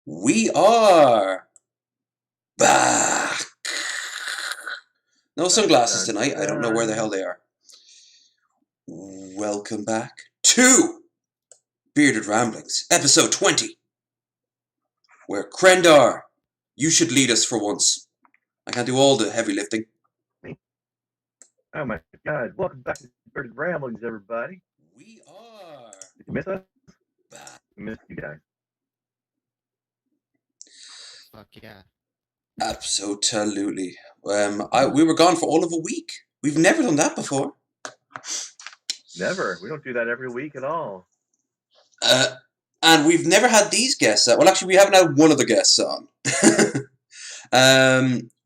We are back. No sunglasses tonight. I don't know where the hell they are. Welcome back to Bearded Ramblings, episode 20, where Krendar, you should lead us for once. I can't do all the heavy lifting. Oh my God! Welcome back to Bearded Ramblings, everybody. We are Did you miss us? back. I missed you guys. Fuck yeah. Absolutely. We were gone for all of a week. We've never done that before. Never. We don't do that every week at all. And we've never had these guests. Well, actually, we haven't had one of the guests on.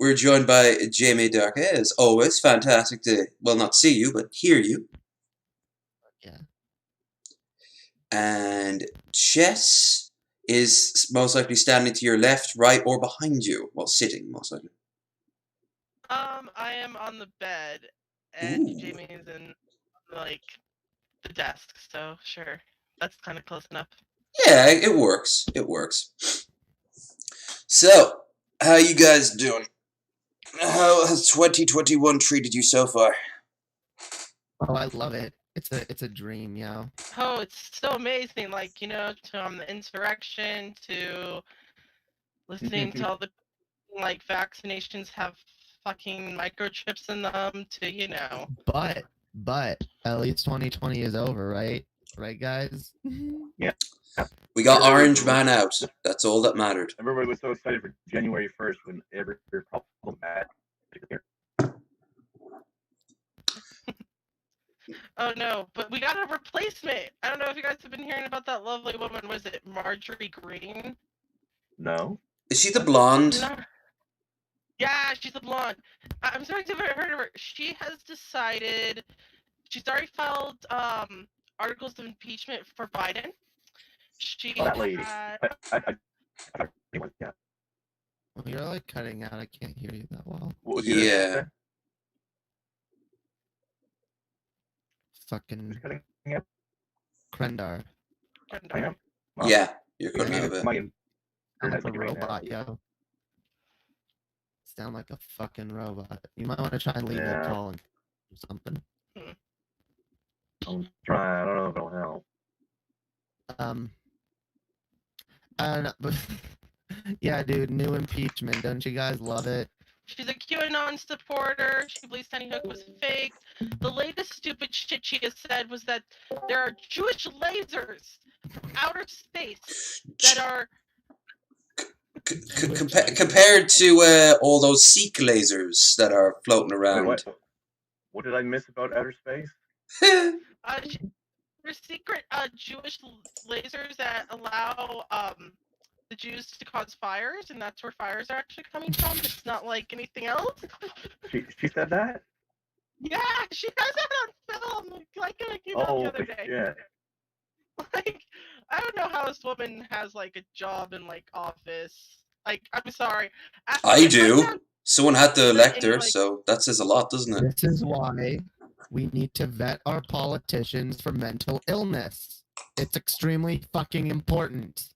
We're joined by Jamie Darke. As always, fantastic to, well, not see you, but hear you. Yeah. And Chess is most likely standing to your left, right, or behind you. Well, sitting, most likely. I am on the bed, and Ooh. Jamie is in, like, the desk, so sure. That's kind of close enough. Yeah, it works. It works. So, how you guys doing? How has 2021 treated you so far? Oh, I love it. It's a dream, yo. Oh, it's so amazing, like, you know, from the insurrection to listening to all the, like, vaccinations have fucking microchips in them to, you know. But at least 2020 is over, right? Right, guys? Yeah. We got Orange Man out. That's all that mattered. Everybody was so excited for January 1st when every problem had. Oh no, but we got a replacement. I don't know if you guys have been hearing about that lovely woman. Was it Marjorie Green? No. Is she the blonde? No. Yeah, she's a blonde. I'm sorry to have heard of her. She has decided she's already filed articles of impeachment for Biden. She Oh, that lady. had... Yeah. Well, you're like cutting out. I can't hear you that well. Yeah. Fucking Cutting out. Krendar. Yeah, you're cutting Yeah. out a bit. Sound like a robot, yo. Sound like a fucking robot. You might want to try and leave a call and do something. I'm trying. I don't know if it'll help. I don't know, but yeah, dude, new impeachment. Don't you guys love it? She's a QAnon supporter. She believes Sandy Hook was fake. The latest stupid shit she has said was that there are Jewish lasers from outer space that are... Compared to all those Sikh lasers that are floating around. Wait, what did I miss about outer space? There's secret Jewish lasers that allow the Jews to cause fires, and that's where fires are actually coming from. It's not like anything else. She said that? Yeah, she has that on film. Like it came out the other day. Yeah. Like, I don't know how this woman has like a job in like office. Like, I'm sorry. I do. Someone had to elect her, so that says a lot, doesn't it? This is why we need to vet our politicians for mental illness. It's extremely fucking important.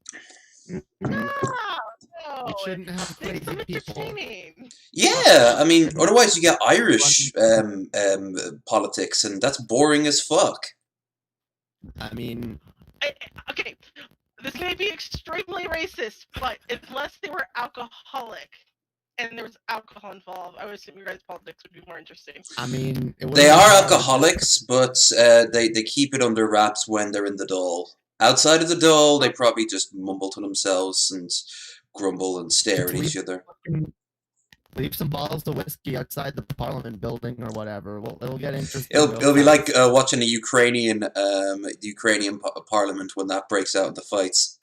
No, We shouldn't have crazy people. Yeah, I mean, otherwise you get Irish politics, and that's boring as fuck. I mean... Okay, this may be extremely racist, but unless they were alcoholic and there was alcohol involved, I would assume your guys' politics would be more interesting. I mean... They are alcoholics, but they keep it under wraps when they're in the dole. Outside of the dole, they probably just mumble to themselves and grumble and stare at each other. Leave some bottles of whiskey outside the Parliament building or whatever. Well, it'll get interesting. It'll be like watching a Ukrainian Parliament when that breaks out into fights.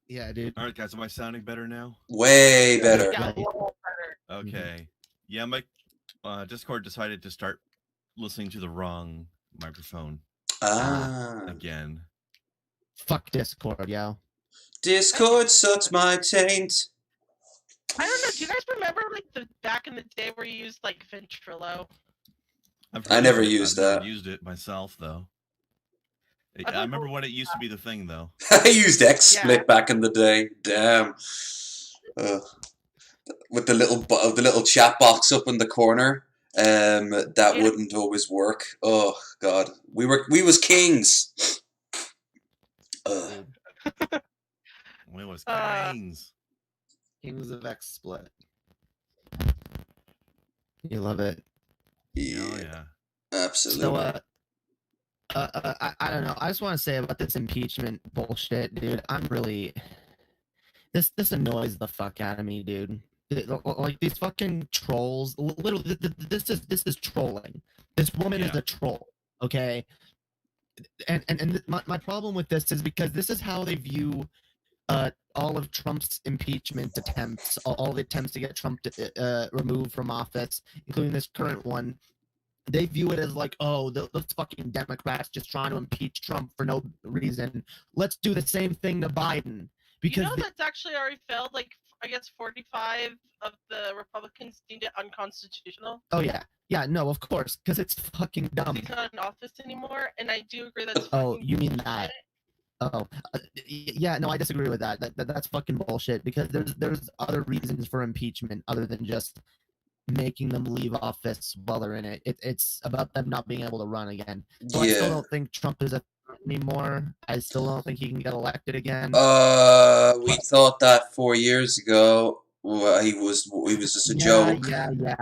Yeah, dude. All right, guys, am I sounding better now? Way better. Yeah, a little better. Okay. Yeah, my Discord decided to start listening to the wrong microphone. Again. Fuck Discord, yo. Discord sucks my taint. I don't know. Do you guys remember like the back in the day where you used like Ventrilo? I never used that. I've never used it myself though. I remember when it used to be the thing, though. I used XSplit Yeah. back in the day. Damn. With the little chat box up in the corner. That wouldn't always work. Oh God, we was kings. We was kings. Kings of XSplit. You love it. Yeah, Oh, yeah. absolutely. So, I don't know. I just want to say about this impeachment bullshit, dude. I'm really this annoys the fuck out of me, dude. Like these fucking trolls. Literally, this is trolling. This woman is a troll. Okay. And my problem with this is because this is how they view all of Trump's impeachment attempts, all the attempts to get Trump removed from office, including this current one. They view it as like, oh, those fucking Democrats just trying to impeach Trump for no reason. Let's do the same thing to Biden. Because that's actually already failed. Like, I guess 45 of the Republicans deemed it unconstitutional. Oh, yeah. Yeah, no, of course, because it's fucking dumb. He's not in office anymore, and I do agree that's Oh, you mean that? Oh, yeah, no, I disagree with that. That's fucking bullshit, because there's other reasons for impeachment other than just making them leave office while they're in it. It's about them not being able to run again. So I still don't think Trump is a threat anymore. I still don't think he can get elected again. We thought that 4 years ago. Well, he was just a joke. Yeah.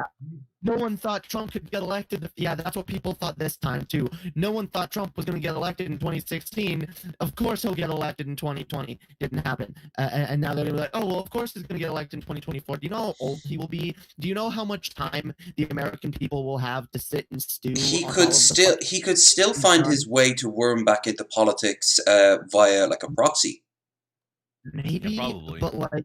No one thought Trump could get elected. Yeah, that's what people thought this time, too. No one thought Trump was going to get elected in 2016. Of course he'll get elected in 2020. Didn't happen. And now they're like, oh, well, of course he's going to get elected in 2024. Do you know how old he will be? Do you know how much time the American people will have to sit and stew? He could still find his way to worm back into politics via like a proxy. Maybe, yeah, probably. But like,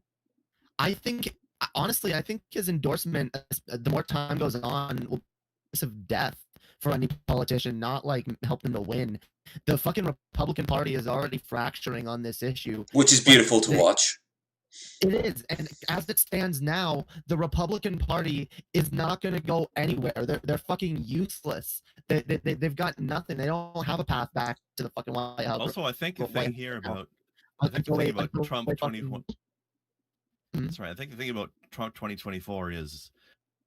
honestly, I think his endorsement, the more time goes on, will be of death for any politician, not like help them to win. The fucking Republican Party is already fracturing on this issue, which is beautiful to watch. It is, and as it stands now, the Republican Party is not going to go anywhere. They're fucking useless. They've got nothing. They don't have a path back to the fucking White House. Also, I think the thing here about Trump 2020. That's right. I think the thing about Trump 2024 is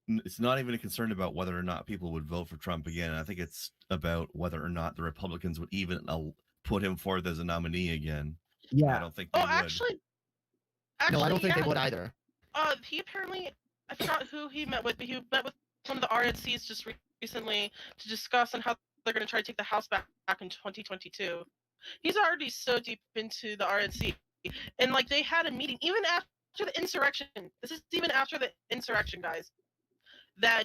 it's not even a concern about whether or not people would vote for Trump again. I think it's about whether or not the Republicans would even put him forth as a nominee again. Yeah. I don't think they would. Actually, no, I don't think they would either. He apparently, I forgot who he met with, but he met with one of the RNCs just recently to discuss on how they're going to try to take the House back in 2022. He's already so deep into the RNC. And, like, they had a meeting, even after the insurrection. This is even after the insurrection, guys. That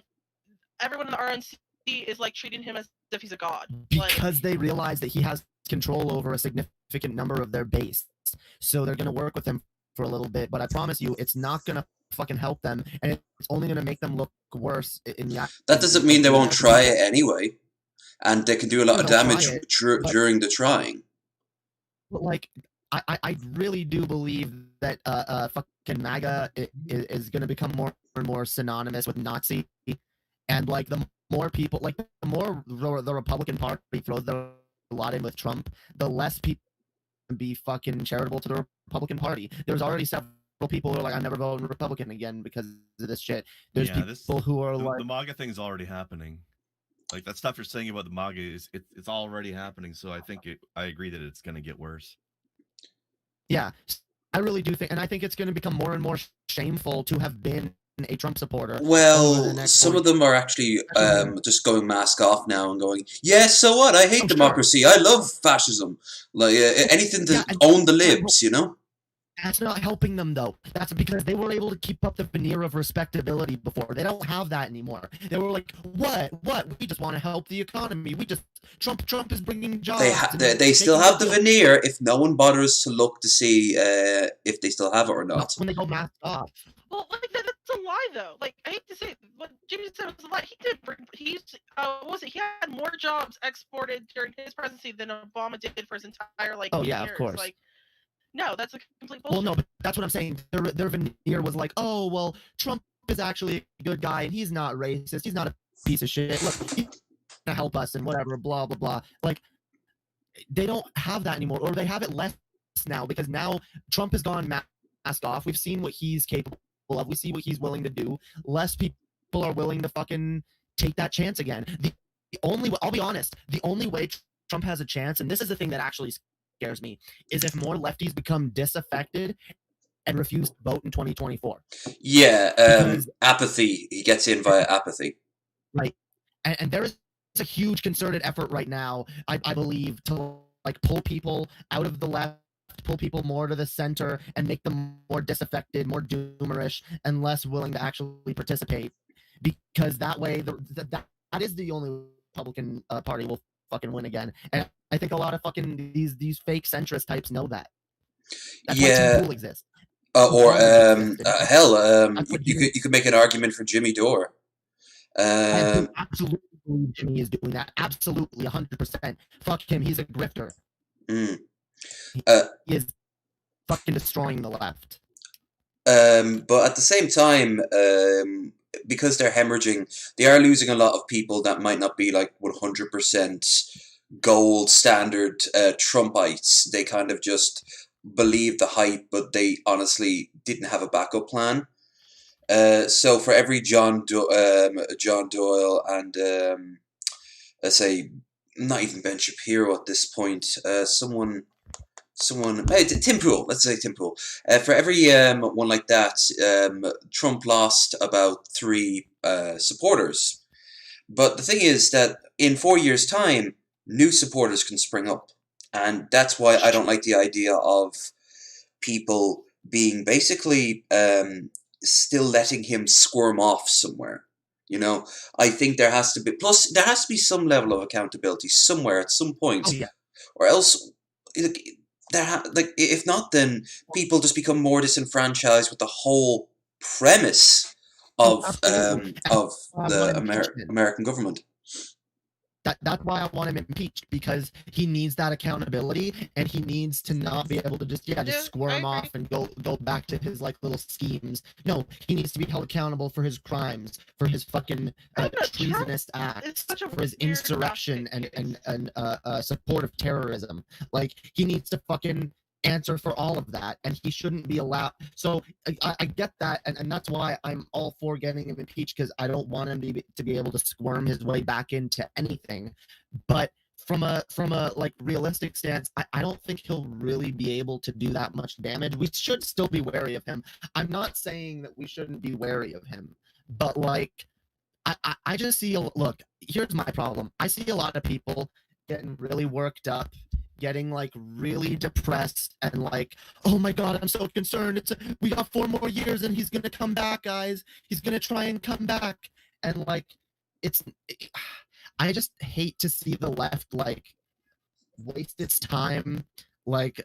everyone in the RNC is like treating him as if he's a god. Because they realize that he has control over a significant number of their base. So they're going to work with him for a little bit. But I promise you, it's not going to fucking help them. And it's only going to make them look worse in the That doesn't mean they won't try it anyway. And they can do a lot of damage during the trying. But like, I really do believe that fucking MAGA is going to become more and more synonymous with Nazi, and like the more people, like the more the Republican Party throws their lot in with Trump, the less people can be fucking charitable to the Republican Party. There's already several people who are like, I'm never voting Republican again because of this shit. There's people who are like, the MAGA thing's already happening. Like that stuff you're saying about the MAGA it's already happening. So I think I agree that it's going to get worse. Yeah, I really do think, and I think it's going to become more and more shameful to have been a Trump supporter. Well, some of them are actually just going mask off now and going, yeah, so what? I hate democracy. Sure. I love fascism. Like anything to own the libs, you know? That's not helping them, though. That's because they were able to keep up the veneer of respectability before. They don't have that anymore. They were like, what? We just want to help the economy. Trump is bringing jobs. They still have the veneer if no one bothers to look to see if they still have it or not. That's when they go masked off. Well, like, that's a lie, though. Like, I hate to say it, what Jimmy said was a lie. He did bring, he had more jobs exported during his presidency than Obama did for his entire, like, years. Of course. Like, no, that's a complete bullshit. Well, no, but that's what I'm saying. Their veneer was like, oh, well, Trump is actually a good guy, and he's not racist. He's not a piece of shit. Look, he's gonna help us and whatever, blah, blah, blah. Like, they don't have that anymore, or they have it less now, because now Trump has gone masked off. We've seen what he's capable of. We see what he's willing to do. Less people are willing to fucking take that chance again. The only, I'll be honest, the only way Trump has a chance, and this is the thing that actually scares me, is if more lefties become disaffected and refuse to vote in 2024. Yeah, apathy. He gets in via apathy. Right. And there is a huge concerted effort right now, I believe, to like pull people out of the left, pull people more to the center, and make them more disaffected, more doomerish, and less willing to actually participate. Because that way, that is the only Republican Party will fucking win again. And I think a lot of fucking these fake centrist types know that. That's why Tim Pool exists. You could make an argument for Jimmy Dore. Absolutely, Jimmy is doing that. Absolutely, 100%. Fuck him. He's a grifter. He is fucking destroying the left. But at the same time, because they're hemorrhaging, they are losing a lot of people that might not be like 100% gold standard Trumpites. They kind of just believe the hype, but they honestly didn't have a backup plan. So for every John Doyle and let's say not even Ben Shapiro at this point, someone, Tim Pool. Let's say Tim Pool. For every one like that, Trump lost about 3 supporters. But the thing is that in 4 years' time, new supporters can spring up, and that's why I don't like the idea of people being basically still letting him squirm off somewhere. You know, I think there has to be, plus there has to be some level of accountability somewhere at some point, or else, if not, then people just become more disenfranchised with the whole premise of the American government. That's why I want him impeached, because he needs that accountability, and he needs to not be able to just squirm off and go back to his like little schemes. No, he needs to be held accountable for his crimes, for his fucking treasonous acts, for his insurrection and support of terrorism. Like, he needs to fucking answer for all of that, and he shouldn't be allowed. So I get that, and that's why I'm all for getting him impeached, because I don't want him to be able to squirm his way back into anything. But from a like realistic stance, I don't think he'll really be able to do that much damage. We should still be wary of him. I'm not saying that we shouldn't be wary of him, but like I just see look, here's my problem. I see a lot of people getting really worked up, getting like really depressed, and like, oh my god, I'm so concerned. We got 4 more years and he's gonna come back, guys. He's gonna try and come back. And like, I just hate to see the left like waste its time like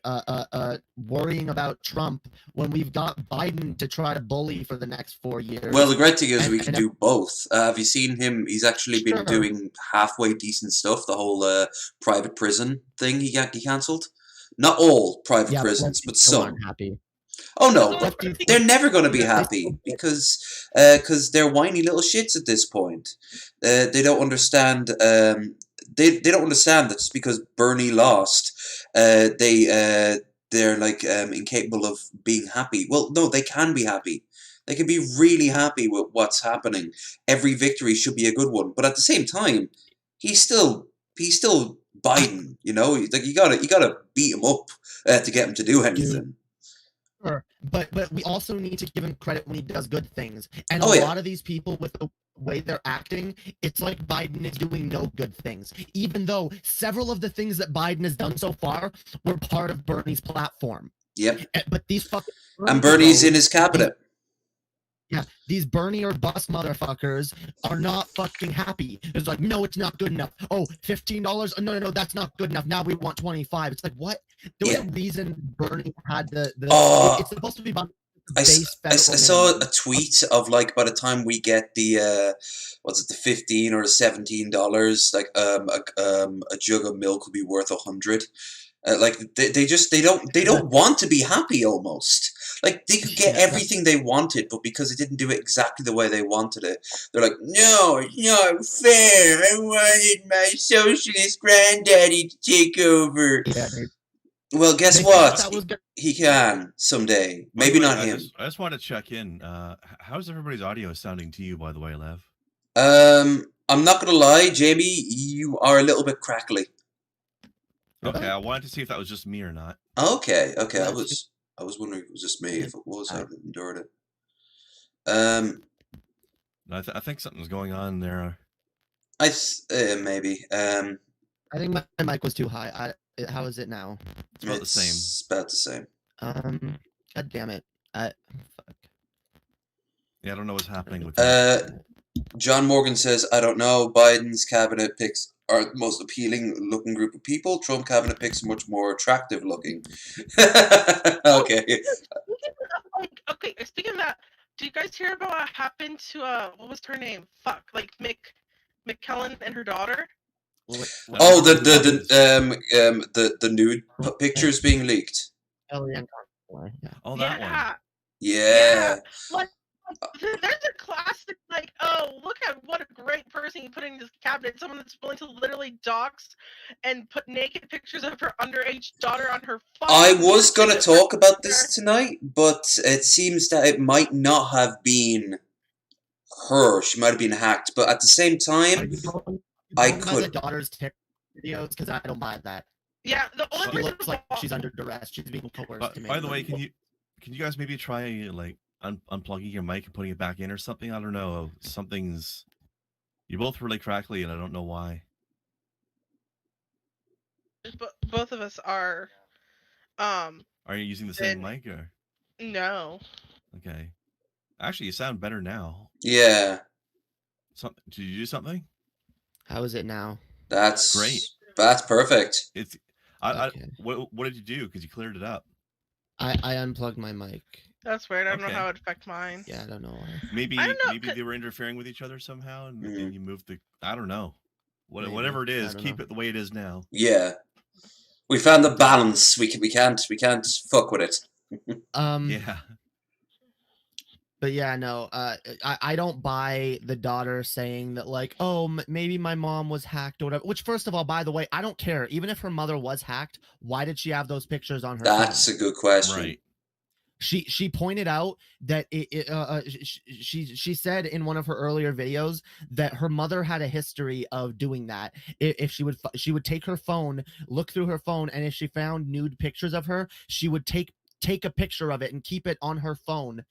worrying about Trump when we've got Biden to try to bully for the next 4 years. Well, the great thing is we can do both. Have you seen him? He's actually been doing halfway decent stuff. The whole private prison thing he cancelled. Not all private prisons, but some. Unhappy. Oh no, they're never going to be happy because they're whiny little shits at this point. They don't understand. They don't understand that just because Bernie lost, they're like incapable of being happy. Well, no, they can be happy. They can be really happy with what's happening. Every victory should be a good one, but at the same time, he's still Biden. You know, like you gotta beat him up to get him to do anything. Sure. But we also need to give him credit when he does good things. And a lot of these people, with the way they're acting, it's like Biden is doing no good things. Even though several of the things that Biden has done so far were part of Bernie's platform. Yep. But these fucking... And Bernie's in his cabinet. Yeah, these Bernie or bust motherfuckers are not fucking happy. It's like, no, it's not good enough. Oh, $15? No, that's not good enough. Now we want 25. It's like, what? There was a reason Bernie had the it's supposed to be about I saw a tweet of like, by the time we get the the $15 or $17, like a jug of milk will be worth $100. Like they don't want to be happy almost. Like they could get everything they wanted, but because it didn't do it exactly the way they wanted it, they're like, no, it's not fair. I wanted my socialist granddaddy to take over. Yeah, Well, guess they what? thought that was good. He can someday. By the Maybe way, not him. I just want to check in. How's everybody's audio sounding to you, by the way, Lev? I'm not gonna lie, Jamie, you are a little bit crackly. Okay, I wanted to see if that was just me or not. Okay. I That's was wondering if it was just me. If it was, I would have endured it. I think something's going on there. Maybe. I think my mic was too high. How is it now? It's about the same. It's about the same. God damn it. Fuck. Yeah, I don't know what's happening with that. John Morgan says, I don't know. Biden's cabinet picks are the most appealing looking group of people. Trump cabinet picks much more attractive looking. Okay. Speaking of that, do you guys hear about what happened to what was her name? Fuck, like McKellen and her daughter? Oh, the nude pictures being leaked. Yeah. Oh, that one. Yeah. Like, there's a classic, like, oh, look at what a great person you put in this cabinet. Someone that's willing to literally dox and put naked pictures of her underage daughter on her phone. I was going to talk about this tonight, but it seems that it might not have been her. She might have been hacked, but at the same time, I could. The daughter's videos because I don't buy that. Yeah, the only She reason looks like she's under duress. She's being coerced. But, by the way, can you guys maybe try like unplugging your mic and putting it back in or something? I don't know. Something's. You're both really crackly, and I don't know why. But both of us are. Are you using the same mic or? No. Okay. Actually, you sound better now. Yeah. Did you do something? How is it now? That's great. That's perfect. It's. Okay. What did you do? Because you cleared it up. I unplugged my mic. That's weird. I don't know how it affects mine. Yeah, I don't know why. Maybe I don't know, maybe they were interfering with each other somehow, and Mhm. you moved the. I don't know. Maybe. Whatever it is, I don't keep know. it the way it is now. Yeah. We found the balance. We can't fuck with it. Yeah. But yeah, no, I don't buy the daughter saying that like, oh, maybe my mom was hacked or whatever. Which, first of all, by the way, I don't care. Even if her mother was hacked, why did she have those pictures on her That's phone? a good question. Right. She pointed out that she said in one of her earlier videos that her mother had a history of doing that. If she would take her phone, look through her phone, and if she found nude pictures of her, she would take a picture of it and keep it on her phone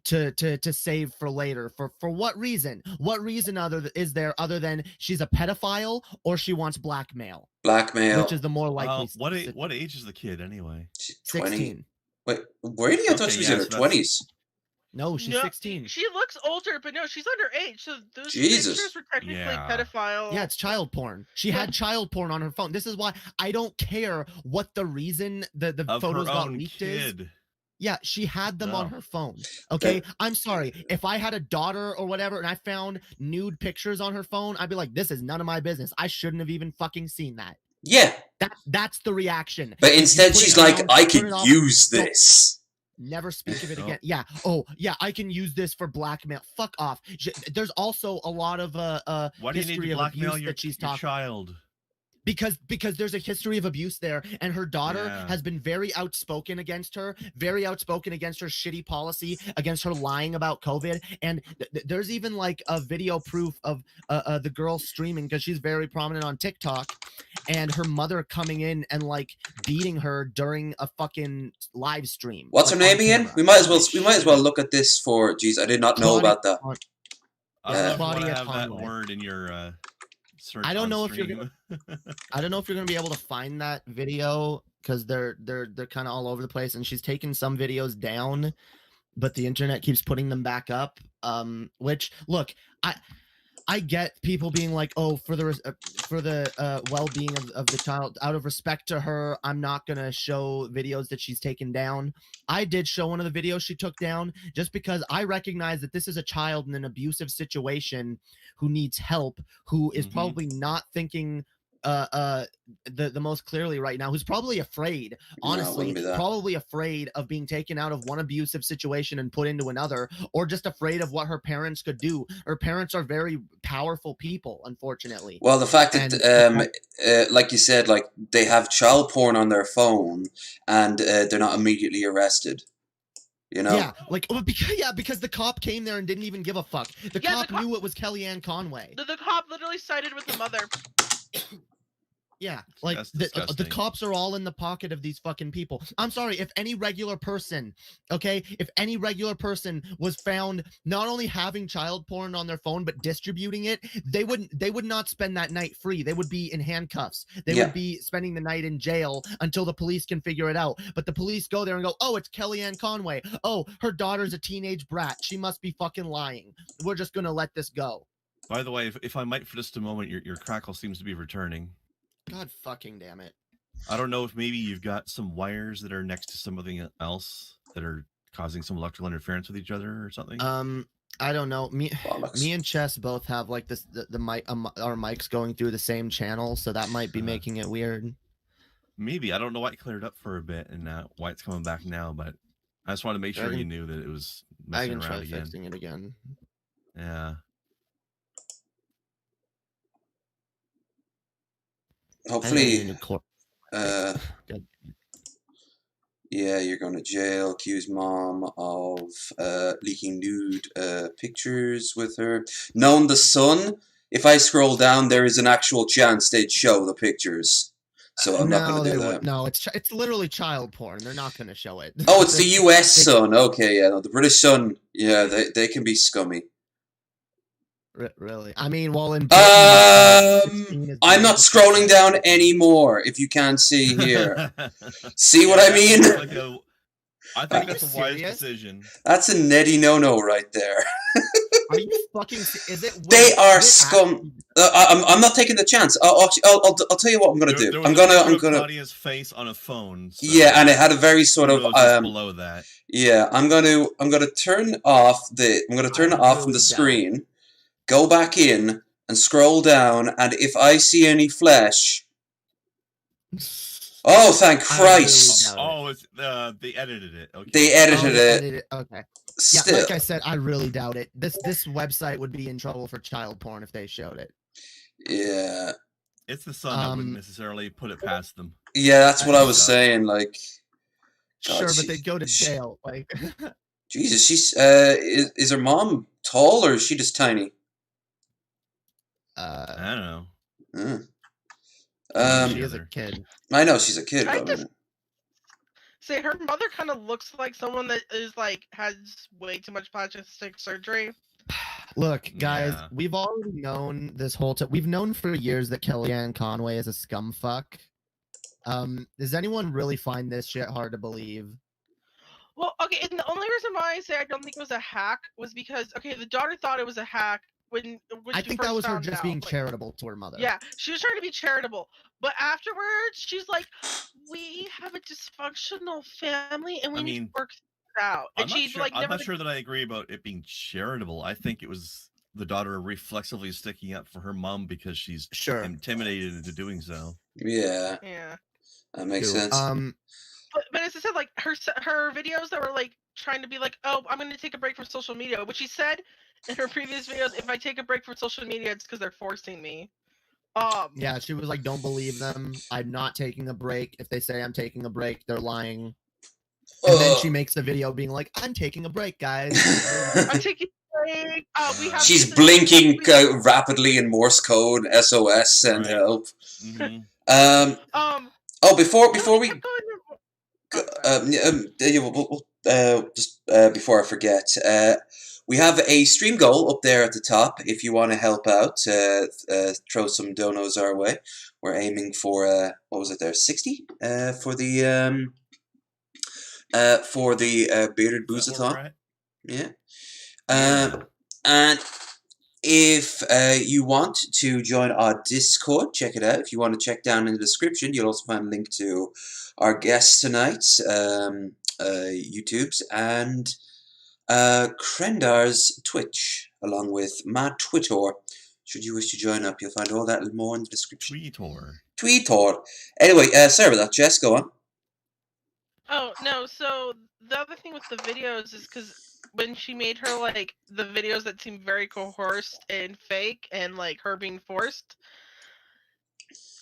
to save for later. For what reason? What reason is there other than she's a pedophile or she wants blackmail? Blackmail. Which is the more likely. What age is the kid anyway? 16. Wait, really? I thought she was in her 20s. No, she's 16. She looks older, but no, she's underage. So those Jesus. pictures were technically pedophile. Yeah, it's child porn. She had child porn on her phone. This is why I don't care what the reason the photos got leaked is. Yeah, she had them on her phone. Okay, I'm sorry. If I had a daughter or whatever and I found nude pictures on her phone, I'd be like, this is none of my business. I shouldn't have even fucking seen that. Yeah. That's the reaction. But instead she's like, I can use this. Never speak of it again. Yeah. Oh, yeah, I can use this for blackmail. Fuck off. There's also a lot of why do you need to blackmail your child? Because there's a history of abuse there, and her daughter has been very outspoken against her shitty policy, against her lying about COVID, and there's even like a video proof of the girl streaming because she's very prominent on TikTok, and her mother coming in and like beating her during a fucking live stream. What's her name again? We might as well look at this for. Jeez, I did not know about that. I don't know if you have that word in your. I don't know if you're gonna be able to find that video because they're kind of all over the place, and she's taken some videos down, but the internet keeps putting them back up. Which look, I get people being like, oh, for the well-being of the child, out of respect to her, I'm not gonna show videos that she's taken down. I did show one of the videos she took down just because I recognize that this is a child in an abusive situation who needs help, who is probably not thinking the most clearly right now, who's probably afraid, honestly, wouldn't be that. probably afraid of being taken out of one abusive situation and put into another, or just afraid of what her parents could do. Her parents are very powerful people, unfortunately. Well, the fact that, like you said, like they have child porn on their phone and they're not immediately arrested. You know? Yeah, like because the cop came there and didn't even give a fuck. The cop knew it was Kellyanne Conway. The cop literally sided with the mother. Yeah, like the cops are all in the pocket of these fucking people. I'm sorry, if any regular person, okay, if any regular person was found not only having child porn on their phone but distributing it, they would not spend that night free. They would be in handcuffs. They would be spending the night in jail until the police can figure it out. But the police go there and go, "Oh, it's Kellyanne Conway. Oh, her daughter's a teenage brat. She must be fucking lying. We're just gonna let this go." By the way, if I might for just a moment, your crackle seems to be returning. God fucking damn it. I don't know if maybe you've got some wires that are next to something else that are causing some electrical interference with each other or something. I don't know. Me and Chess both have like this the mic our mics going through the same channel, so that might be making it weird. Maybe. I don't know why it cleared up for a bit and why it's coming back now, but I just wanted to make sure you knew that it was messing around again. I can try fixing it again. Yeah. Hopefully, yeah, you're going to jail. Accuse mom of leaking nude pictures with her. Known the son. If I scroll down, there is an actual chance they'd show the pictures. So I'm not going to do that. No, it's literally child porn. They're not going to show it. Oh, it's the U.S. Son. Okay, yeah, no, the British Son. Yeah, they can be scummy. Really? I mean, well, in I'm not scrolling down anymore. If you can't see here, see what I mean? I think that's a wise decision. That's a netty no right there. Are you fucking? Is it? They are scum. I'm not taking the chance. I'll tell you what I'm gonna do. I'm gonna. Claudia's face on a phone. So yeah, and it had a very sort of below that. Yeah, I'm gonna turn off the. I'm gonna turn it off from the screen. Go back in and scroll down, and if I see any flesh, oh, thank Christ! Oh, it's they edited it. Okay. They edited it. Okay. Still. Yeah, like I said, I really doubt it. This website would be in trouble for child porn if they showed it. Yeah. It's the Sun. I wouldn't necessarily put it past them. Yeah, that's what I was saying. Like, God, sure, but they'd go to jail. Like, Jesus, she's is her mom tall or is she just tiny? I don't know. She is a kid. I know she's a kid. Say her mother kind of looks like someone that is like has way too much plastic surgery. Look, guys, we've already known this whole time. We've known for years that Kellyanne Conway is a scumfuck. Does anyone really find this shit hard to believe? Well, okay, and the only reason why I say I don't think it was a hack was because, okay, the daughter thought it was a hack when I think that was her just being charitable to her mother. Yeah, she was trying to be charitable, but afterwards she's like, "We have a dysfunctional family, and we need to work it out." And I'm not sure that I agree about it being charitable. I think it was the daughter reflexively sticking up for her mom because she's intimidated into doing so. Yeah. Yeah. That makes sense. But as I said, like her videos that were like trying to be like, "Oh, I'm going to take a break from social media," which she said in her previous videos, if I take a break from social media, it's because they're forcing me. Yeah, she was like, "Don't believe them. I'm not taking a break. If they say I'm taking a break, they're lying." And then she makes a video being like, "I'm taking a break, guys." I'm taking a break. She's blinking rapidly in Morse code, SOS, send help. Mm-hmm. Before we just before I forget, we have a stream goal up there at the top. If you want to help out, throw some donos our way. We're aiming for what was it there, 60 for the bearded boozathon. Yeah, and if you want to join our Discord, check it out. If you want to check down in the description, you'll also find a link to our guests tonight, YouTube's, and Krendar's Twitch, along with my Twitter. Should you wish to join up, you'll find all that and more in the description. Tweetor. Anyway, sorry about that, Jess, go on. Oh, no, so the other thing with the videos is because when she made her, like, the videos that seem very coerced and fake and, like, her being forced,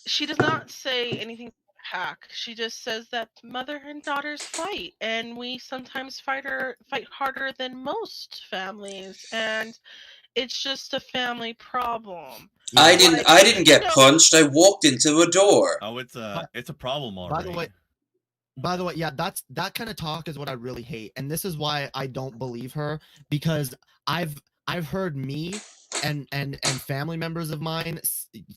she does not say anything hack. She just says that mother and daughters fight, and we sometimes fight harder than most families, and it's just a family problem. I didn't get punched. I walked into a door. Oh, it's a problem already. By the way, yeah, that kind of talk is what I really hate, and this is why I don't believe her, because I've heard me and family members of mine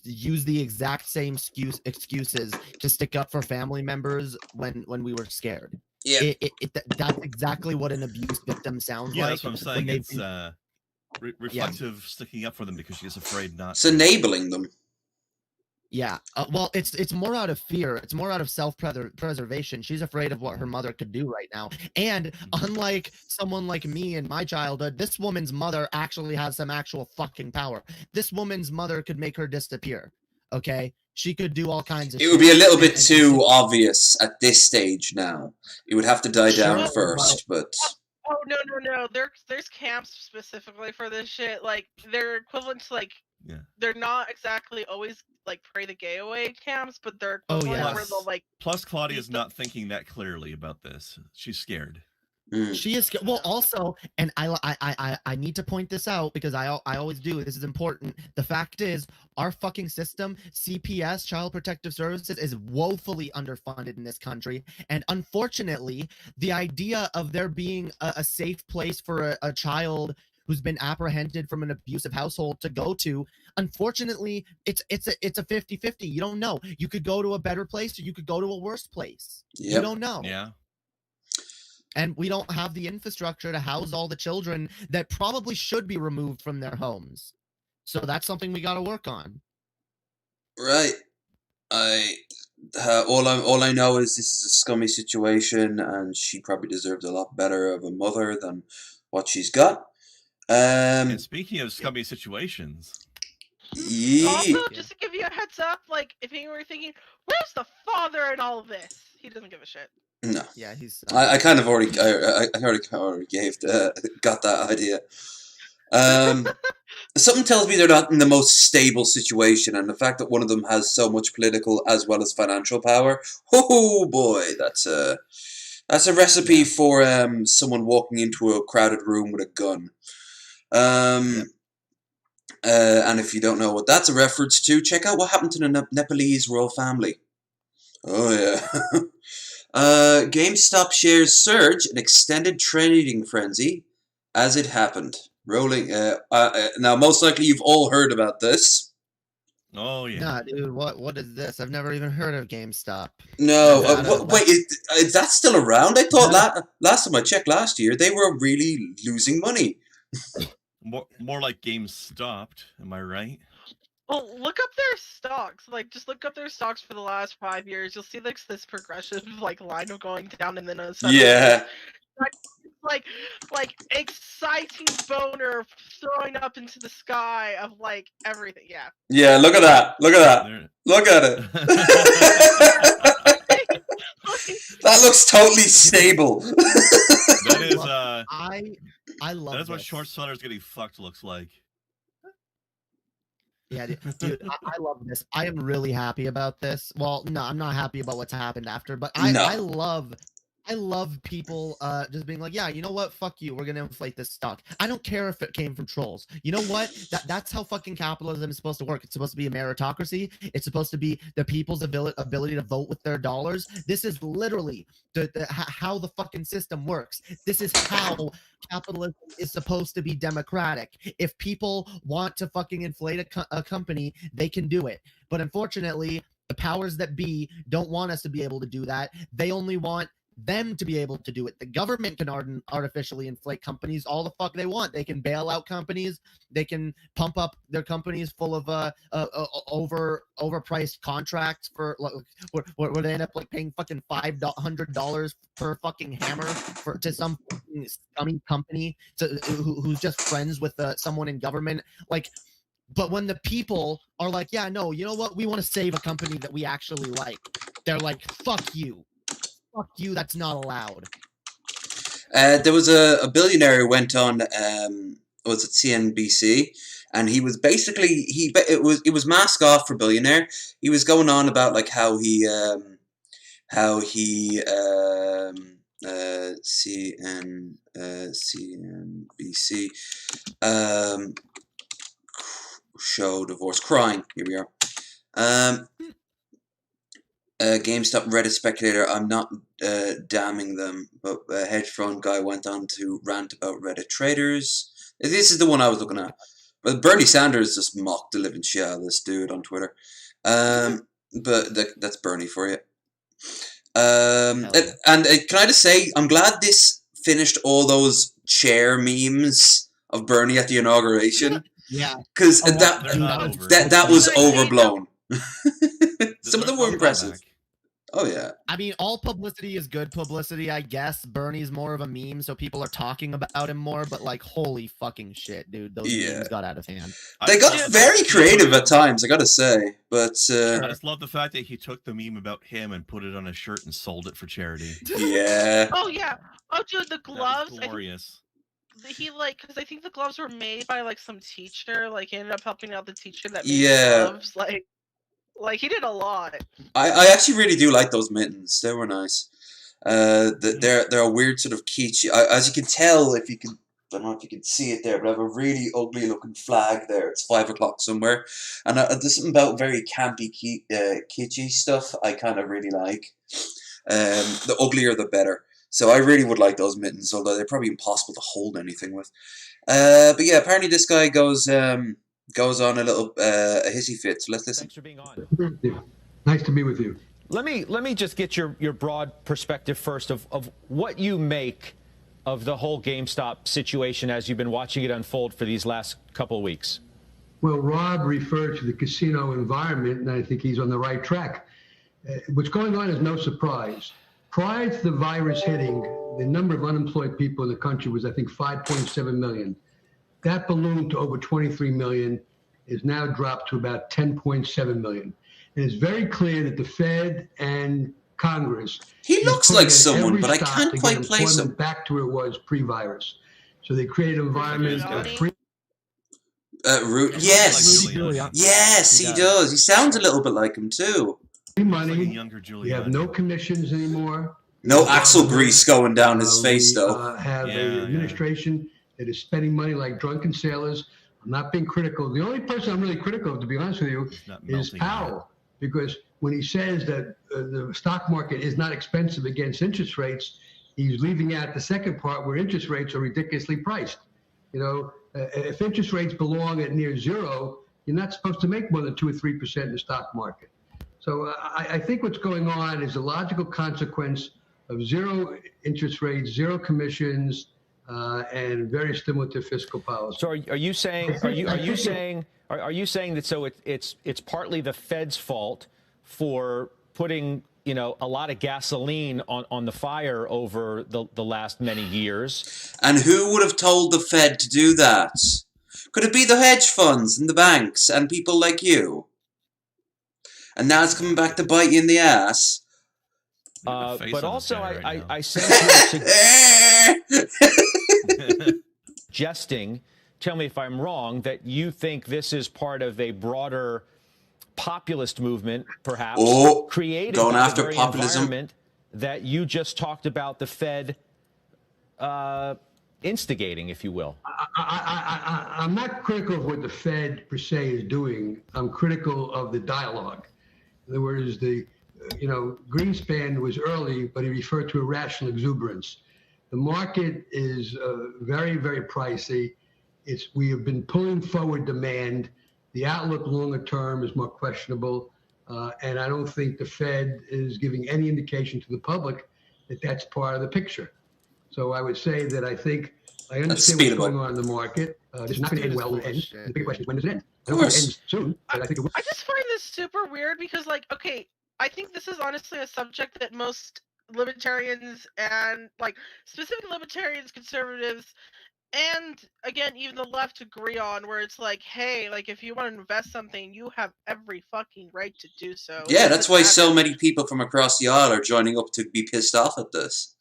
use the exact same excuses to stick up for family members when we were scared. Yeah, that's exactly what an abuse victim sounds like. That's what I'm saying. It's reflexive sticking up for them because she's afraid not. It's enabling them. Yeah, well, it's more out of fear. It's more out of self-preservation. She's afraid of what her mother could do right now. And unlike someone like me in my childhood, this woman's mother actually has some actual fucking power. This woman's mother could make her disappear. Okay, she could do all kinds of. It would be a little bit too obvious at this stage now. It would have to die down first, but. Oh no! There's camps specifically for this shit. Like they're equivalent to like. Yeah. They're not exactly always like pray the gay away camps, but they're equivalent where they'll like. Plus, Claudia's not thinking that clearly about this. She's scared. She is well. Also, and I need to point this out because I always do. This is important. The fact is, our fucking system, CPS, Child Protective Services, is woefully underfunded in this country, and unfortunately, the idea of there being a safe place for a child who's been apprehended from an abusive household to go to, unfortunately, it's a 50-50. You don't know. You could go to a better place or you could go to a worse place. Yep. You don't know. Yeah. And we don't have the infrastructure to house all the children that probably should be removed from their homes. So that's something we got to work on. Right. All I know is this is a scummy situation, and she probably deserves a lot better of a mother than what she's got. And speaking of scummy situations, also just to give you a heads up, like if you were thinking, where's the father in all of this? He doesn't give a shit. No. Yeah, he's. I kind of already. I already got that idea. Something tells me they're not in the most stable situation, and the fact that one of them has so much political as well as financial power. Oh boy, that's a recipe for someone walking into a crowded room with a gun. And if you don't know what that's a reference to, check out what happened to the Nepalese royal family. Oh yeah. GameStop shares surge an extended trading frenzy as it happened. Rolling. Now, most likely you've all heard about this. Oh yeah. Nah, dude. What is this? I've never even heard of GameStop. No. Wait, is that still around? I thought last time I checked last year they were really losing money. More like games stopped. Am I right? Well, look up their stocks. Like, just look up their stocks for the last 5 years. You'll see like this progressive like line of going down, and then like exciting boner throwing up into the sky of like everything. Yeah. Yeah. Look at that. Look at that. Look at it. That looks totally stable. That is. I love. That is what short sellers getting fucked looks like. Yeah, dude, I love this. I am really happy about this. Well, no, I'm not happy about what's happened after, but I love people just being like, yeah, you know what? Fuck you. We're gonna inflate this stock. I don't care if it came from trolls. You know what? That's how fucking capitalism is supposed to work. It's supposed to be a meritocracy. It's supposed to be the people's ability to vote with their dollars. This is literally how the fucking system works. This is how capitalism is supposed to be democratic. If people want to fucking inflate a company, they can do it. But unfortunately, the powers that be don't want us to be able to do that. They only want them to be able to do it. The government can artificially inflate companies all the fuck they want. They can bail out companies. They can pump up their companies full of overpriced contracts for where they end up like paying fucking $500 per fucking hammer to some fucking scummy company who's just friends with someone in government. Like, But when the people are like, yeah, no, you know what? We want to save a company that we actually like. They're like, fuck you. Fuck you. That's not allowed. There was a billionaire who went on, was it CNBC, and he was basically it was mask off for billionaire. He was going on about like how he CNBC show divorce crying. Here we are. GameStop Reddit speculator. I'm not damning them, but a hedge fund guy went on to rant about Reddit traders. This is the one I was looking at. But Bernie Sanders just mocked the living shit out of this dude on Twitter. But that's Bernie for you. And can I just say, I'm glad this finished all those chair memes of Bernie at the inauguration. Yeah, because They're not over. that was overblown. They're Some of them were coming impressive. back. Oh yeah. I mean, all publicity is good publicity, I guess. Bernie's more of a meme, so people are talking about him more, but like, holy fucking shit, dude. Those memes got out of hand. They got very creative at times, I gotta say. But I just love the fact that he took the meme about him and put it on a shirt and sold it for charity. yeah. Oh yeah. Oh dude, the That was gloves. glorious. He like, because I think the gloves were made by like some teacher. Like he ended up helping out the teacher that made the gloves. Like he did a lot. I actually really do like those mittens. They were nice. They're a weird sort of kitschy. As you can tell, if you can, I don't know if you can see it there, but I have a really ugly looking flag there. It's 5 o'clock somewhere, and there's something about very campy, kitschy stuff I kind of really like. The uglier the better. So I really would like those mittens, although they're probably impossible to hold anything with. But yeah, apparently this guy goes on a little a hissy fit. So let's listen. Thanks for being on. Nice to be with you. Let me just get your broad perspective first of what you make of the whole GameStop situation as you've been watching it unfold for these last couple of weeks. Well, Rob referred to the casino environment, and I think he's on the right track. What's going on is no surprise. Prior to the virus hitting, the number of unemployed people in the country was, I think, 5.7 million. That ballooned to over 23 million, is now dropped to about 10.7 million. And it's very clear that the Fed and Congress. He looks like someone, but I can't quite place him. Back to where it was pre-virus. So they created an environment of free. Yes. Yes, he does. He sounds a little bit like him too. Free money. Like a younger Giuliani. We have no commissions anymore. No axle grease going down his face, though. Have an administration that is spending money like drunken sailors. I'm not being critical. The only person I'm really critical of, to be honest with you, is Powell. Because when he says that the stock market is not expensive against interest rates, he's leaving out the second part where interest rates are ridiculously priced. You know, if interest rates belong at near zero, you're not supposed to make more than 2 or 3% in the stock market. So I think what's going on is a logical consequence of zero interest rates, zero commissions, and very stimulative fiscal policy. So are you saying that so it's partly the Fed's fault for putting a lot of gasoline on the fire over the last many years? And who would have told the Fed to do that? Could it be the hedge funds and the banks and people like you? And now it's coming back to bite you in the ass. But also, I sense you're suggesting, tell me if I'm wrong, that you think this is part of a broader populist movement, perhaps, created going by after the very populism environment that you just talked about the Fed instigating, if you will. I'm not critical of what the Fed per se is doing. I'm critical of the dialogue. In other words, Greenspan was early, but he referred to irrational exuberance. The market is very, very pricey. We have been pulling forward demand. The outlook longer term is more questionable. And I don't think the Fed is giving any indication to the public that that's part of the picture. So I would say that I understand what's going on in the market. It's not going to end well. The big question is, when does it end? I don't think it ends soon, but I think it will. I just find this super weird because, like, okay, I think this is honestly a subject that most libertarians and, like, specific libertarians, conservatives, And again, even the left agree on where it's like, hey, like if you want to invest something, you have every fucking right to do so. Yeah, that's why so many people from across the aisle are joining up to be pissed off at this.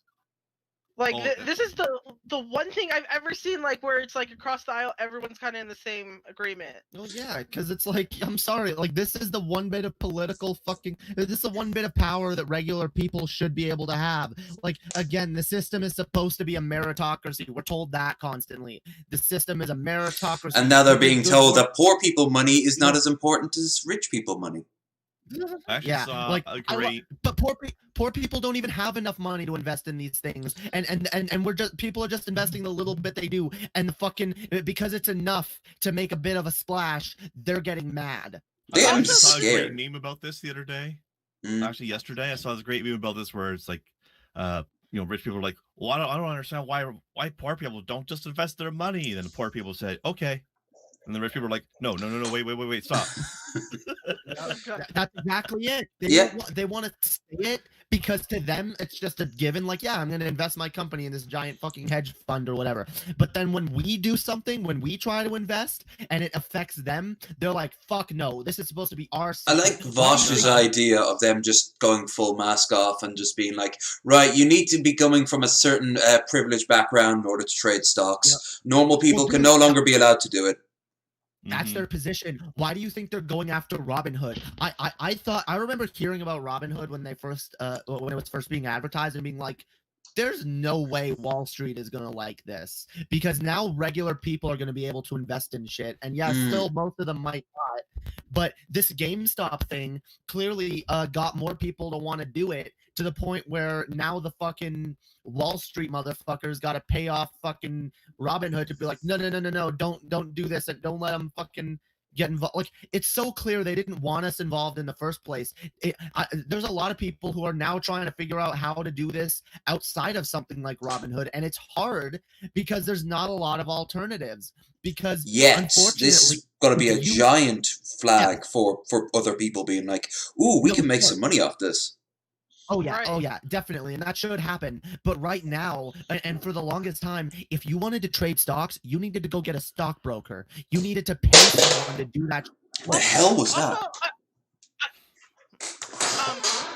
Like this is the one thing I've ever seen like where it's like across the aisle, everyone's kind of in the same agreement. Well, yeah, because it's like, I'm sorry, like this is the one bit of political fucking, this is the one bit of power that regular people should be able to have. Like, again, the system is supposed to be a meritocracy. We're told that constantly. The system is a meritocracy. And now they're being told that poor people money is not as important as rich people money. I actually saw a great... but poor people don't even have enough money to invest in these things, and we're just, people are just investing the little bit they do, and the fucking, because it's enough to make a bit of a splash, they're getting mad. I saw a great meme about this the other day. Actually, yesterday I saw this great meme about this where it's like, rich people are like, well, I don't understand why poor people don't just invest their money. And then the poor people say, okay. And the rich people are like, no, wait, stop. That's exactly it. They want to say it because to them it's just a given. Like, yeah, I'm going to invest my company in this giant fucking hedge fund or whatever. But then when we do something, when we try to invest and it affects them, they're like, fuck no, this is supposed to be our I like Vosh's idea of them just going full mask off and just being like, right, you need to be coming from a certain privileged background in order to trade stocks. Yep. Normal people can no longer be allowed to do it. That's their position. Why do you think they're going after Robinhood? I remember hearing about Robinhood when they first when it was first being advertised and being like, there's no way Wall Street is gonna like this, because now regular people are gonna be able to invest in shit. And yeah, still most of them might not. But this GameStop thing clearly got more people to want to do it, to the point where now the fucking Wall Street motherfuckers got to pay off fucking Robinhood to be like, no, don't do this, and don't let them fucking get involved. Like, it's so clear they didn't want us involved in the first place. There's a lot of people who are now trying to figure out how to do this outside of something like Robinhood, and it's hard because there's not a lot of alternatives. Because yes, this is going to be a giant flag for other people being like, ooh, we can make some money off this. Oh yeah, definitely, and that should happen. But right now, and for the longest time, if you wanted to trade stocks, you needed to go get a stockbroker. You needed to pay someone to do that. What the hell was that?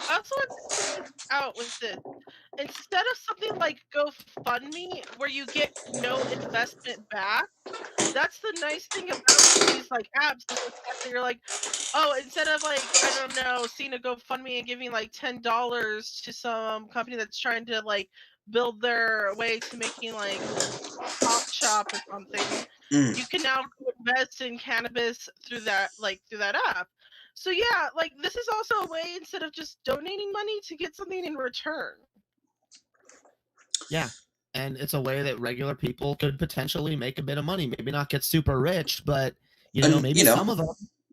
I also want to point out with this. Instead of something like GoFundMe, where you get no investment back, that's the nice thing about these like apps. That you're like, oh, instead of like, I don't know, seeing a GoFundMe and giving like $10 to some company that's trying to like build their way to making like Pop Shop or something, you can now invest in cannabis through that app. So yeah, like this is also a way, instead of just donating money, to get something in return. Yeah, and it's a way that regular people could potentially make a bit of money. Maybe not get super rich, but maybe some of them.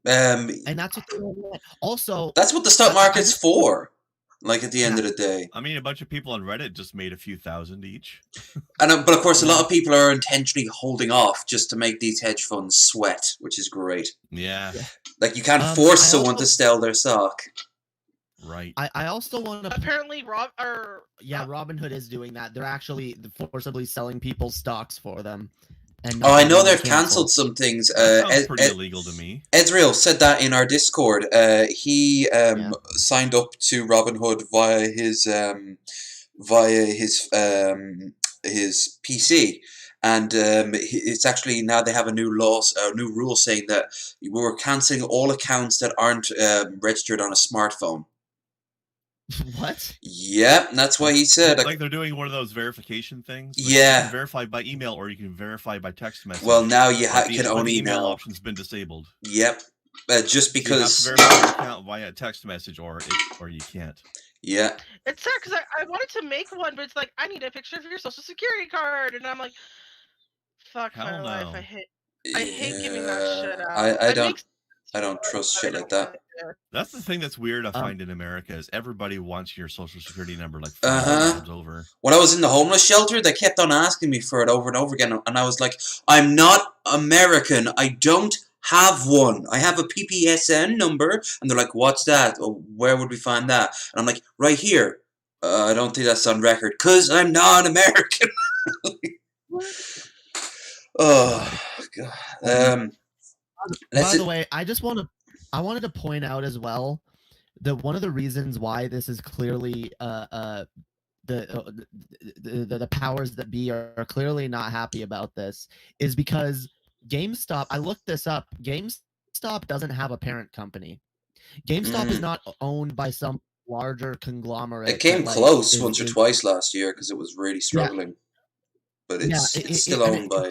And that's what they want. Also, that's what the stock market's for. Like, at the end of the day, I mean, a bunch of people on Reddit just made a few thousand each. But of course, a lot of people are intentionally holding off just to make these hedge funds sweat, which is great. Yeah. Like, you can't force someone to sell their stock. Right. I also want to. Apparently, Robinhood is doing that. They're actually forcibly selling people's stocks for them. And I know they've cancelled some things. Sounds pretty illegal to me. Ezreal said that in our Discord. He signed up to Robinhood via his PC, and it's actually now they have a new rule saying that we're cancelling all accounts that aren't registered on a smartphone. What? Yeah, that's what he said. Like they're doing one of those verification things. Yeah. You can verify by email or you can verify by text message. Well, now you can only email now. option's been disabled. Yep. Just because. So you have to verify your account via text message or you can't. Yeah. It's sad because I wanted to make one, but it's like, I need a picture of your social security card, and I'm like, fuck my life. I hate giving that shit out. I don't trust shit like that. That's the thing that's weird I find in America is everybody wants your social security number like 5 times over. When I was in the homeless shelter, they kept on asking me for it over and over again, and I was like, I'm not American. I don't have one. I have a PPSN number. And they're like, what's that? Oh, where would we find that? And I'm like, right here. I don't think that's on record, because I'm not American. Oh god. By the way, I wanted to point out as well that one of the reasons why this is clearly the powers that be are clearly not happy about this is because GameStop. I looked this up. GameStop doesn't have a parent company. GameStop is not owned by some larger conglomerate. It came close once or twice last year because it was really struggling. But it's still owned by.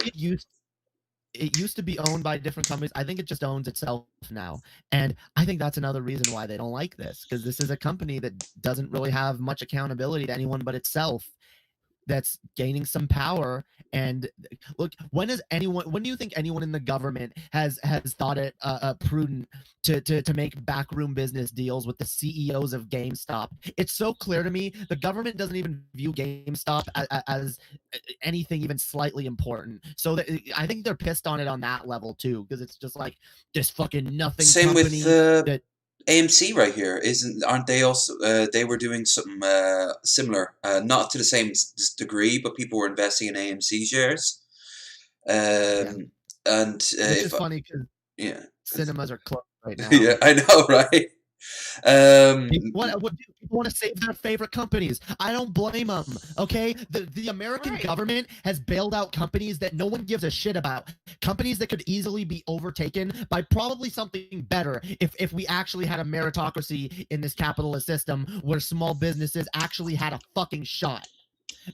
It used to be owned by different companies. I think it just owns itself now. And I think that's another reason why they don't like this, because this is a company that doesn't really have much accountability to anyone but itself, that's gaining some power. And look, when do you think anyone in the government has thought it prudent to make backroom business deals with the CEOs of GameStop? It's so clear to me the government doesn't even view GameStop as anything even slightly important. So I think they're pissed on it on that level too, because it's just like this fucking nothing. Same company with that AMC right here. Aren't they also? They were doing something similar, not to the same degree, but people were investing in AMC shares. And which is funny because cinemas are closed right now. Yeah, I know, right? People want to save their favorite companies. I don't blame them. Okay, the American government has bailed out companies that no one gives a shit about. Companies that could easily be overtaken by probably something better if we actually had a meritocracy in this capitalist system where small businesses actually had a fucking shot.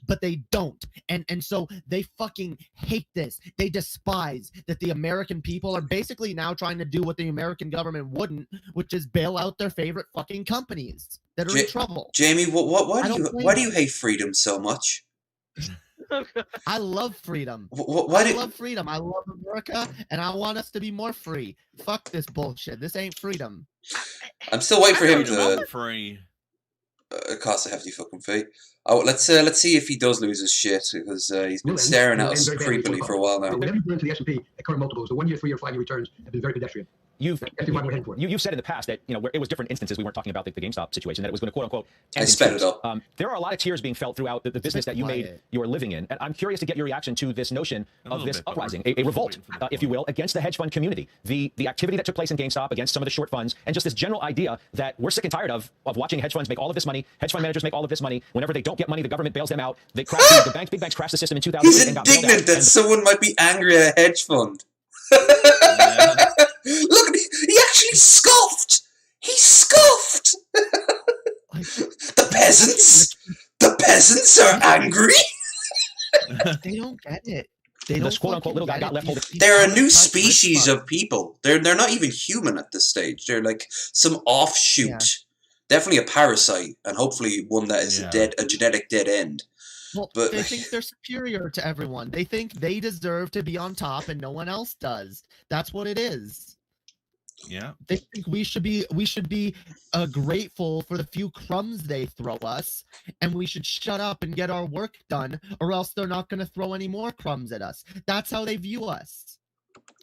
But they don't, and so they fucking hate this. They despise that the American people are basically now trying to do what the American government wouldn't, which is bail out their favorite fucking companies that are in trouble. Jamie, why do you hate freedom so much? I love freedom. I love freedom. I love America, and I want us to be more free. Fuck this bullshit. This ain't freedom. I'm still waiting for him to free. Cost a hefty fucking fee. Oh, let's see if he does lose his shit, because he's been staring at us creepily for a while now. Whenever you go into the S&P at current multiples, the 1 year, 3 year, 5 year returns have been very pedestrian. You've said in the past that, where it was different instances. We weren't talking about the GameStop situation, that it was going to quote unquote. I sped it up. There are a lot of tears being felt throughout the business that you made your living in, and I'm curious to get your reaction to this notion of this uprising, a revolt, if you will, against the hedge fund community. The activity that took place in GameStop against some of the short funds, and just this general idea that we're sick and tired of watching hedge funds make all of this money. Hedge fund managers make all of this money. Whenever they don't get money, the government bails them out. They crash big banks crashed the system in 2008. He's indignant that someone might be angry at a hedge fund. Look, he actually scoffed. He scoffed. The peasants are angry. They don't get it. This quote unquote little guy got left holding. They're a new species of people. They're not even human at this stage. They're like some offshoot. Yeah. Definitely a parasite, and hopefully one that is a genetic dead end. Well, but they think they're superior to everyone. They think they deserve to be on top and no one else does. That's what it is. Yeah. They think we should be grateful for the few crumbs they throw us, and we should shut up and get our work done, or else they're not going to throw any more crumbs at us. That's how they view us.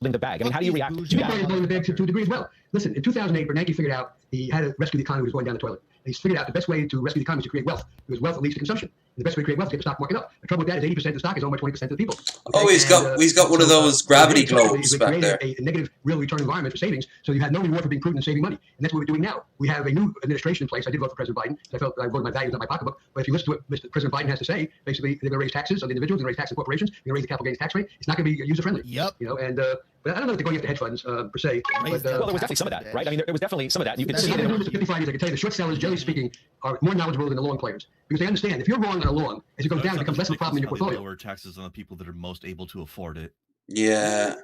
In the bag. I mean, how do you react to that? In the bag to a degree as well. Listen, in 2008, Bernanke figured out he had to rescue the economy that was going down the toilet. And he's figured out the best way to rescue the economy is to create wealth, because wealth leads to consumption. And the best way to create wealth is to get the stock market up. The trouble with that is 80% of the stock is owned by 20% of the people. Okay? Oh, he's got one of those gravity globes back there. A negative real return environment for savings, so you have no reward for being prudent and saving money. And that's what we're doing now. We have a new administration in place. I did vote for President Biden. I felt I voted my values, not my pocketbook. But if you listen to what Mr. President Biden has to say, basically they're going to raise taxes on the individuals, they're going to raise taxes on corporations, they're going to raise the capital gains tax rate. It's not going to be user friendly. Yep. And but I don't know if they're going after hedge funds per se. Well, there was definitely some of that, right? I mean, there was definitely some of that. You could see it. In 55 years, I can tell you the short sellers, generally speaking, are more knowledgeable than the long players, because they understand if you're wrong on a long, as it goes down, it becomes less of a problem in your portfolio. Lower taxes on the people that are most able to afford it. Yeah.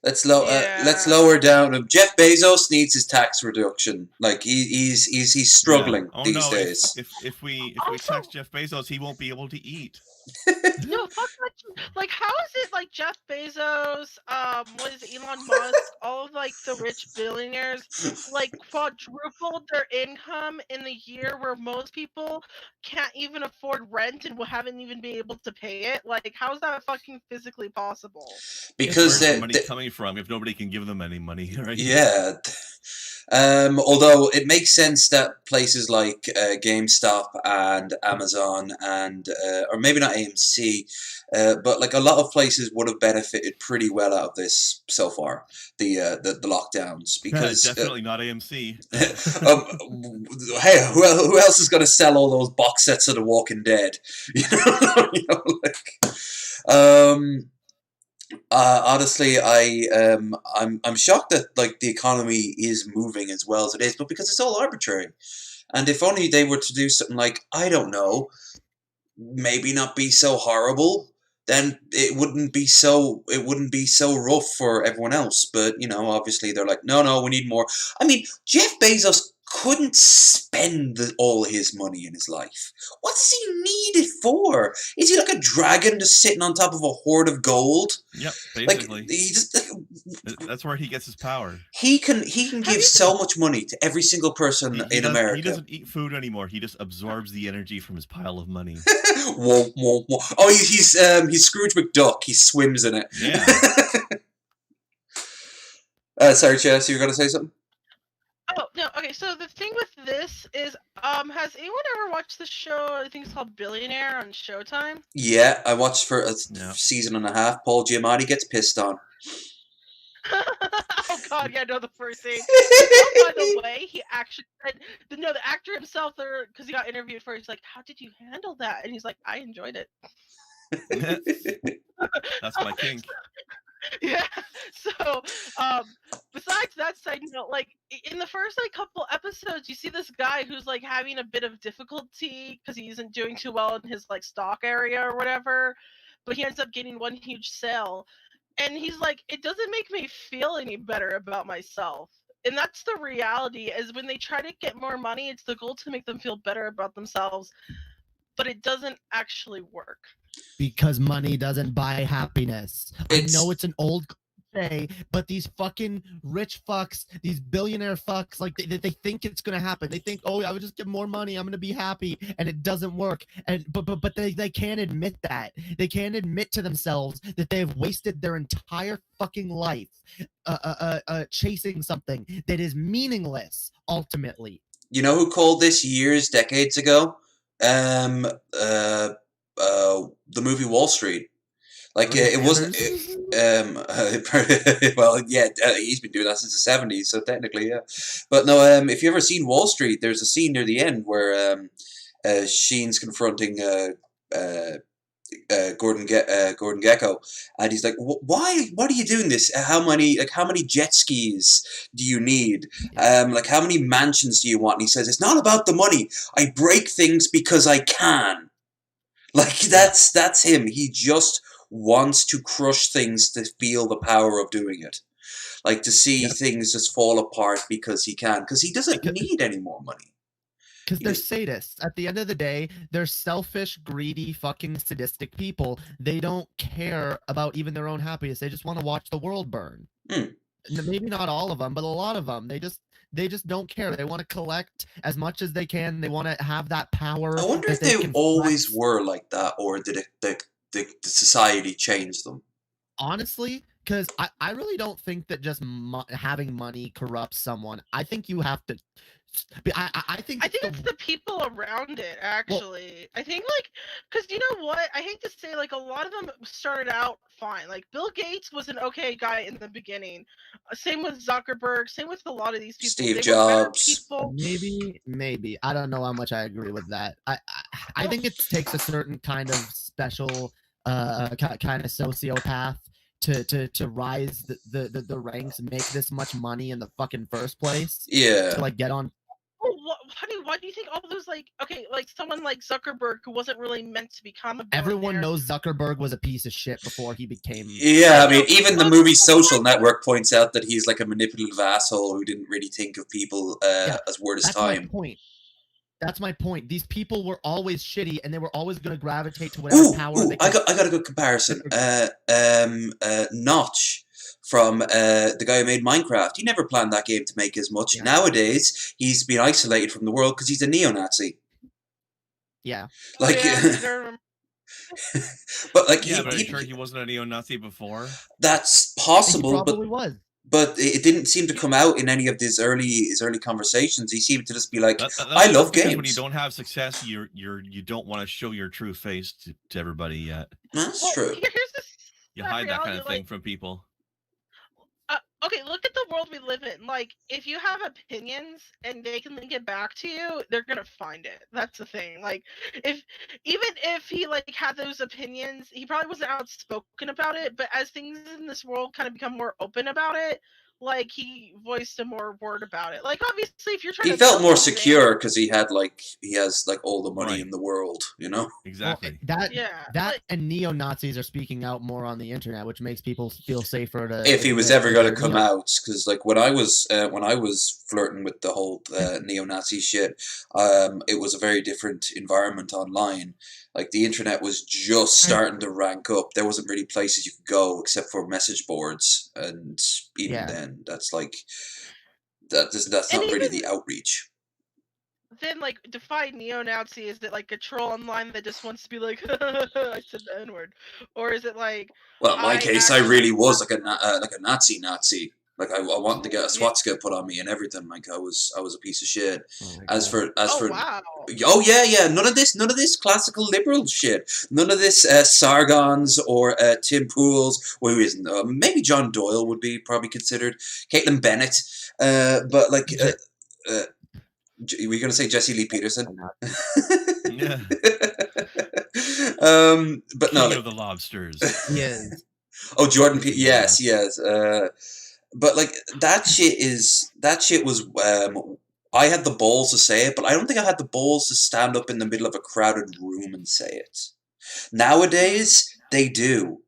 Let's Yeah. lower down. Jeff Bezos needs his tax reduction. Like he's struggling these days. If we tax Jeff Bezos, he won't be able to eat. No, fuck that. Like, how is it like Jeff Bezos, what is it, Elon Musk, all of like the rich billionaires, like quadrupled their income in a year where most people can't even afford rent and haven't even been able to pay it? Like, how is that fucking physically possible? Because their money coming from if nobody can give them any money, right? Yeah. Although it makes sense that places like GameStop and Amazon and or maybe not AMC, but like a lot of places would have benefited pretty well out of this so far. The lockdowns, because definitely not AMC. Hey, who else is going to sell all those box sets of The Walking Dead? Honestly, I'm shocked that like the economy is moving as well as it is, but because it's all arbitrary. And if only they were to do something like, I don't know, maybe not be so horrible, then it wouldn't be so rough for everyone else. But obviously they're like, no, we need more. I mean, Jeff Bezos couldn't spend all his money in his life. What's he need it for? Is he like a dragon just sitting on top of a hoard of gold? Yep, basically. Like, he just, that's where he gets his power. He can give so much money to every single person in America. He doesn't eat food anymore. He just absorbs the energy from his pile of money. Whoa, whoa, whoa. Oh, he's Scrooge McDuck. He swims in it. Yeah. Sorry, Chess, you were going to say something? Oh, no, okay, so the thing with this is, has anyone ever watched the show, I think it's called Billionaire on Showtime? Yeah, I watched for a season and a half. Paul Giamatti gets pissed on. Oh god, yeah, no, the first thing. Oh, by the way, he actually said, the actor himself, because he got interviewed for it, he's like, how did you handle that? And he's like, I enjoyed it. That's my kink. Yeah. So, besides that side note, like in the first couple episodes, you see this guy who's like having a bit of difficulty because he isn't doing too well in his like stock area or whatever, but he ends up getting one huge sale, and he's like, it doesn't make me feel any better about myself. And that's the reality, is when they try to get more money, it's the goal to make them feel better about themselves, but it doesn't actually work. Because money doesn't buy happiness. I know it's an old cliche, but these fucking rich fucks, these billionaire fucks, like they think it's gonna happen. They think, oh, I would just get more money, I'm gonna be happy, and it doesn't work. And but they can't admit that. They can't admit to themselves that they've wasted their entire fucking life chasing something that is meaningless ultimately. You know who called this decades ago? The movie Wall Street. Like it wasn't. Well, yeah, he's been doing that since the 70s, so technically, yeah. But no, if you ever seen Wall Street, there's a scene near the end where Sheen's confronting Gordon Gekko, and he's like, "Why? What are you doing this? How many jet skis do you need? Like how many mansions do you want?" And he says, "It's not about the money. I break things because I can." Like that's him. He just wants to crush things to feel the power of doing it. Like to see things just fall apart because he can. Because he doesn't need any more money. Because they're sadists. At the end of the day, they're selfish, greedy, fucking sadistic people. They don't care about even their own happiness. They just want to watch the world burn. Maybe not all of them, but a lot of them. They just don't care. They want to collect as much as they can. They want to have that power. I wonder if they always were like that, or did the society change them? Honestly, because I really don't think that just having money corrupts someone. I think you have to. I think it's the people around it, actually. Well, I think, because you know what? I hate to say, a lot of them started out fine. Like, Bill Gates was an okay guy in the beginning. Same with Zuckerberg. Same with a lot of these people. Steve Jobs. Maybe. I don't know how much I agree with that. I think it takes a certain kind of special kind of sociopath to rise the ranks and make this much money in the fucking first place. Yeah. To get on. Well, honey, why do you think all those someone like Zuckerberg, who wasn't really meant to become a billionaire? Everyone knows Zuckerberg was a piece of shit before he became. Yeah, I mean, even the movie Social Network points out that he's like a manipulative asshole who didn't really think of people as worth his time. My point. That's my point. These people were always shitty, and they were always going to gravitate to whatever power. I got a good comparison. Notch from the guy who made Minecraft. He never planned that game to make as much. Yeah. Nowadays, he's been isolated from the world because he's a neo-Nazi. Yeah. But like, Yeah, but are you sure he wasn't a neo-Nazi before? that's He possible, probably was. but it didn't seem to come out in any of his early conversations. He seemed to just be like, "I love because games." When you don't have success, you don't want to show your true face to everybody yet. That's true. You hide that kind of thing from people. Okay, look at the world we live in. Like, if you have opinions and they can link it back to you, they're gonna find it. That's the thing. Like, even if he like had those opinions, he probably wasn't outspoken about it. But as things in this world kind of become more open about it, like he voiced a more word about it. Like, obviously, if you're trying, he felt more secure because he has all the money in the world, you know. Exactly. Well, that and neo-Nazis are speaking out more on the internet, which makes people feel safer to. If he was ever going to come out, because like when I was flirting with the whole neo-Nazi shit, it was a very different environment online. Like the internet was just starting to rank up. There wasn't really places you could go except for message boards, and even then, that's like that's not really the outreach. Then, like, define neo-Nazi. Is it like a troll online that just wants to be like, I said the N-word, or is it like? Well, in my case, I really was like a Nazi. Like I wanted to get a swastika put on me and everything. Like I was a piece of shit. Wow. Oh yeah, none of this classical liberal shit. None of this Sargons or Tim Pools. Well, who isn't? Maybe John Doyle would be probably considered. Caitlin Bennett. But like, were you gonna say Jesse Lee Peterson? Yeah. But no, King of the Lobsters. Yes. Oh, Jordan P. Yes. But like that shit was. I had the balls to say it, but I don't think I had the balls to stand up in the middle of a crowded room and say it. Nowadays, they do,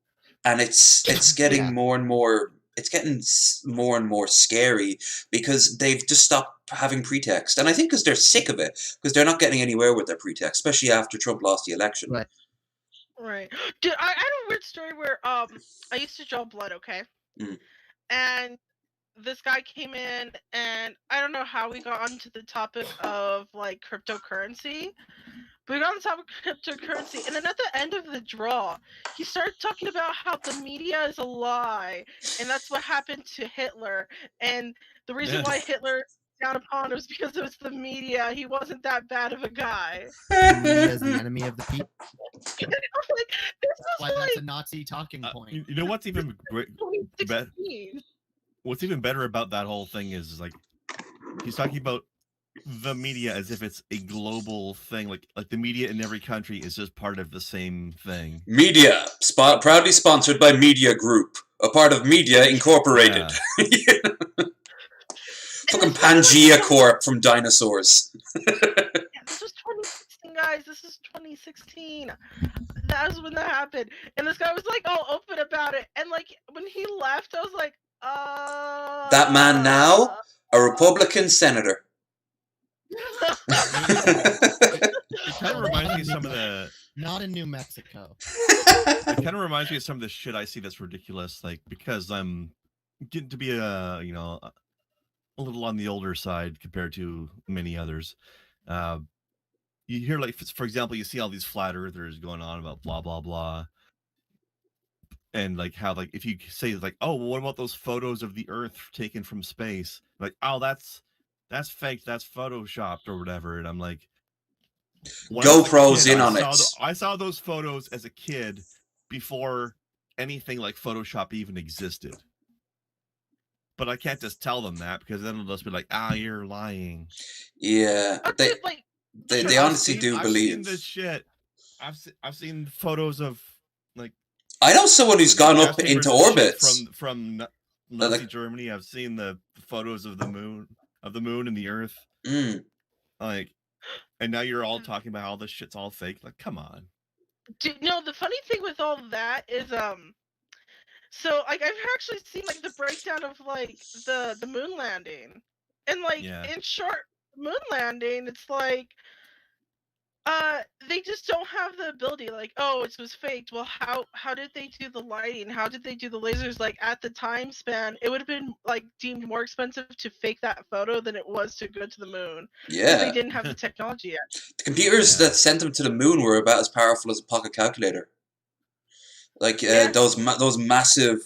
and it's getting more and more. It's getting more and more scary because they've just stopped having pretext, and I think because they're sick of it, because they're not getting anywhere with their pretext, especially after Trump lost the election. Right. Dude, I had a weird story where I used to draw blood, okay? And this guy came in, and I don't know how we got onto the topic of like cryptocurrency, but we got on the topic of cryptocurrency, and then at the end of the draw, he started talking about how the media is a lie, and that's what happened to Hitler, and the reason why Hitler down upon was because it was the media. He wasn't that bad of a guy. The media is the enemy of the people. Why that's a Nazi talking point. You know what's even better? What's even better about that whole thing is like he's talking about the media as if it's a global thing, like the media in every country is just part of the same thing. Media, proudly sponsored by Media Group, a part of Media Incorporated. Fucking Pangea Corp from Dinosaurs. This was 2016, guys. This is 2016. That's when that happened. And this guy was like all open about it. And like when he left, I was like, that man now, a Republican senator. It kind of reminds me of some of the... Not in New Mexico. It kind of reminds me of some of the shit I see that's ridiculous, like, because I'm getting to be a little on the older side compared to many others. You hear, like, for example, you see all these flat earthers going on about blah, blah, blah. And like how, like, if you say like, oh, well, what about those photos of the Earth taken from space? Like, oh, that's fake, that's photoshopped or whatever. And I'm like, GoPro's in on it. I saw those photos as a kid before anything like Photoshop even existed. But I can't just tell them that because then they'll just be like, you're lying. Yeah, they honestly do believe. I've seen this shit. I've seen photos of like. I know someone who's gone up into orbit from Nazi Germany. I've seen the photos of the moon and the Earth. Like, and now you're all talking about how this shit's all fake. Like, come on. The funny thing with all that is, so like I've actually seen like the breakdown of like the moon landing, and like in short, moon landing, it's like They just don't have the ability. Like, oh, it was faked. Well, how did they do the lighting? How did they do the lasers? Like, at the time span, it would have been like deemed more expensive to fake that photo than it was to go to the moon. Yeah, they didn't have the technology yet. The computers that sent them to the moon were about as powerful as a pocket calculator. Like those massive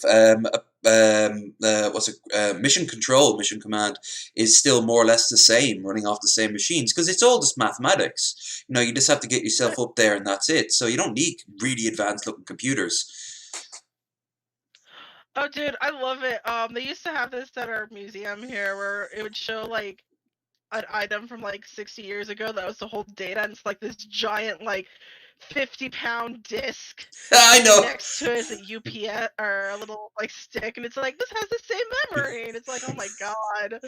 mission command is still more or less the same, running off the same machines, because it's all just mathematics. You know, you just have to get yourself up there and that's it. So you don't need really advanced looking computers. Oh, dude, I love it. They used to have this at our museum here, where it would show like an item from like 60 years ago that was the whole data, and it's like this giant like 50-pound disc. I know. Next to it is a UPS or a little like stick, and it's like, this has the same memory, and it's like, oh my god.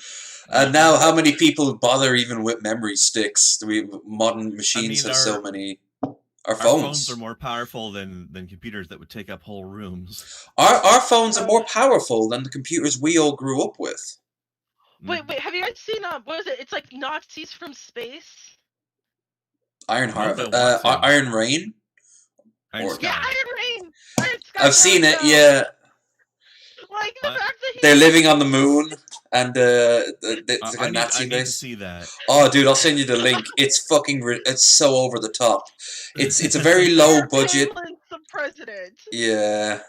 And now, how many people bother even with memory sticks? Modern machines have so many. Our phones are more powerful than computers that would take up whole rooms. Our phones are more powerful than the computers we all grew up with. Wait, have you guys seen what is it? It's like Nazis from space. Iron Rain. Iron Sky. Yeah, Iron Rain. Iron Sky. I've seen it. Yeah. Like the fact that they're living on the moon, and it's like a Nazi base. I need to see that. Oh, dude, I'll send you the link. It's fucking. It's so over the top. It's a very low budget. The president. Yeah.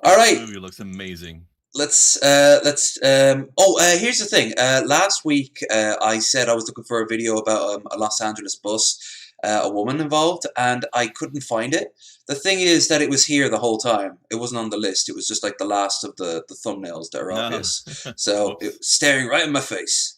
All right. The movie looks amazing. Here's the thing. Last week, I said I was looking for a video about a Los Angeles bus, a woman involved, and I couldn't find it. The thing is that it was here the whole time. It wasn't on the list. It was just like the last of the thumbnails that are obvious. So it was staring right in my face.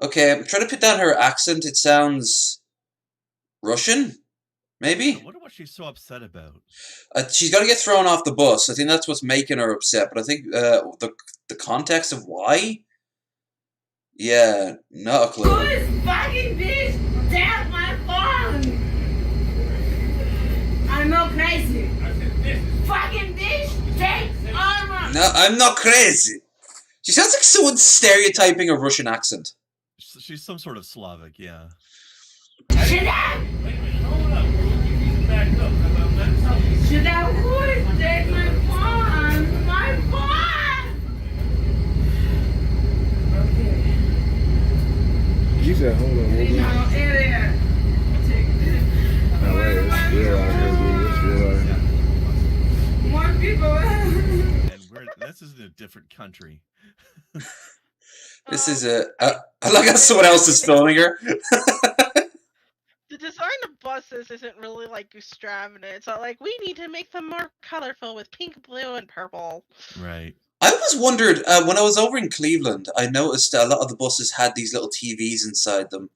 Okay, I'm trying to put down her accent. It sounds Russian, maybe? I wonder what she's so upset about. She's got to get thrown off the bus. I think that's what's making her upset. But I think the context of why? Yeah, not a clue. Who is fucking bitch? Take my phone! I'm not crazy. Fucking bitch, take all my... No, I'm not crazy. She sounds like someone stereotyping a Russian accent. She's some sort of Slavic, yeah. Shut up! Shut up, who is take my phone? My phone! Okay. You said, hold on, hold on. Area. Take this. Alright, it's real out here, dude. It's real out here. More people. And this is in a different country. This is I like how someone else is filming her. The design of buses isn't really like extravagant. It's not like, we need to make them more colorful with pink, blue, and purple. Right. I always wondered, when I was over in Cleveland, I noticed a lot of the buses had these little TVs inside them.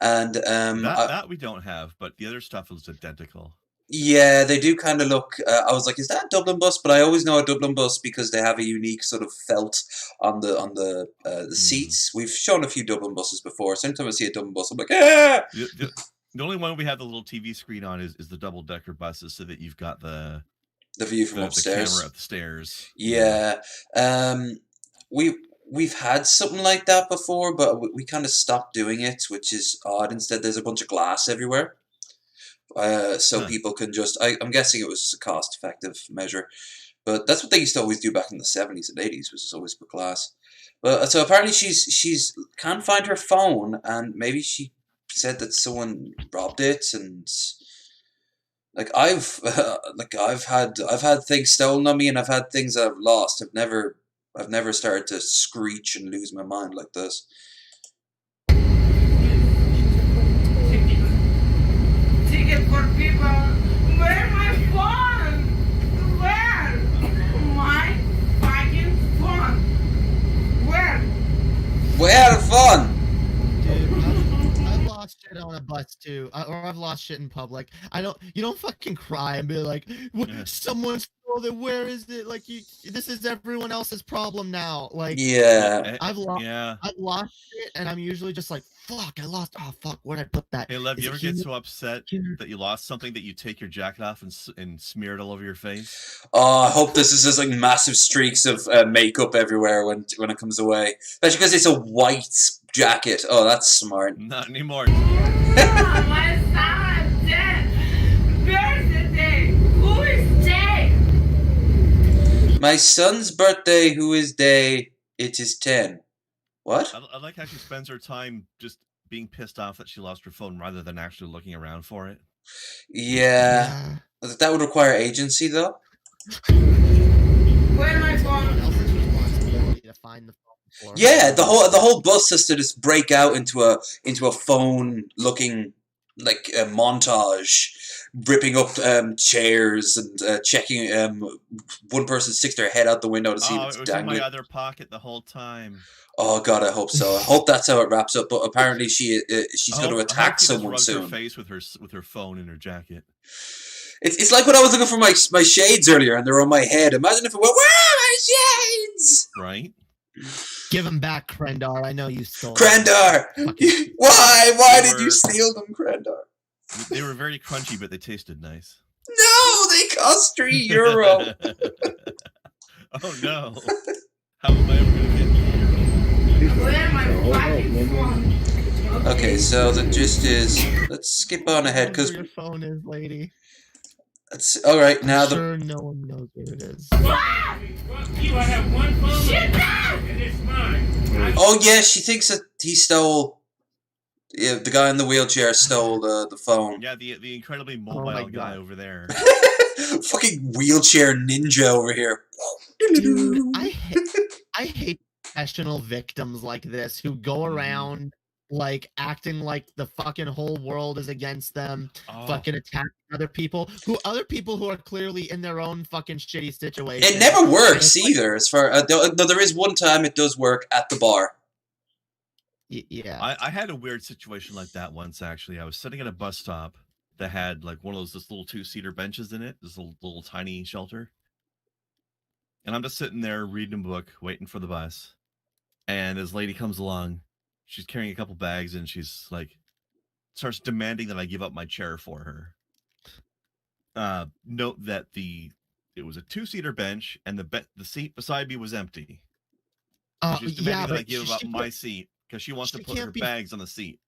And that we don't have, but the other stuff is identical. Yeah, they do kind of look. I was like, "Is that a Dublin bus?" But I always know a Dublin bus because they have a unique sort of felt on the seats. We've shown a few Dublin buses before. So anytime I see a Dublin bus, I'm like, "Ah!" The only one we have the little TV screen on is the double-decker buses, so that you've got the view from upstairs, the camera up the stairs. Yeah, we've had something like that before, but we kind of stopped doing it, which is odd. Instead, there's a bunch of glass everywhere. So people can just... I'm guessing it was just a cost-effective measure. But that's what they used to always do back in the 70s and 80s, was just always put glass. But so apparently she's can't find her phone, and maybe she said that someone robbed it, and like I've had things stolen on me, and I've had things I've lost. I've never started to screech and lose my mind like this. For people, where my phone? Where? My fucking phone. Where? Where phone? Dude, I've lost shit on a bus too, or I've lost shit in public. You don't fucking cry and be like, someone stole well, then where is it? Like, this is everyone else's problem now. Like, Yeah. I've lost it, and I'm usually just like, fuck, I lost. Oh, fuck, where'd I put that? Hey, Lev, Is you it ever get here? so upset that you lost something that you take your jacket off and smear it all over your face? Oh, I hope this is just like massive streaks of makeup everywhere when it comes away. Especially because it's a white jacket. Oh, that's smart. Not anymore. My son's dead. Birthday. Who is dead? My son's birthday, who is day, it is 10. What? I like how she spends her time just being pissed off that she lost her phone rather than actually looking around for it. Yeah. That would require agency, though. Where's my phone? Else's responsibility to find the phone for her. Yeah, the whole bus has to just break out into a phone-looking like a montage, ripping up chairs and checking. One person sticks their head out the window to see what's it was dangling. in my other pocket the whole time. Oh God, I hope so. I hope that's how it wraps up. But apparently, she's going to attack someone just soon. her face with her phone in her jacket. It's like when I was looking for my shades earlier, and they're on my head. Imagine if it went, "Where are my shades?" Right. Give them back, Krendar. I know you stole Krendar! Why did you steal them, Krendar? They were very crunchy, but they tasted nice. No, they cost €3. Oh no! How am I ever gonna get Where's my fucking phone? Okay, so the gist is, let's skip on ahead because your phone is, lady. that's all right. Now I'm sure no one knows where it is. You, I have one phone. Shit, and it's mine. Oh yeah, she thinks that he stole. Yeah, the guy in the wheelchair stole the phone. Yeah, the incredibly mobile guy over there. Fucking wheelchair ninja over here. Dude, I hate professional victims like this who go around like acting like the fucking whole world is against them, fucking attacking other people who are clearly in their own fucking shitty situation. It never works either. As far though there is one time it does work at the bar. Yeah, I had a weird situation like that once. Actually, I was sitting at a bus stop that had like one of those little 2-seater benches in it, this little tiny shelter, and I'm just sitting there reading a book, waiting for the bus, and this lady comes along. She's carrying a couple bags, and she's like, starts demanding that I give up my chair for her. Note that it was a 2-seater bench, and the seat beside me was empty. She's demanding that I give up my seat because she wants to put her bags on the seat.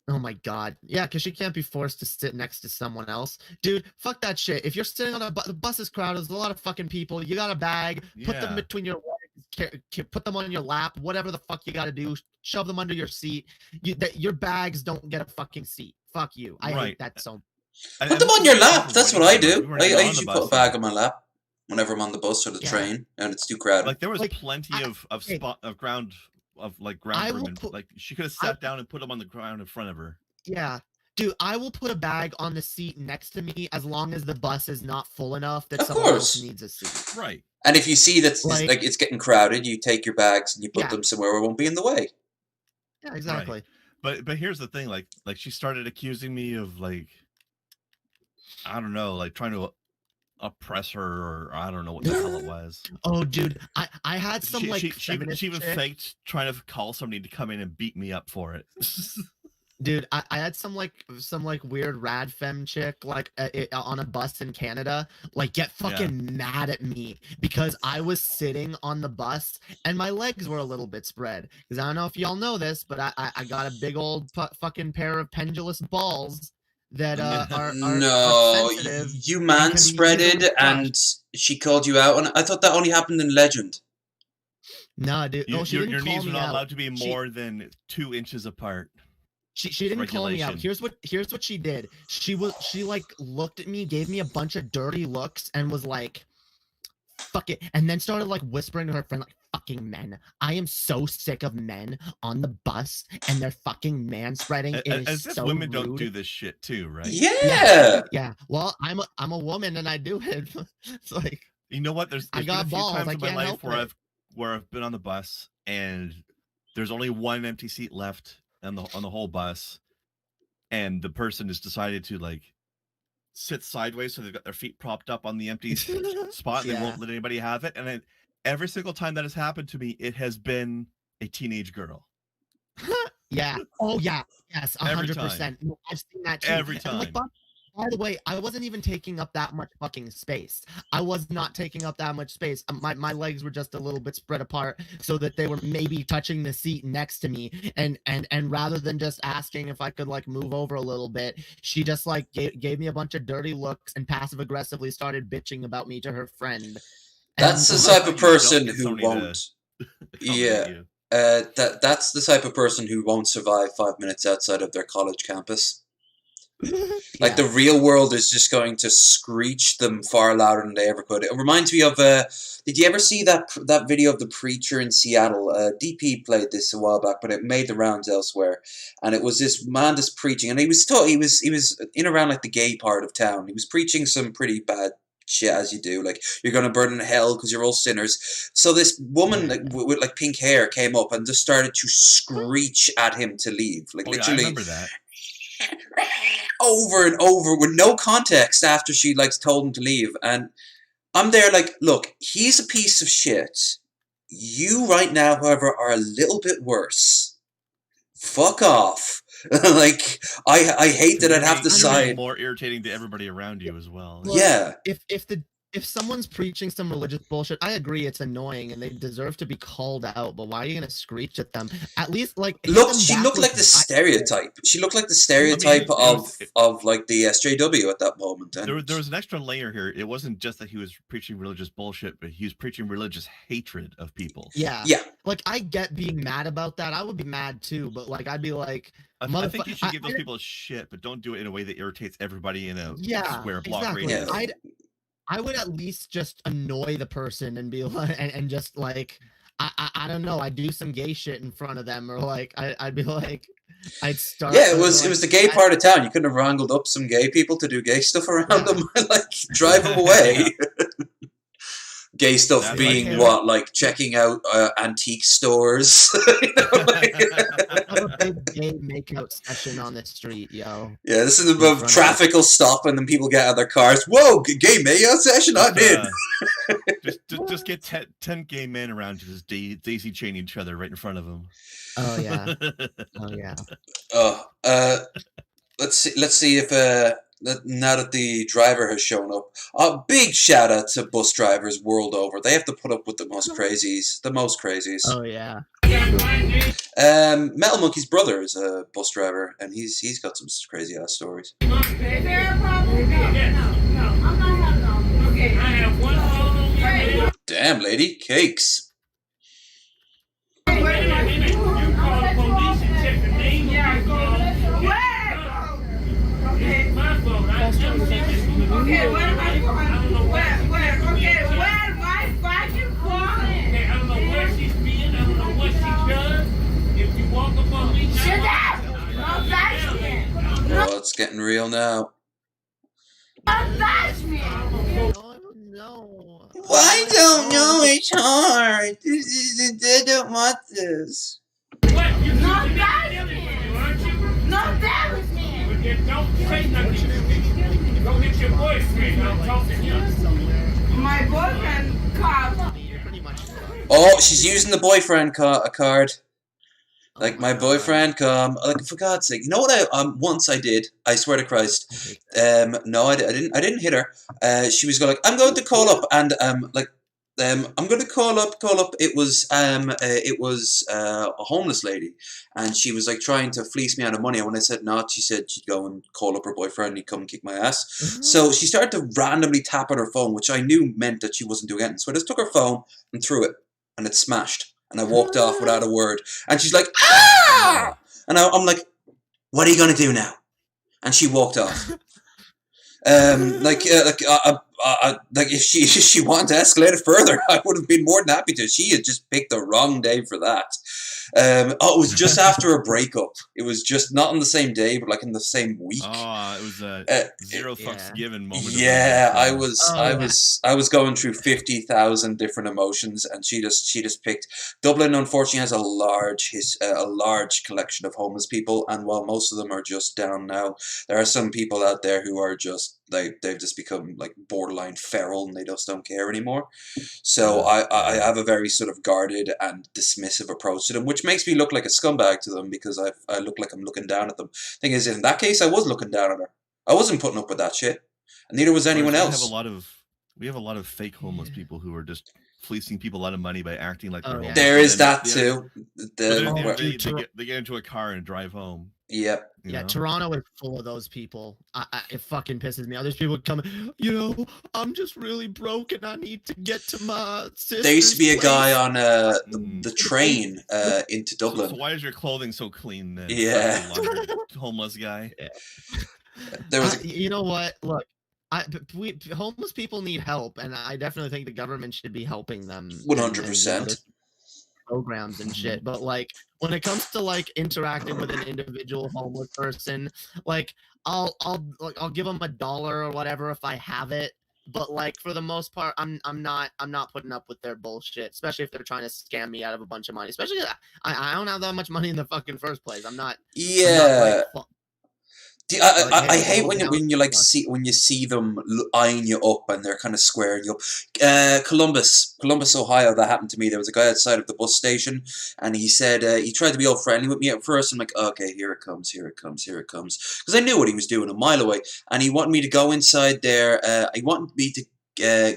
Oh my God. Yeah, because she can't be forced to sit next to someone else. Dude, fuck that shit. If you're sitting on the bus is crowded, there's a lot of fucking people. You got a bag, put them between your legs, put them on your lap, whatever the fuck you got to do. Shove them under your seat. Your bags don't get a fucking seat. Fuck you. I hate that so much. Put them on your lap. That's what I do. I usually put a bag on my lap whenever I'm on the bus or the train and it's too crowded. Like there was plenty of ground room, and like she could have sat down and put them on the ground in front of her. Yeah. Dude, I will put a bag on the seat next to me as long as the bus is not full enough that someone else needs a seat. Right. And if you see that it's getting crowded, you take your bags and you put them somewhere where it won't be in the way. Yeah, exactly. Right. But here's the thing, like she started accusing me of like, I don't know, like trying to oppress her, or I don't know what the hell it was. Oh, dude, I had some she even faked trying to call somebody to come in and beat me up for it. Dude, I had some weird rad femme chick on a bus in Canada get fucking mad at me because I was sitting on the bus and my legs were a little bit spread. Because I don't know if y'all know this, but I got a big old fucking pair of pendulous balls that are no, sensitive. You man-spreaded and she called you out, and I thought that only happened in Legend. No, dude. Your knees were not allowed to be more than 2 inches apart. She didn't call me out. Here's what she did. She looked at me, gave me a bunch of dirty looks, and was like, "Fuck it," and then started whispering to her friend "fucking men. I am so sick of men on the bus and they're fucking manspreading. It is so women rude. don't do this shit too, right? Yeah. Well, I'm a woman and I do it. It's like, you know what? There's I got been a few balls. times I in my can't life help where I've been on the bus and there's only one empty seat left on the whole bus, and the person has decided to sit sideways so they've got their feet propped up on the empty spot. They won't let anybody have it. And then every single time that has happened to me, it has been a teenage girl. Yeah. Oh yeah. Yes. 100%. I've seen that too. Every time. And, like, by the way, I wasn't even taking up that much fucking space. I was not taking up that much space. My legs were just a little bit spread apart so that they were maybe touching the seat next to me. And rather than just asking if I could like move over a little bit, she just like gave me a bunch of dirty looks and passive aggressively started bitching about me to her friend. That's the type of person who won't. Yeah. That's the type of person who won't survive 5 minutes outside of their college campus. Like the real world is just going to screech them far louder than they ever could. It reminds me of did you ever see that video of the preacher in Seattle? DP played this a while back, but it made the rounds elsewhere. And it was this man just preaching, and he was in around like the gay part of town. He was preaching some pretty bad shit, as you do, like you're gonna burn in hell because you're all sinners. So this woman with like pink hair came up and just started to screech at him to leave, like literally. I remember that. Over and over with no context after she like told him to leave. And I'm there like, look, he's a piece of shit. You right now, however, are a little bit worse. Fuck off. Like I hate that I'd have to side. More irritating to everybody around you as well. Yeah. If someone's preaching some religious bullshit, I agree it's annoying and they deserve to be called out, but why are you gonna screech at them? At least like look, she looked like the stereotype. She looked like the stereotype of like the SJW at that moment. And there was an extra layer here. It wasn't just that he was preaching religious bullshit, but he was preaching religious hatred of people. Yeah. Like I get being mad about that. I would be mad too, but like I'd be like, I think you should give those people shit, but don't do it in a way that irritates everybody in a square block radius. I would at least just annoy the person and be like, and just like, I don't know, I'd do some gay shit in front of them, or like, I'd be like, I'd start. Yeah, it was the gay part of town. You couldn't have wrangled up some gay people to do gay stuff around them, like drive them away. Gay stuff being what, like checking out antique stores. Have a big gay makeout session on the street, yo. Yeah, this is about traffic will stop and then people get out of their cars. Whoa, gay makeout session? I'm in. Just get 10 gay men around to just daisy chain each other right in front of them. Oh yeah. Oh yeah. Let's see if now that the driver has shown up, a big shout out to bus drivers world over. They have to put up with the most crazies. Oh yeah. Metal Monkey's brother is a bus driver, and he's got some crazy ass stories. Damn, lady, cakes. Okay, where am I going? Where? Okay, where am I fucking going? I don't know where she's been. I don't know what she does. If you walk up on me, shut up! Don't touch me! Oh, it's getting real now. Don't touch me! No. I don't know. It's hard. I don't want this. what? You Don't touch me! aren't you? Don't touch me! But then don't say nothing. Go get your boyfriend. I'll talk to him. My boyfriend called. Oh, she's using the boyfriend card. Like, my boyfriend come. Like, for God's sake. You know what once I did? I swear to Christ. No, I didn't hit her. She was going like, I'm going to call up, and I'm going to call up. It was a homeless lady, and she was like trying to fleece me out of money. And when I said not, she said she'd go and call up her boyfriend and he'd come kick my ass. So she started to randomly tap on her phone, which I knew meant that she wasn't doing anything. So I just took her phone and threw it, and it smashed. And I walked off without a word. And she's like, ah! And I'm like, what are you gonna do now? And she walked off. Like if she wanted to escalate it further, I would have been more than happy to. She had just picked the wrong day for that. It was just after a breakup. It was just not on the same day, but like in the same week. Oh, it was a zero fucks given moment. Yeah, I was going through 50,000 different emotions, and she just picked. Dublin, unfortunately, has a large collection of homeless people, and while most of them are just down now, there are some people out there who are just they've just become like borderline feral, and they just don't care anymore. So I have a very sort of guarded and dismissive approach to them, which makes me look like a scumbag to them because I look like I'm looking down at them. Thing is, in that case, I was looking down at her. I wasn't putting up with that shit, and neither was anyone else. We have a lot of fake homeless people who are just fleecing people out of money by acting like they're homeless. There is that too. They get into a car and drive home. Yep. Yeah, Toronto is full of those people. It fucking pisses me off. There's people come, I'm just really broke and I need to get to my sister's There used to be a place. guy on the train into Dublin. So why is your clothing so clean then? Yeah. Homeless guy. Yeah. There was you know what? Look, homeless people need help, and I definitely think the government should be helping them. 100%. Programs and shit, but like when it comes to like interacting with an individual homeless person, like I'll give them $1 or whatever if I have it, but like for the most part, I'm not putting up with their bullshit, especially if they're trying to scam me out of a bunch of money. Especially I don't have that much money in the fucking first place. I'm not. Yeah. I hate when you like fuck. when you see them eyeing you up and they're kind of squaring you up. Columbus, Ohio. That happened to me. There was a guy outside of the bus station, and he said he tried to be all friendly with me at first. I'm like, okay, here it comes, because I knew what he was doing a mile away, and he wanted me to go inside there. He wanted me to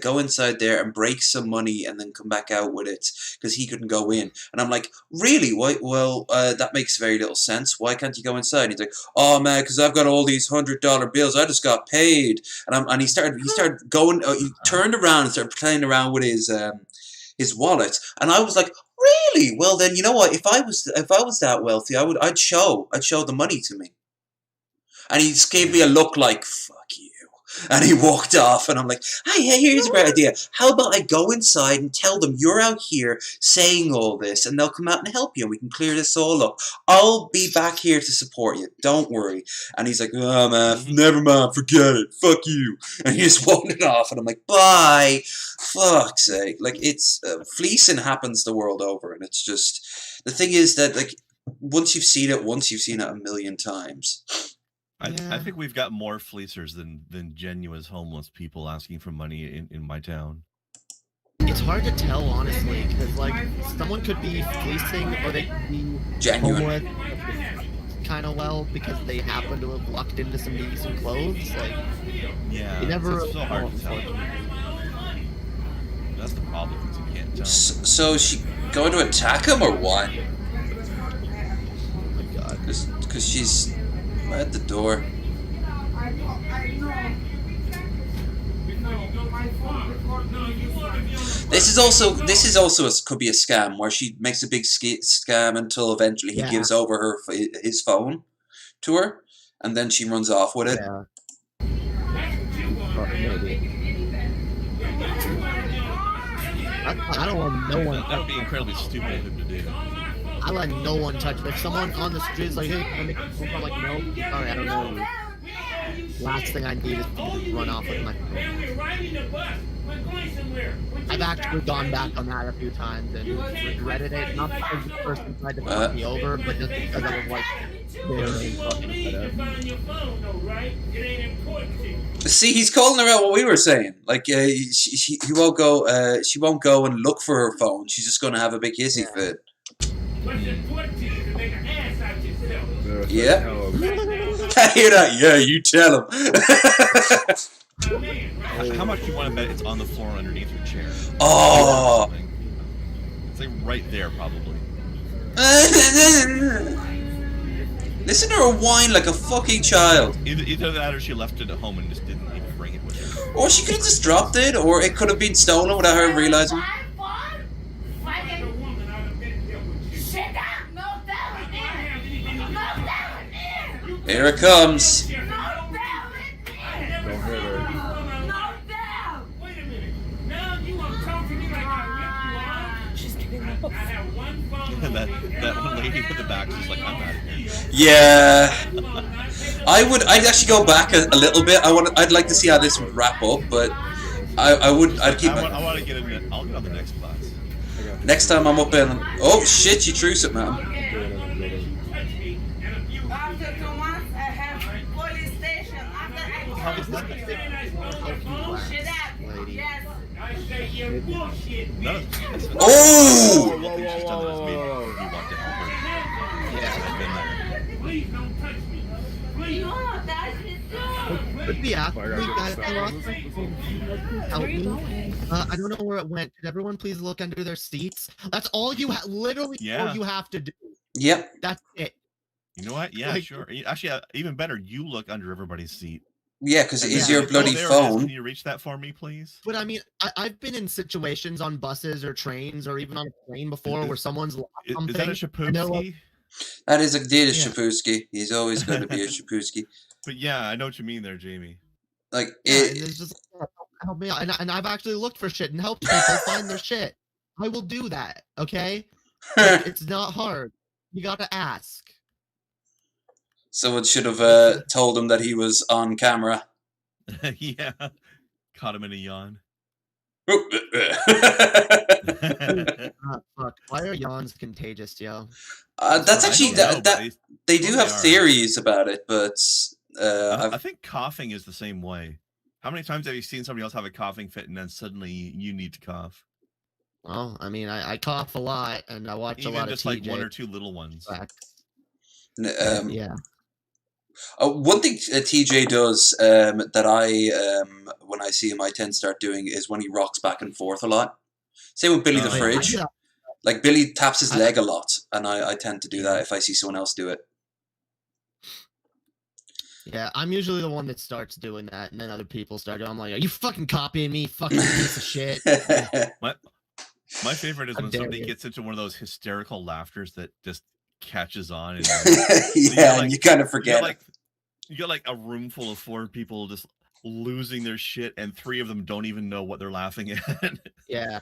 go inside there and break some money and then come back out with it because he couldn't go in. And I'm like, really? Why? Well, that makes very little sense. Why can't you go inside? And he's like, oh man, because I've got all these $100 bills. I just got paid. And he started going. He turned around and started playing around with his wallet. And I was like, really? Well then, you know what? If I was that wealthy, I'd show the money to me. And he just gave me a look like, fuck you. And he walked off, and I'm like, hey, here's a great idea. How about I go inside and tell them you're out here saying all this, and they'll come out and help you, and we can clear this all up. I'll be back here to support you. Don't worry. And he's like, oh, man, never mind. Forget it. Fuck you. And he just walked it off, and I'm like, bye. Fuck's sake. Like, it's fleecing happens the world over, and it's just... The thing is that, like, once you've seen it a million times... I think we've got more fleecers than genuine homeless people asking for money in my town. It's hard to tell, honestly, because like someone could be fleecing or they could be genuine, kind of well because they happen to have lucked into some decent clothes. Like, yeah, you never. It's so hard to tell. That's the problem, is you can't tell. So is she going to attack him or what? Oh my god! Because she's at the door. This is also could be a scam where she makes a big scam until eventually he gives over his phone to her, and then she runs off with it. Yeah. Maybe. I don't want no one. That would be incredibly stupid of him to do. I let no one touch me. If someone on the street is like, hey, can I make a phone call? I'm like, no, sorry, I don't know you. Last thing I need is to run off with my phone. I've actually gone back on that a few times and regretted it. Not because the person tried to fuck me over, but just because I was like, very fucking See, he's calling her out what we were saying. Like, she won't go. She won't go and look for her phone. She's just going to have a big hissy fit. Yeah. I hear that. Yeah, you tell him. How much do you want to bet it's on the floor underneath your chair? Oh. It's like right there, probably. Listen to her whine like a fucking child. Either that or she left it at home and just didn't even bring it with her. Or she could have just dropped it, or it could have been stolen without her realizing. Here it comes. Don't hurt her. Wait a minute. Now you want to talk to me like I ripped you off? She's giving up. I have one phone. that one lady in the back is like, I'm out of here. Yeah. I'd actually go back a little bit. I'd like to see how this would wrap up, but I'd keep. I want to get in it. I'll get on the next class. Next time I'm up in. Oh shit! You threw something at him. After 2 months, I have police station. After I bullshit up. Yes. I say you're bullshit, No. Oh! Please don't touch me. Please. You wanna touch me too? Could be after we guys help me. I don't know where it went. Could everyone please look under their seats? That's all you literally all you have to do. Yep. That's it. You know what? Yeah, sure. Actually, even better, you look under everybody's seat. Yeah, because it is your Oh, bloody there it is. phone. Can you reach that for me, please? But I mean, I've been in situations on buses or trains or even on a plane before where someone's lost something. Is that a Shapoopski? That is indeed a Shapoopski. He's always going to be a Shapoopski. But yeah, I know what you mean there, Jamie. Like Yeah, and it's just help me out. And I've actually looked for shit and helped people find their shit. I will do that, okay? Like, it's not hard. You gotta ask. Someone should have told him that he was on camera. Yeah. Caught him in a yawn. Fuck. Why are yawns contagious, yo? That's actually they do have theories about it, but I think coughing is the same way. How many times have you seen somebody else have a coughing fit and then suddenly you need to cough? Well, I mean, I cough a lot and I watch Even a lot just of like TJ. one or two little ones. Yeah. One thing TJ does that I when I see him I tend to start doing is when he rocks back and forth a lot. Same with Billy the Fridge. Like Billy taps his leg a lot, and I tend to do that if I see someone else do it. Yeah, I'm usually the one that starts doing that, and then other people start doing. I'm like, "Are you fucking copying me, fucking piece of shit?" My favorite is when somebody gets into one of those hysterical laughters that just catches on. And yeah, and you kind of forget. You got like a room full of 4 people just losing their shit, and 3 of them don't even know what they're laughing at. Yeah.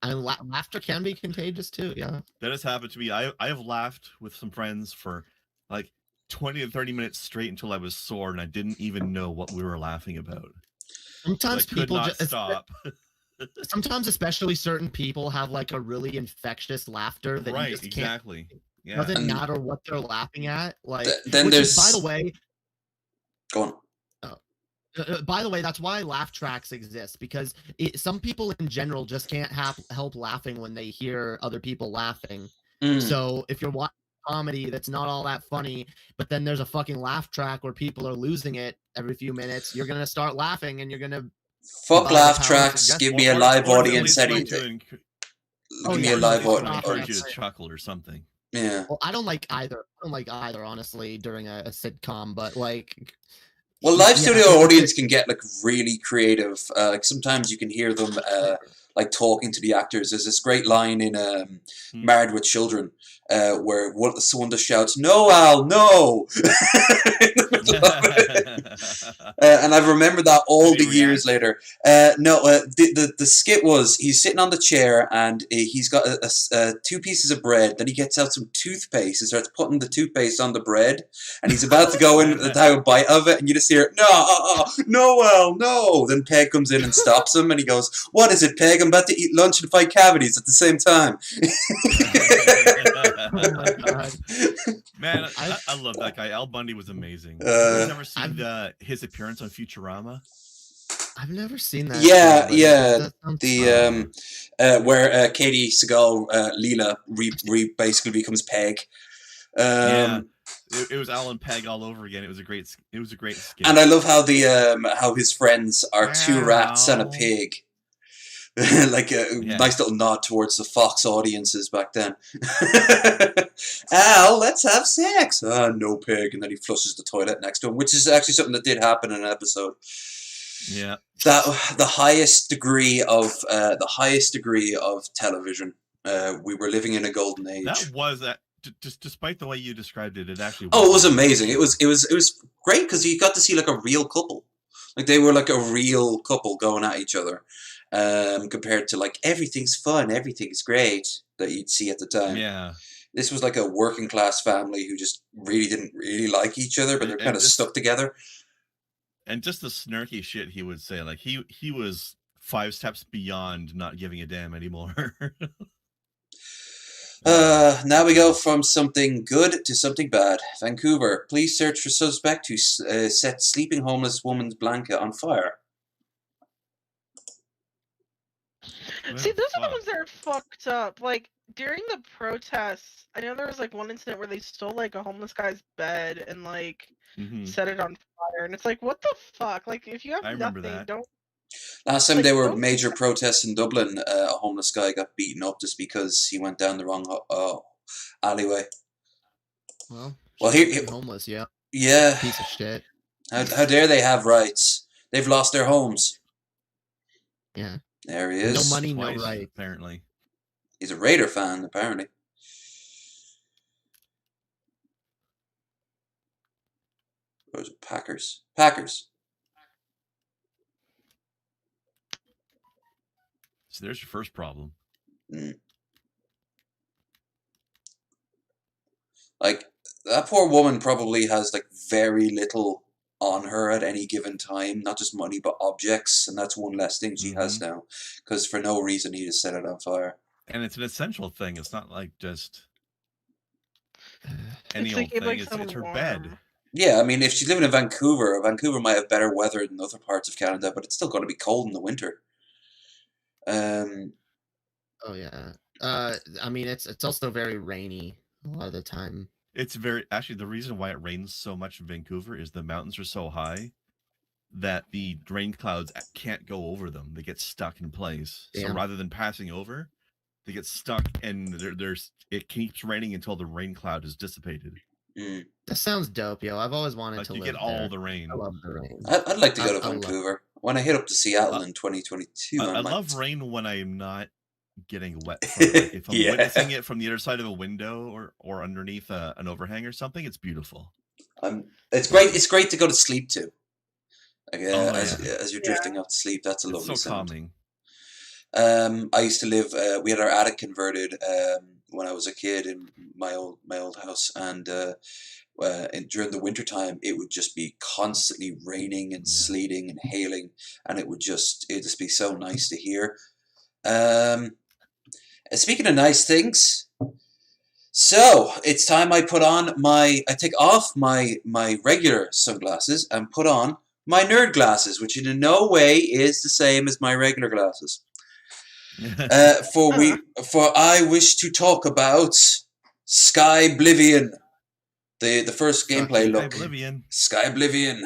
And laughter can be contagious too, yeah. That has happened to me. I have laughed with some friends for like 20 to 30 minutes straight until I was sore, and I didn't even know what we were laughing about. Sometimes people just stop. Sometimes, especially certain people have like a really infectious laughter that you just exactly. Yeah. Doesn't matter what they're laughing at. Like, then there's. By the way, go on. By the way, that's why laugh tracks exist, because some people in general just can't help laughing when they hear other people laughing. So if you're watching comedy that's not all that funny, but then there's a fucking laugh track where people are losing it every few minutes, you're gonna start laughing and you're gonna fuck laugh tracks. Give me a live audience anything. Give me a live audience. Encourage you to chuckle or something. Yeah. Well, I don't like either. Honestly, during a sitcom, but like. Well, live studio audience can get like really creative. Like sometimes you can hear them like talking to the actors. There's this great line in Married with Children where someone just shouts, "No, Al, no!" And I remember that all the years later. The skit was he's sitting on the chair and he's got 2 pieces of bread. Then he gets out some toothpaste and starts putting the toothpaste on the bread. And he's about to go in and have a bite of it, and you just hear, "No, Al, no!" Then Peg comes in and stops him, and he goes, "What is it, Peg? I'm about to eat lunch and fight cavities at the same time." Oh my god, man! I love that guy. Al Bundy was amazing. You've never seen his appearance on Futurama? I've never seen that. Yeah. Where Katie Seagal, Leela, basically becomes Peg. It was Alan Peg all over again. It was a great skit. And I love how how his friends are 2 rats and a pig. Like a nice little nod towards the Fox audiences back then. Al, let's have sex. No, Pig. And then he flushes the toilet next to him, which is actually something that did happen in an episode. Yeah. That the highest degree of television. We were living in a golden age. That was that. Just despite the way you described it, it actually. Oh, it was amazing. It was great because you got to see like a real couple. Like they were like a real couple going at each other. Compared to like everything's fun, everything's great. that you'd see at the time. Yeah. This was like a working class family who just really didn't really like each other, but they're kind of stuck together. And just the snarky shit he would say, like he was 5 steps beyond not giving a damn anymore. Now we go from something good to something bad. Vancouver, please search for suspect who set sleeping homeless woman's blanket on fire. See, those are the ones that are fucked up. Like, during the protests, I know there was, like, one incident where they stole, like, a homeless guy's bed and, like, set it on fire. And it's like, what the fuck? Like, if you have nothing, don't... Last time there were major protests in Dublin, a homeless guy got beaten up just because he went down the wrong alleyway. Well, here homeless, yeah. Yeah. Piece of shit. How dare they have rights? They've lost their homes. Yeah. There he is. No money, no rights. Apparently. He's a Raider fan, apparently. Or was it Packers? Packers. So there's your first problem. Like, that poor woman probably has, like, very little on her at any given time. Not just money, but objects. And that's one less thing she has now. Because for no reason, he just set it on fire. And it's an essential thing. It's not like just any old thing. It's her bed. Yeah, I mean, if she's living in Vancouver, Vancouver might have better weather than other parts of Canada, but it's still going to be cold in the winter. Oh yeah. I mean, it's also very rainy a lot of the time. It's actually the reason why it rains so much in Vancouver is the mountains are so high that the rain clouds can't go over them. They get stuck in place. Damn. So rather than passing over, they get stuck, and it keeps raining until the rain cloud is dissipated. That sounds dope, yo. I've always wanted to live there. You get all the rain. I love the rain. I'd like to go to Vancouver. When I hit up to Seattle in 2022, I love rain when I'm not getting wet from it. Like if I'm witnessing it from the other side of a window or underneath an overhang or something, it's beautiful. It's great. It's great to go to sleep to. Like, as you're drifting off to sleep, that's a lovely sound. Calming. I used to live. We had our attic converted when I was a kid in my old house, and during the wintertime, it would just be constantly raining and sleeting and hailing, and it'd just be so nice to hear. Speaking of nice things, so it's time I take off my regular sunglasses and put on my nerd glasses, which in no way is the same as my regular glasses. For I wish to talk about Skyblivion, the first gameplay look. Skyblivion.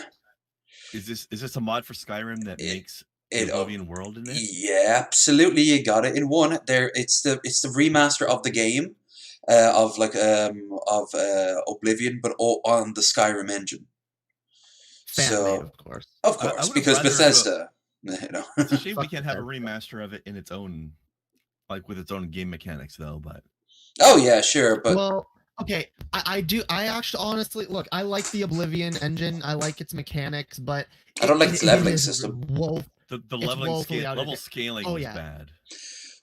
Is this a mod for Skyrim that makes the Oblivion world in it? Yeah, absolutely. You got it in one. It's the remaster of the game, of Oblivion, but on the Skyrim engine. Fan-made, of course. Of course, because Bethesda. You know. It's a shame we can't have a remaster of it in its own, like with its own game mechanics, though. But oh yeah, sure. But well, okay, I do. I actually, honestly, look, I like the Oblivion engine. I like its mechanics, but I don't like its leveling system. The level scaling was bad.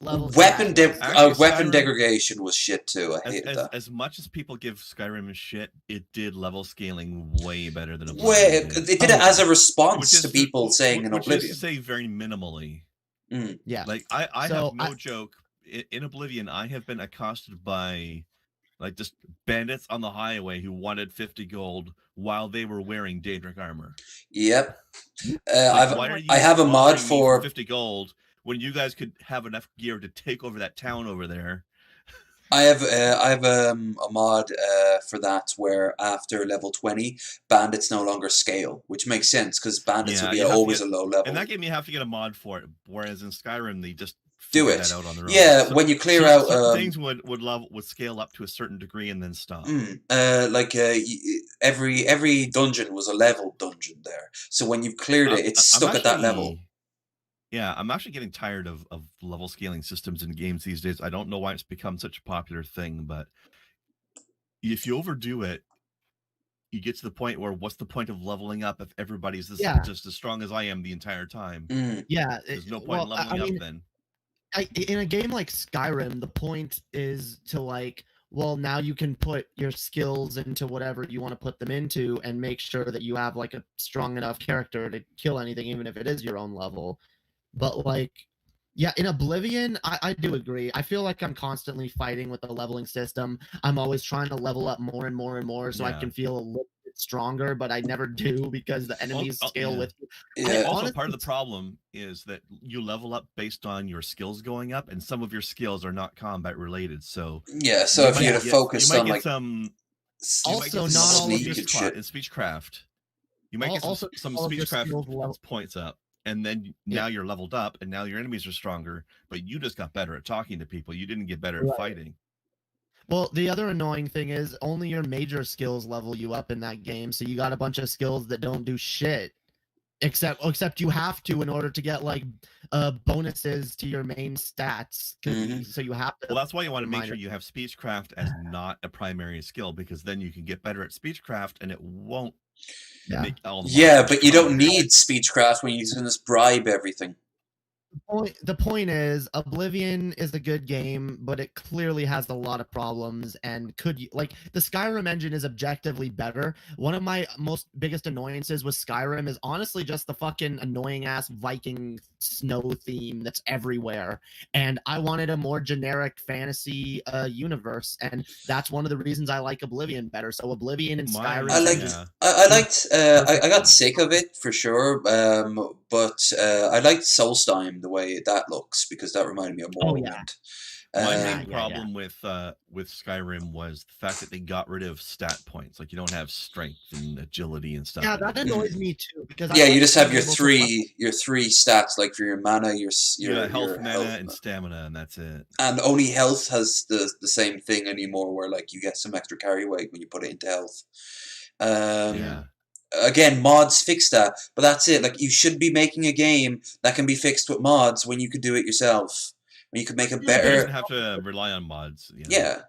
Weapon degradation was shit too. I hated that. As much as people give Skyrim shit, it did level scaling way better than Oblivion. It did it as a response to people saying in Oblivion. Which is to say very minimally. Yeah. Like I have no joke. In Oblivion, I have been accosted by like just bandits on the highway who wanted 50 gold while they were wearing Daedric armor. Yep. I have a mod for 50 gold. When you guys could have enough gear to take over that town over there. I have a mod for that where after level 20, bandits no longer scale, which makes sense because bandits will be always a low level. And that game you have to get a mod for it, whereas in Skyrim they just do it that out on their own. Yeah, so, when you clear out things would scale up to a certain degree and then stop. Every dungeon was a level dungeon there, so when you've cleared it, it's stuck at that level. Yeah, I'm actually getting tired of level scaling systems in games these days. I don't know why it's become such a popular thing, but if you overdo it, you get to the point where what's the point of leveling up if everybody's just as strong as I am the entire time? Yeah. There's no point in leveling up then. in a game like Skyrim, the point is to like, well, now you can put your skills into whatever you want to put them into and make sure that you have like a strong enough character to kill anything, even if it is your own level. But like, yeah, in Oblivion, I do agree. I feel like I'm constantly fighting with the leveling system. I'm always trying to level up more and more and more so I can feel a little bit stronger, but I never do because the enemies scale with you. Yeah. Also, honestly, part of the problem is that you level up based on your skills going up, and some of your skills are not combat related. So yeah, so if you had to focus on like also not all of your speechcraft, you might get some speechcraft points up. And then now you're leveled up, and now your enemies are stronger, but you just got better at talking to people. You didn't get better at fighting. Well, the other annoying thing is only your major skills level you up in that game, so you got a bunch of skills that don't do shit. Except you have to in order to get like bonuses to your main stats. So you have to. Well, that's why you want to make sure you have speechcraft as not a primary skill, because then you can get better at speechcraft, and it won't. Yeah, but you don't need speechcraft when you can just bribe everything. The point is, Oblivion is a good game, but it clearly has a lot of problems. And the Skyrim engine is objectively better. One of my biggest annoyances with Skyrim is honestly just the fucking annoying ass Viking snow theme that's everywhere. And I wanted a more generic fantasy universe, and that's one of the reasons I like Oblivion better. So Oblivion and Skyrim. I got sick of it for sure, but I liked Solstheim the way that looks, because that reminded me of Morrowind. My main problem with Skyrim was the fact that they got rid of stat points. Like, you don't have strength and agility and stuff. Yeah, that annoys me too, because you just have your three stats, like for your mana, your health, mana, and stamina, and that's it. And only health has the same thing anymore, where like you get some extra carry weight when you put it into health. Again, mods fix that, but that's it. Like, you should be making a game that can be fixed with mods when you could do it yourself. When you could make a better. You don't have to rely on mods. You know? Yeah.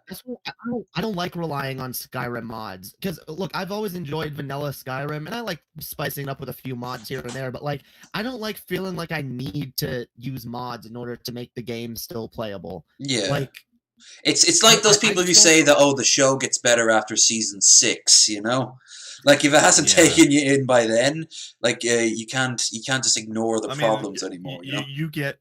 I don't like relying on Skyrim mods, because look, I've always enjoyed vanilla Skyrim, and I like spicing it up with a few mods here and there. But like, I don't like feeling like I need to use mods in order to make the game still playable. Yeah. Like. It's like those people who say that, the show gets better after season 6, you know? Like, if it hasn't taken you in by then, like, you can't just ignore the problems anymore. You get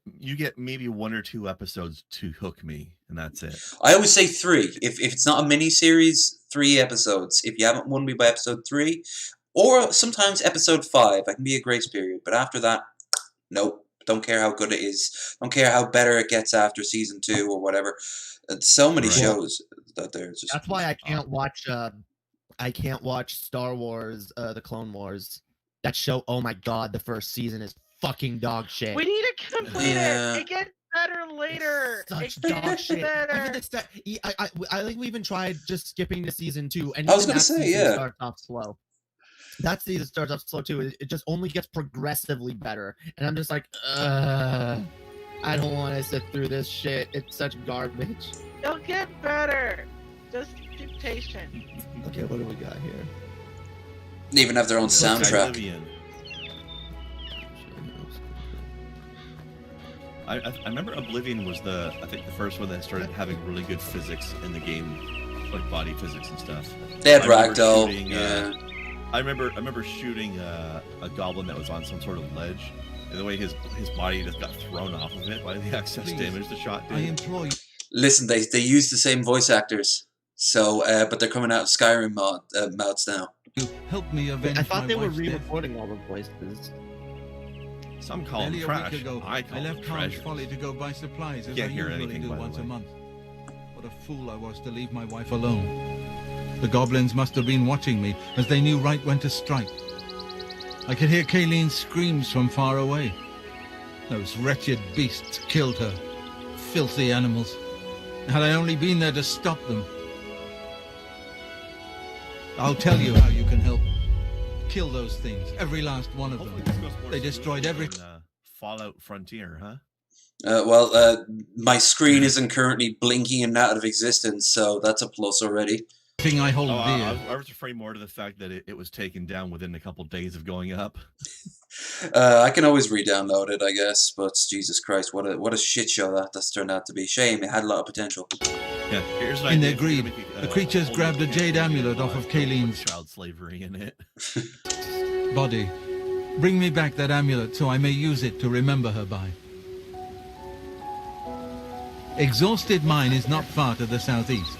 maybe 1 or 2 episodes to hook me, and that's it. I always say 3. If it's not a mini series, 3 episodes. If you haven't won me by episode 3, or sometimes episode 5, that can be a grace period. But after that, nope. Don't care how good it is. Don't care how better it gets after season 2 or whatever. So many shows that there's just. That's why I can't watch. I can't watch Star Wars, the Clone Wars. That show, oh my god, the first season is fucking dog shit. We need to complete it. It gets better later. It's such dog shit. Better. I think we even tried just skipping to season 2, and I was gonna say, starts off slow. That season starts off slow too. It just only gets progressively better, and I'm just like, I don't want to sit through this shit. It's such garbage. It'll get better. Just be patient. Okay, what do we got here? They even have their own soundtrack. I remember Oblivion was I think the first one that started having really good physics in the game, like body physics and stuff. They had ragdoll. I remember shooting a goblin that was on some sort of ledge, and the way his body just got thrown off of it by the excess damage the shot did. I implore you. Listen, they use the same voice actors, so but they're coming out of Skyrim mods now. Help me avenge. I thought they were wife's re-recording all the voices. Some call them trash. I call them left Folly to go buy supplies as I usually do once a month. What a fool I was to leave my wife alone. The goblins must have been watching me, as they knew right when to strike. I could hear Kayleen's screams from far away. Those wretched beasts killed her. Filthy animals. Had I only been there to stop them. I'll tell you how you can help. Kill those things, every last one of them. They destroyed every... Fallout Frontier, huh? My screen isn't currently blinking and out of existence, so that's a plus already. Thing I hold dear. I was referring more to the fact that it was taken down within a couple days of going up. I can always re-download it, I guess. But Jesus Christ, what a shit show that's turned out to be. Shame, it had a lot of potential. Yeah, here's an In idea. their greed, the creatures grabbed a jade amulet off of Kayleen's child slavery in it. body. Bring me back that amulet so I may use it to remember her by. Exhausted Mine is not far to the southeast.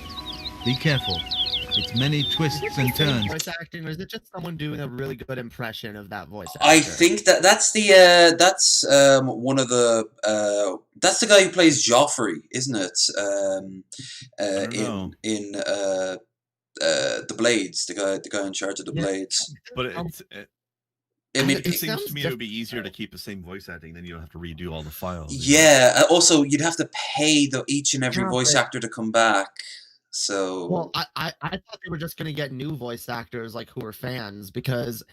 Be careful. It's many twists and turns. Voice acting, or is it just someone doing a really good impression of that voice actor? I think that's one of the that's the guy who plays Joffrey, isn't it? In the Blades, the guy in charge of the Blades. But it seems to me it would be easier to keep the same voice acting, then you don't have to redo all the files. Yeah. Also, you'd have to pay each and every voice actor to come back. So well, I thought they were just gonna get new voice actors like who are fans because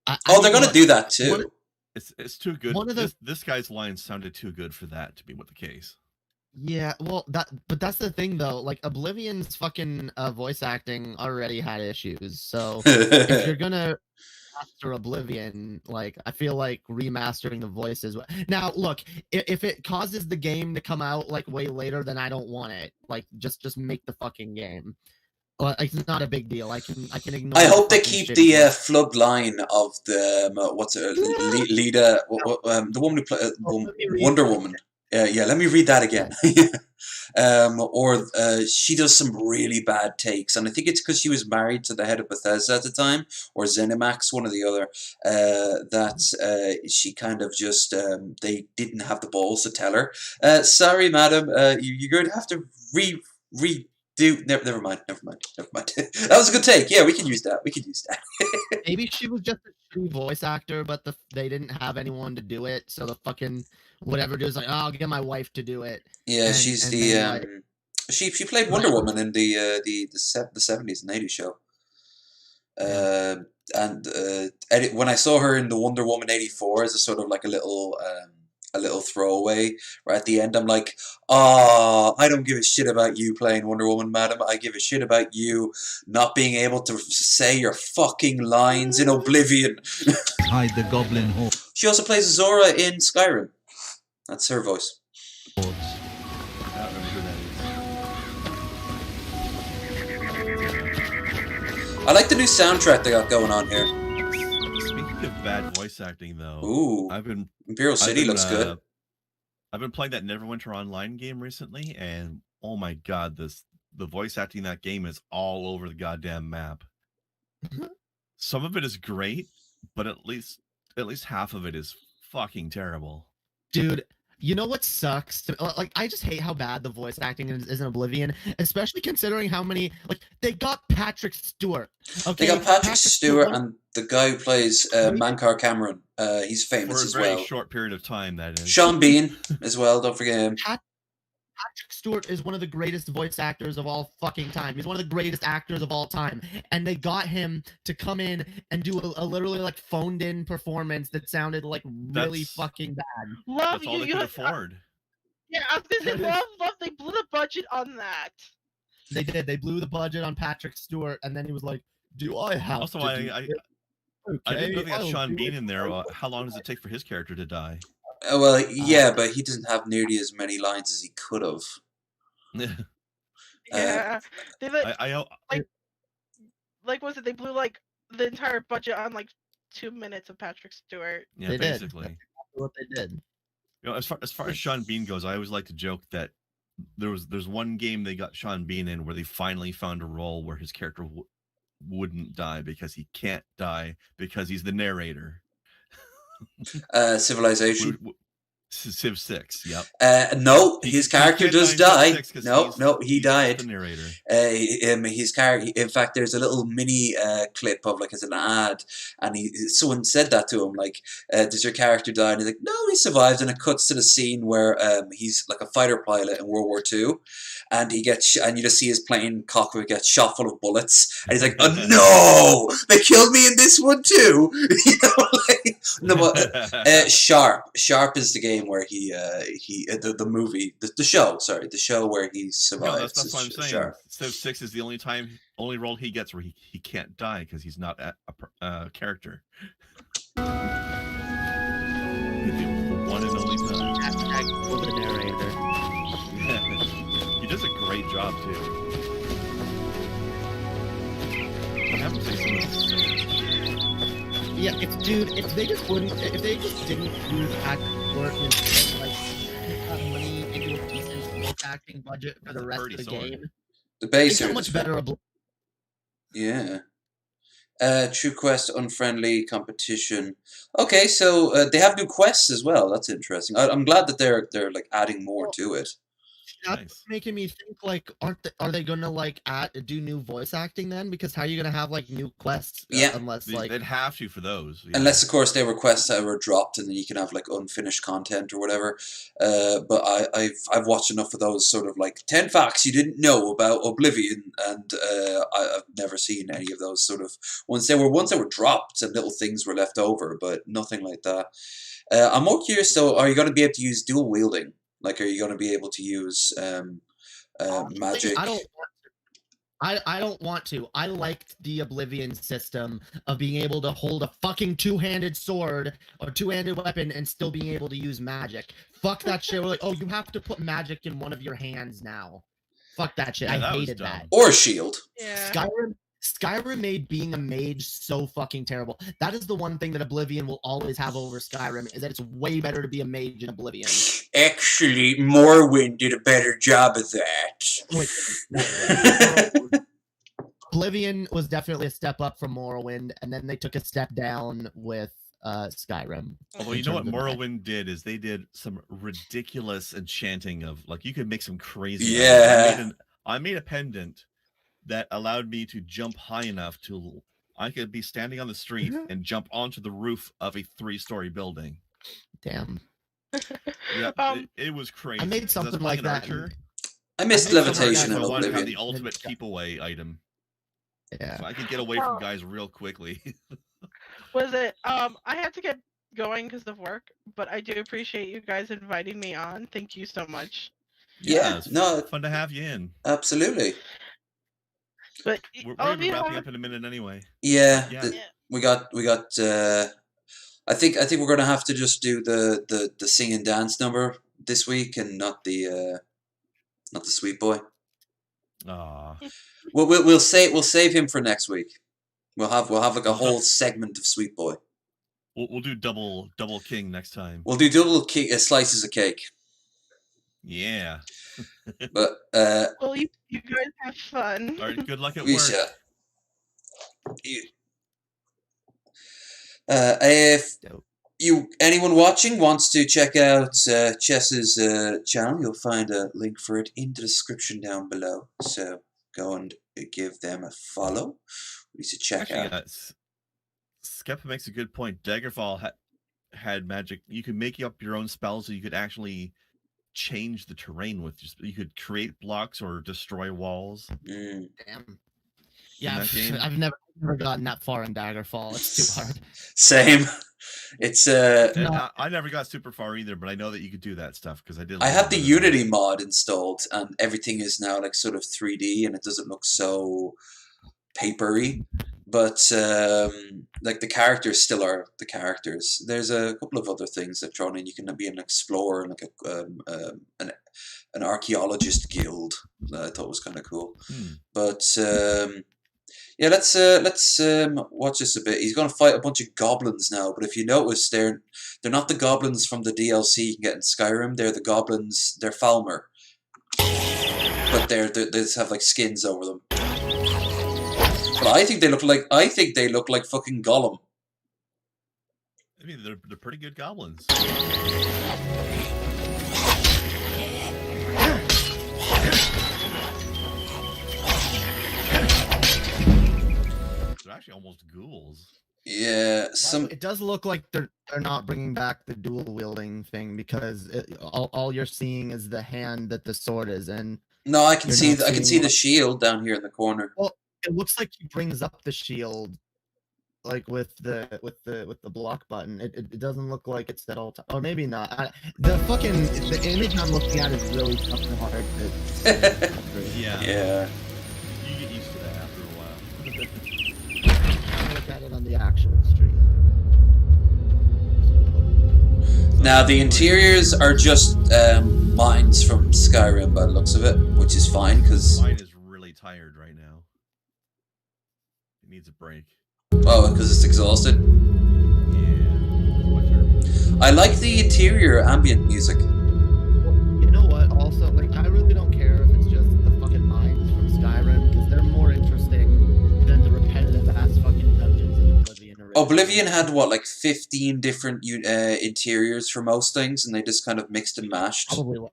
they're gonna do that too. It's too good. This guy's lines sounded too good for that to be what the case. Yeah, well, but that's the thing though. Like Oblivion's fucking voice acting already had issues. So if you're gonna master Oblivion, like I feel like remastering the voices. Now, look, if it causes the game to come out like way later, then I don't want it. Like just make the fucking game. Like it's not a big deal. I can ignore. I hope they keep the flood line of the Lita, the woman who played Wonder Woman. Yeah, let me read that again. She does some really bad takes, and I think it's because she was married to the head of Bethesda at the time, or ZeniMax, one or the other. That she kind of just they didn't have the balls to tell her, sorry, madam, you're going to have to redo. Never mind. That was a good take. Yeah, we can use that. Maybe she was just a shitty voice actor, but they didn't have anyone to do it, so the fucking whatever dude's like, oh, I'll get my wife to do it. Yeah, she's she played Wonder Woman in the 70s and 80s show. When I saw her in the Wonder Woman 84 as a sort of like a little throwaway right at the end, I'm like, I don't give a shit about you playing Wonder Woman, madam. I give a shit about you not being able to say your fucking lines in Oblivion. Hide the goblin hole. She also plays Zora in Skyrim. That's her voice. I don't remember who that is. I like the new soundtrack they got going on here. Speaking of bad voice acting, though, ooh, Imperial City looks good. I've been playing that Neverwinter Online game recently, and oh my god, the voice acting in that game is all over the goddamn map. Some of it is great, but at least half of it is fucking terrible. Dude, you know what sucks? Like, I just hate how bad the voice acting is in Oblivion, especially considering how many, like, they got Patrick Stewart. Okay, they got Patrick Stewart and the guy who plays Mankar Cameron. He's famous as well. For a very short period of time, that is. Sean Bean as well, don't forget him. Patrick Stewart is one of the greatest voice actors of all fucking time. He's one of the greatest actors of all time. And they got him to come in and do a literally like phoned in performance that sounded like really fucking bad. That's all they could afford. Yeah, I was gonna say, love, they blew the budget on that. They did. They blew the budget on Patrick Stewart, and then he was like, do I have also, to do I didn't know they got Sean Bean in there. How long does it take for his character to die? Well, yeah, but he doesn't have nearly as many lines as he could have. Yeah, they like was it? They blew like the entire budget on like 2 minutes of Patrick Stewart. Yeah, they basically. Did. That's what they did. You know, as far as Sean Bean goes, I always like to joke that there's one game they got Sean Bean in where they finally found a role where his character wouldn't die because he can't die because he's the narrator. Civilization. Civ 6, yep. No, his character does die. No, he died. The narrator. His character. In fact, there's a little mini clip of like as an ad, and someone said that to him, like, "Does your character die?" And he's like, "No, he survives." And it cuts to the scene where he's like a fighter pilot in World War II, and he gets and you just see his plane cockpit get shot full of bullets, and he's like, "Oh no, they killed me in this one too." You know, like, no, but Sharp is the game where the movie the show where he survives. No, that's what I'm saying. Sharp. Civ 6 is the only role he gets where he can't die because he's not a character. one and only time. #Google the narrator. He does a great job too. I have to say some of this. Yeah, if they just didn't use acting work and like put money into a decent voice acting budget for the rest of the game, the base it's so much better. Yeah. True Quest unfriendly competition. Okay, so they have new quests as well. That's interesting. I'm glad that they're like adding more to it. That's making me think, like, are they gonna like do new voice acting then? Because how are you gonna have like new quests? Unless like they'd have to for those. Yeah. Unless of course they were quests that were dropped, and then you can have like unfinished content or whatever. But I've watched enough of those sort of like 10 facts you didn't know about Oblivion, and I've never seen any of those sort of ones. There were ones that were dropped and little things were left over, but nothing like that. I'm more curious though. Are you going to be able to use dual wielding? Like, are you going to be able to use magic? I don't want to. I liked the Oblivion system of being able to hold a fucking two-handed sword or two-handed weapon and still being able to use magic. Fuck that shit. We're like, oh, you have to put magic in one of your hands now. Fuck that shit. I hated that. Or a shield. Yeah. Skyrim made being a mage so fucking terrible. That is the one thing that Oblivion will always have over Skyrim, is that it's way better to be a mage in Oblivion. Actually, Morrowind did a better job of that. Oblivion was definitely a step up from Morrowind, and then they took a step down with Skyrim. Although you know what Morrowind did is they did some ridiculous enchanting of, like, you could make some crazy. Yeah. I made a pendant that allowed me to jump high enough to I could be standing on the street and jump onto the roof of a 3-story building. Damn. Yeah, it was crazy. I made something like that. I missed levitation. I wanted to have the ultimate keep away item. Yeah. So I could get away from guys real quickly. Was it? I had to get going because of work, but I do appreciate you guys inviting me on. Thank you so much. Yeah, no, fun to have you in. Absolutely. But we're gonna be wrapping up in a minute anyway. Yeah, we got. I think we're gonna have to just do the sing and dance number this week, and not the sweet boy. Aw. We'll save him for next week. We'll have like a whole segment of sweet boy. We'll do double king next time. We'll do double slices of cake. Yeah. But well, you guys have fun. All right, good luck at work. If anyone watching wants to check out Chess's channel, you'll find a link for it in the description down below. So go and give them a follow. We should check out. Skeppa makes a good point. Daggerfall had magic. You could make up your own spells, so you could actually change the terrain with. You could create blocks or destroy walls. Damn. Yeah, I've never gotten that far in Daggerfall. It's too hard. Same. It's I never got super far either, but I know that you could do that stuff because I did. I have the Unity mod installed, and everything is now like sort of 3D, and it doesn't look so papery. But like the characters still are the characters. There's a couple of other things they've thrown in. You can be an explorer, like an archaeologist guild. That I thought was kind of cool. But yeah, let's watch this a bit. He's going to fight a bunch of goblins now. But if you notice, they're not the goblins from the DLC you can get in Skyrim. They're the goblins. They're Falmer, but they just have like skins over them. But I think they look like fucking Gollum. I mean, they're pretty good goblins. They're actually almost ghouls. Yeah, it does look like they're not bringing back the dual wielding thing, because all you're seeing is the hand that the sword is in. No, I can see the shield down here in the corner. Well, it looks like he brings up the shield, like with the block button. It doesn't look like it's that all time, or maybe not. The image I'm looking at is really fucking hard to. Yeah. You get used to that after a while. Look at it on the actual stream. Now the interiors are just mines from Skyrim by the looks of it, which is fine because mine is really tired right now. It needs a break. Oh, because it's exhausted. Yeah. I like the interior ambient music. You know what? Also, like, I really don't care if it's just the fucking mines from Skyrim because they're more interesting than the repetitive ass fucking dungeons in Oblivion. Oblivion had what, like 15 different interiors for most things, and they just kind of mixed and mashed. Probably,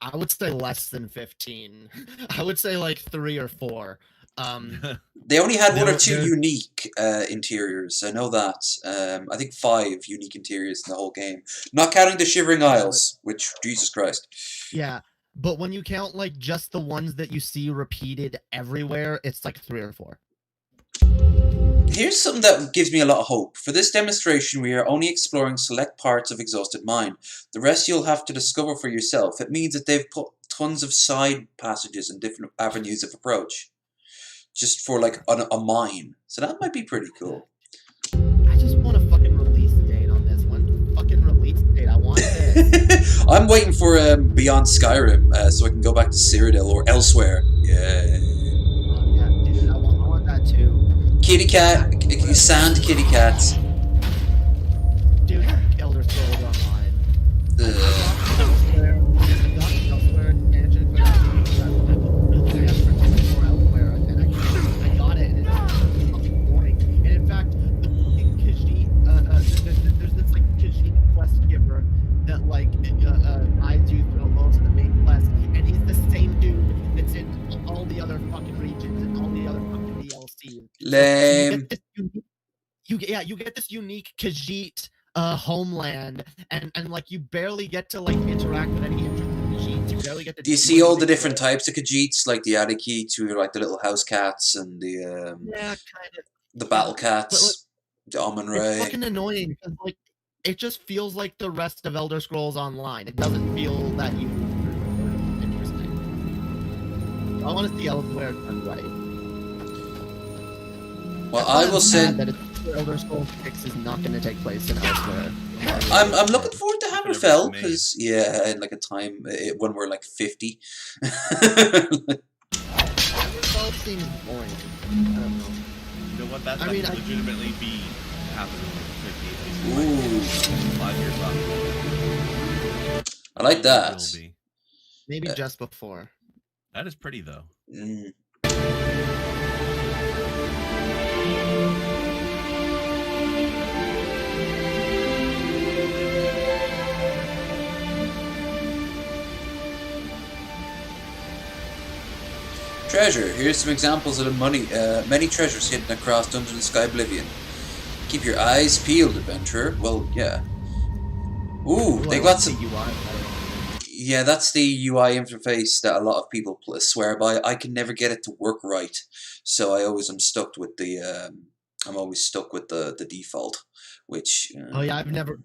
I would say less than 15. I would say like 3 or 4. They only had 1 or 2 unique interiors. I know that. I think 5 unique interiors in the whole game, not counting the Shivering Isles. Which, Jesus Christ. Yeah, but when you count like just the ones that you see repeated everywhere, it's like 3 or 4. Here's something that gives me a lot of hope. For this demonstration, we are only exploring select parts of Exhausted Mine. The rest you'll have to discover for yourself. It means that they've put tons of side passages and different avenues of approach. Just for, like, a mine. So that might be pretty cool. I just want a fucking release date on this one. Fucking release date. I want this. I'm waiting for Beyond Skyrim so I can go back to Cyrodiil or elsewhere. Yeah. Yeah, dude, I want that too. Kitty cat, sand kitty cats. Dude, Elder Scrolls Online. I got it, and it's fucking boring. And in fact, the fucking Khajiit, there's this like Khajiit quest giver that like guides you through most of the main quests, and he's the same dude that's in all the other fucking regions and all the other fucking DLCs. Lame. You get this unique Khajiit homeland, and like you barely get to like interact with any interesting Khajiits. You barely get to. Do you see all the different types of Khajiits, like the Adikit, who are like the little house cats, and the yeah, kind of the battle cats, the Amon Ray. It's fucking annoying because like it just feels like the rest of Elder Scrolls Online. It doesn't feel that unique or interesting. I want to see elsewhere done right. Well, I will say that Elder Scrolls 6 is not going to take place in elsewhere. I'm looking forward to Hammerfell because in like a time when we're like 50. Hammerfell seems boring. I don't know. You know what? That could legitimately be happening Ooh. in 5 years off. I like that. Maybe just before. That is pretty though. Mm. Treasure. Here's some examples of the many treasures hidden across Dungeon Sky Oblivion. Keep your eyes peeled, adventurer. Well, yeah. Ooh, they got some. Yeah, that's the UI interface that a lot of people swear by. I can never get it to work right, so I always am stuck with the. I'm always stuck with the default, which. Oh yeah, I've never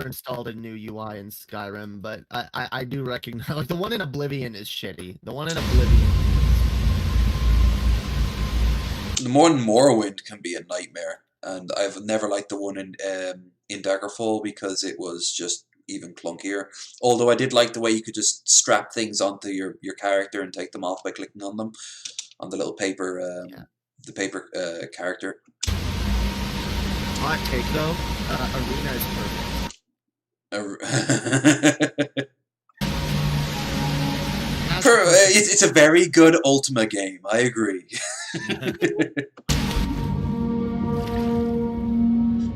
installed a new UI in Skyrim, but I do recognize like the one in Oblivion is shitty. The one in Oblivion. The one in Morrowind can be a nightmare, and I've never liked the one in Daggerfall because it was just even clunkier. Although I did like the way you could just strap things onto your character and take them off by clicking on them on the little paper the paper character. Hot take though, Arena is perfect. It's a very good Ultima game. I agree.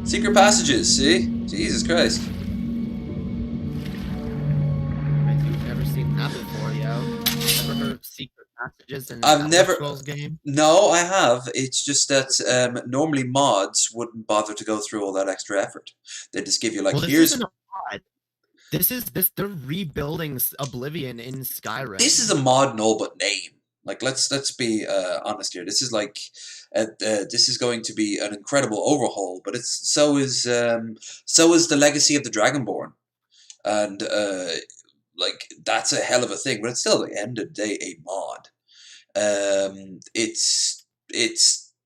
Secret passages. See, Jesus Christ. You've never seen that before, yo. Never heard of secret passages in I've an never. Elder Scrolls game? No, I have. It's just that normally mods wouldn't bother to go through all that extra effort. They just give you like, here's. Isn't a mod. They're rebuilding Oblivion in Skyrim. This is a mod in all but name. Like let's be honest here. This is like this is going to be an incredible overhaul, but so is the Legacy of the Dragonborn, and like that's a hell of a thing. But it's still at the end of the day a mod. It's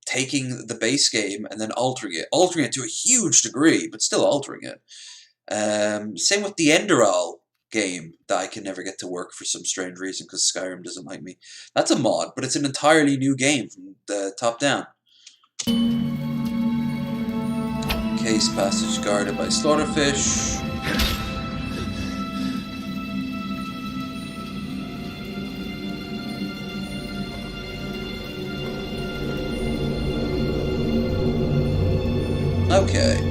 taking the base game and then altering it to a huge degree, but still altering it. Same with the Enderal game that I can never get to work for some strange reason because Skyrim doesn't like me. That's a mod, but it's an entirely new game from the top down. Case passage guarded by slaughterfish. Okay.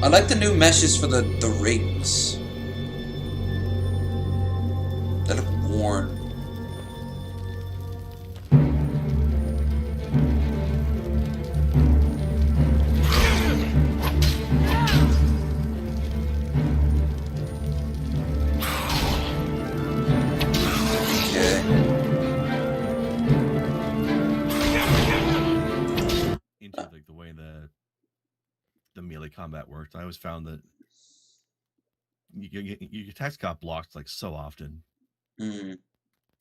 I like the new meshes for the rings. They look worn. Into like the way the melee combat worked, I always found that your attacks got blocked like so often. Mm.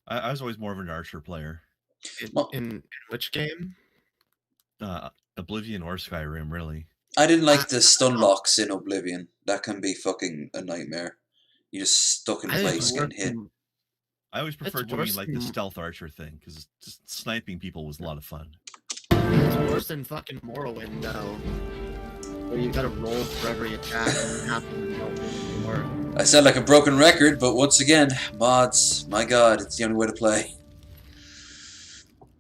I was always more of an archer player. In which game? Oblivion or Skyrim, really. I didn't like the stun locks in Oblivion. That can be fucking a nightmare. You just stuck in place getting hit. I always preferred doing like the stealth archer thing because just sniping people was a lot of fun. It's worse than fucking Morrowind, though. Where you gotta roll for every attack and have to roll more. I sound like a broken record, but once again, mods, my god, it's the only way to play.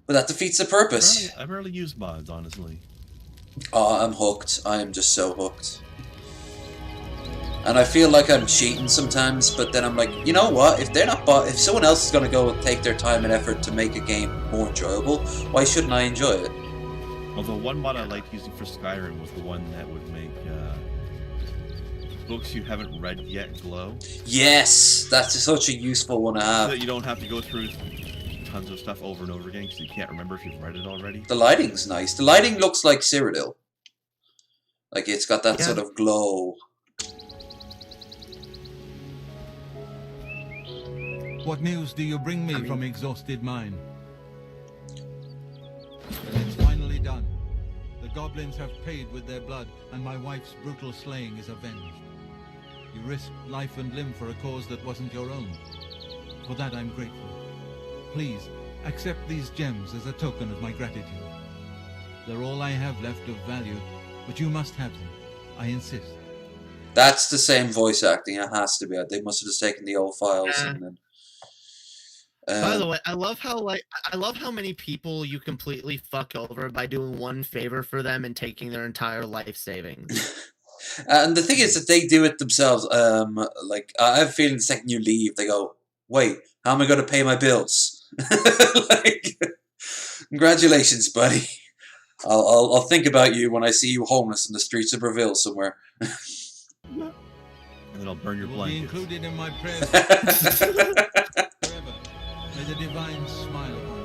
But that defeats the purpose. I rarely use mods, honestly. Oh, I'm hooked. I am just so hooked. And I feel like I'm cheating sometimes, but then I'm like, you know what? If they're not if someone else is going to go and take their time and effort to make a game more enjoyable, why shouldn't I enjoy it? Although one mod I liked using for Skyrim was the one that would make books you haven't read yet glow. Yes, that's such a useful one to have. So that you don't have to go through tons of stuff over and over again because you can't remember if you've read it already. The lighting's nice. The lighting looks like Cyrodiil. Like it's got that sort of glow. What news do you bring me from exhausted mine? It's finally done. The goblins have paid with their blood, and my wife's brutal slaying is avenged. You risked life and limb for a cause that wasn't your own. For that I'm grateful. Please, accept these gems as a token of my gratitude. They're all I have left of value, but you must have them. I insist. That's the same voice acting. It has to be. They must have just taken the old files and then. By the way, I love how many people you completely fuck over by doing one favor for them and taking their entire life savings. And the thing is that they do it themselves. Like I have a feeling the second you leave, they go, "Wait, how am I going to pay my bills?" Like, congratulations, buddy. I'll think about you when I see you homeless in the streets of Brazil somewhere. And then I'll burn your blankets. Be included in my prayers. Forever. May the divine smile upon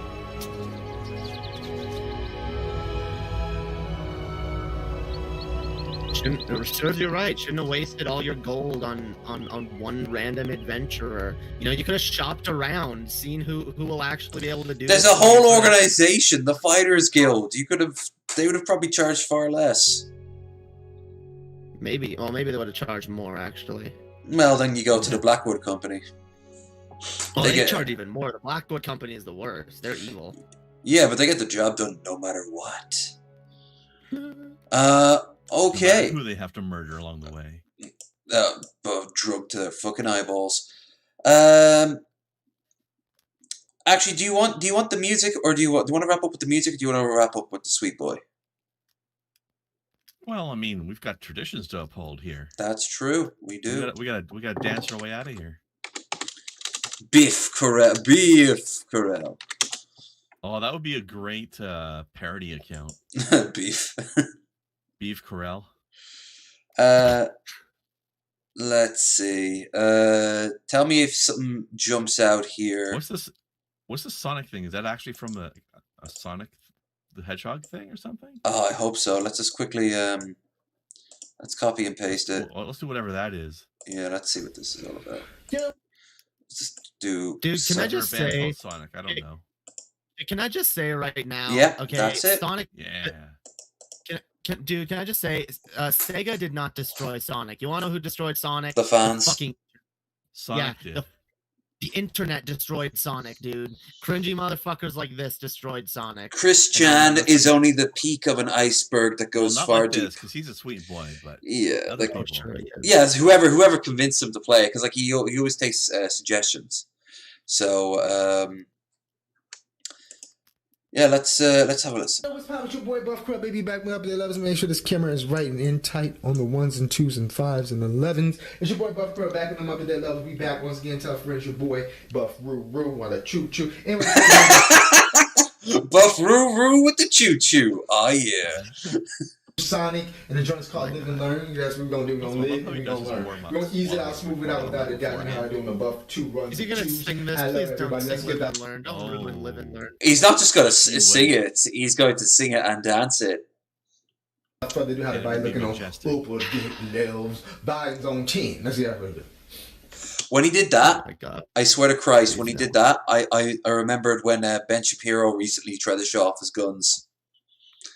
you. Serves you right. Shouldn't have wasted all your gold on one random adventurer. You know, you could have shopped around, seen who will actually be able to do. There's a whole organization, the Fighters Guild. They would have probably charged far less. Maybe. Well, maybe they would have charged more, actually. Well, then you go to the Blackwood Company. Well, they charge even more. The Blackwood Company is the worst. They're evil. Yeah, but they get the job done no matter what. Okay. No matter who they have to murder along the way. Drugged to their fucking eyeballs. Actually, do you want the music, or do you want to wrap up with the music, or do you want to wrap up with the Sweet Boy? Well, I mean, we've got traditions to uphold here. That's true. We do. We got to dance our way out of here. Beef Corral. Oh, that would be a great parody account. Beef. Beef Corral. Let's see. Tell me if something jumps out here. What's this Sonic thing? Is that actually from a Sonic the Hedgehog thing or something? Oh, I hope so. Let's just quickly let's copy and paste it. Well, let's do whatever that is. Yeah, let's see what this is all about. Yeah. Just do. Dude, can I just say Sonic? I don't know. Can I just say right now? Yeah. Okay. That's it. Sonic. Yeah. Dude, can I just say, Sega did not destroy Sonic. You want to know who destroyed Sonic? The fans. Sonic did. The internet destroyed Sonic, dude. Cringy motherfuckers like this destroyed Sonic. Christian is only the peak of an iceberg that goes far deep. Because he's a sweet boy, but yeah, like, sure yeah, whoever convinced him to play, because like he always takes suggestions. So yeah, let's have a listen. What's poppin'? It's your boy Buff Crub, baby. Back me up there, lovers. Make sure this camera is right and in tight on the 1s and 2s and 5s and 11s. It's your boy Buff Crub, back with them up there, lovers. We back once again. Tell friends your boy Buff Roo Roo. Wanna choo choo. Anyway, Buff Roo Roo with the choo choo. Oh yeah. Sonic, and the joint's called Live and Learn. That's what we're gonna do. We're gonna live and we're gonna learn. We're gonna ease it out, smooth it out without a doubt. And how I do my Buff 2 runs. Is he gonna sing this? Please don't sing Live and Learn. Don't ruin Live and Learn. He's not just gonna sing it. He's going to sing it and dance it. That's why they do have to buy looking on Opal Elves by Zone 10. Let's see how we do. When he did that, I swear to Christ, when he did that, I remembered when Ben Shapiro recently tried to show off his guns.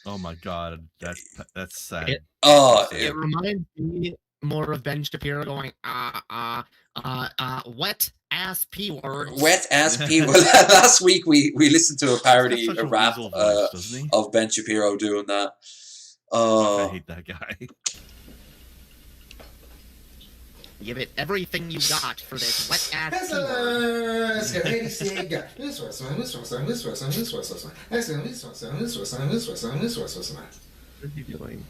Oh my god, that's sad. It reminds me more of Ben Shapiro going wet ass p words. Wet ass p words. Last week we listened to a parody, a rap of Ben Shapiro doing that. I hate that guy. Give it everything you got for this wet ass p What are you doing?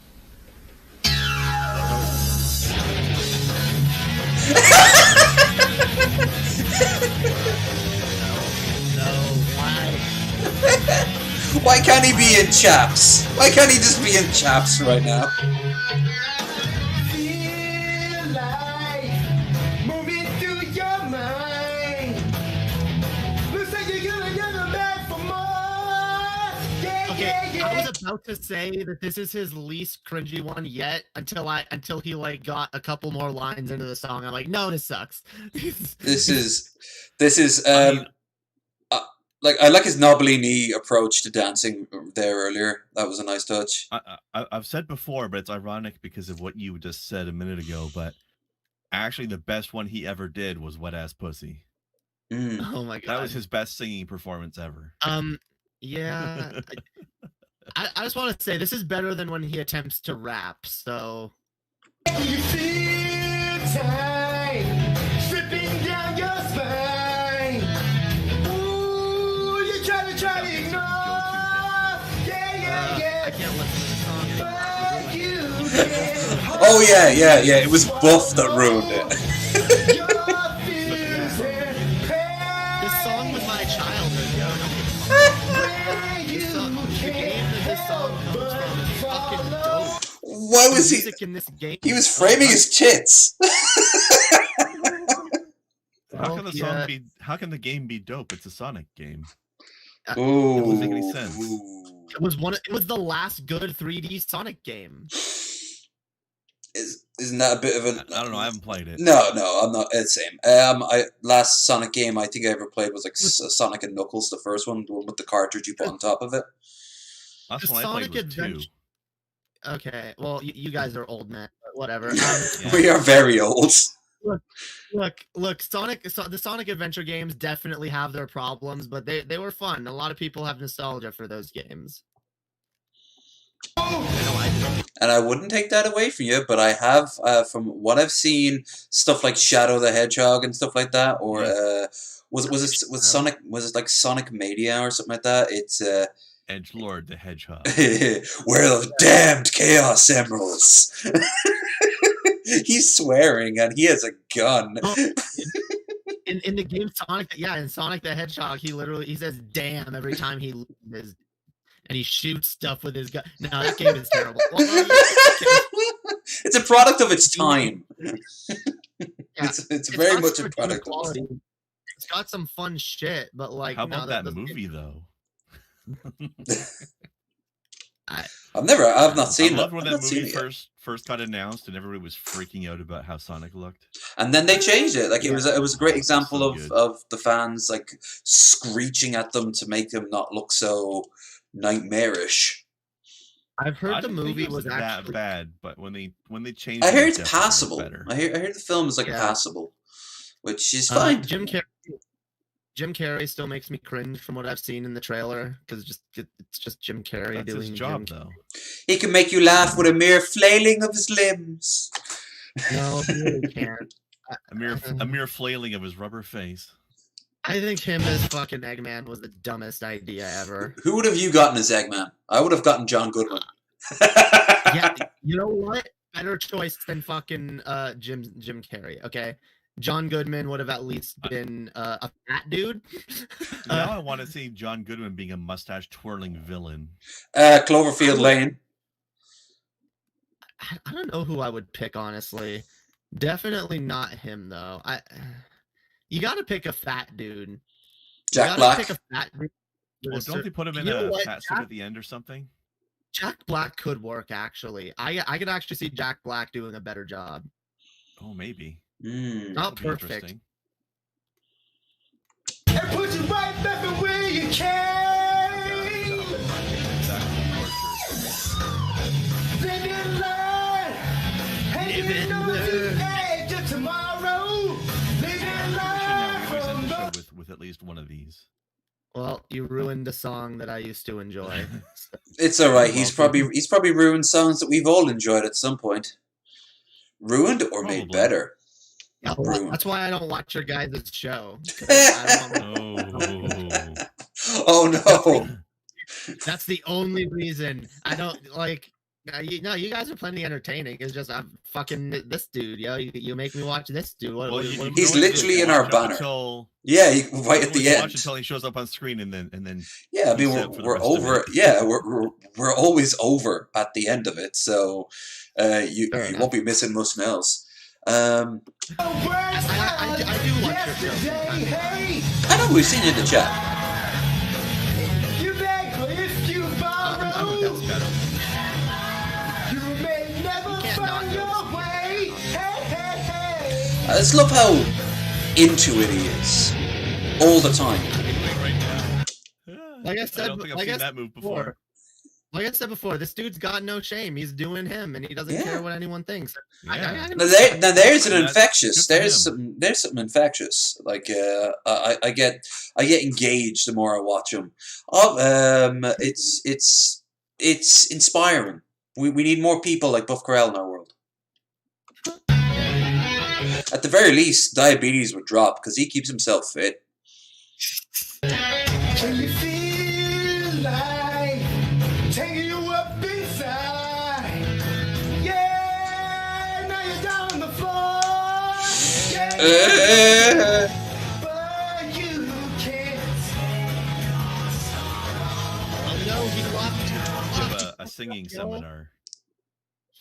Why can't he be in chaps? Why can't he just be in chaps right now? I was about to say that this is his least cringy one yet until he like got a couple more lines into the song. I'm like, no, this sucks. This is like I like his knobbly knee approach to dancing there earlier. That was a nice touch. I've said before, but it's ironic because of what you just said a minute ago. But actually, the best one he ever did was "Wet Ass Pussy." Oh my god, that was his best singing performance ever. Yeah. I just want to say this is better than when he attempts to rap. So. You feel time slipping down your spine. Ooh, you try to ignore. Yeah. I can't listen to the song. Oh yeah. It was Buff that ruined it. This song was my childhood, yo. Why was he? In this game. He was framing his tits. How can the song be? How can the game be dope? It's a Sonic game. Ooh, it doesn't make any sense. It was the last good 3D Sonic game. Isn't that a bit of an? I don't know. I haven't played it. No, I'm not. It's the same. Last Sonic game I think I ever played was like Sonic and Knuckles, the first one, the one with the cartridge you put on top of it. That's one I played was 2. Okay, well, you guys are old men, but whatever. We are very old. Look! The Sonic Adventure games definitely have their problems, but they were fun. A lot of people have nostalgia for those games. And I wouldn't take that away from you, but I have, from what I've seen, stuff like Shadow the Hedgehog and stuff like that, or was Sonic? Was it like Sonic Mania or something like that? It's Edgelord the Hedgehog. Where are the damned Chaos Emeralds? He's swearing and he has a gun. In the game Sonic, in Sonic the Hedgehog, he says "damn" every time he loses, and he shoots stuff with his gun. No, that game is terrible. It's a product of its time. It's very much a product of its time. It's got some fun shit, but like, how about that movie though? I've not seen I loved that. when that movie first got announced and everybody was freaking out about how Sonic looked. And then they changed it. Like it was a great example of the fans like screeching at them to make him not look so nightmarish. I've heard the didn't think movie it was was that actually bad, but when they changed, I hear it it's definitely was passable. better. I hear the film is like Yeah. passable, which is fine. Jim Carrey still makes me cringe from what I've seen in the trailer because it's just Jim Carrey That's doing his job, Jim. though. He can make you laugh with a mere flailing of his limbs. No, he really can't. A mere flailing of his rubber face. I think him as fucking Eggman was the dumbest idea ever. Who would have you gotten as Eggman? I would have gotten John Goodman. Yeah, you know what? Better choice than fucking Jim Carrey. Okay, John Goodman would have at least been a fat dude. Now I want to see John Goodman being a mustache twirling villain. Cloverfield Lane. I don't know who I would pick, honestly. Definitely not him, though. You got to pick a fat dude. Jack Black. Pick a fat dude. Well, don't they put him in a fat suit at the end or something? Jack Black could work, actually. I could actually see Jack Black doing a better job. Oh, maybe. Not perfect. And put you right back where you came. Living life, hanging on the edge of tomorrow. Living life from the... with at least one of these. Well, you ruined a song that I used to enjoy. So. It's all right. He's probably ruined songs that we've all enjoyed at some point. Ruined or made better. Yeah, Ruined. That's why I don't watch your guys' show. Oh no! That's the only reason I don't like. You guys are plenty entertaining. It's just I'm fucking this dude, yo. You make me watch this dude. He's literally in our banner. Yeah, right at the end. Watch until he shows up on screen, and then. Yeah, I mean we're over. Yeah, we're always over at the end of it, so you won't be missing much else. I do watch your show. I know we've seen you in the chat. You beg if you borrow. You may never find your way. Hey. I just love how into it he is all the time. Like I said, I don't think I've seen that move before. Like I said before, this dude's got no shame. He's doing him, and he doesn't care what anyone thinks. Yeah. Now there's an infectious. There's something infectious. Like I get engaged the more I watch him. It's inspiring. We need more people like Buff Corral in our world. At the very least, diabetes would drop because he keeps himself fit. Can you feel like taking you up inside? Yeah, now you're down on the floor. Yeah, but you can't. Oh no, he lost a singing seminar.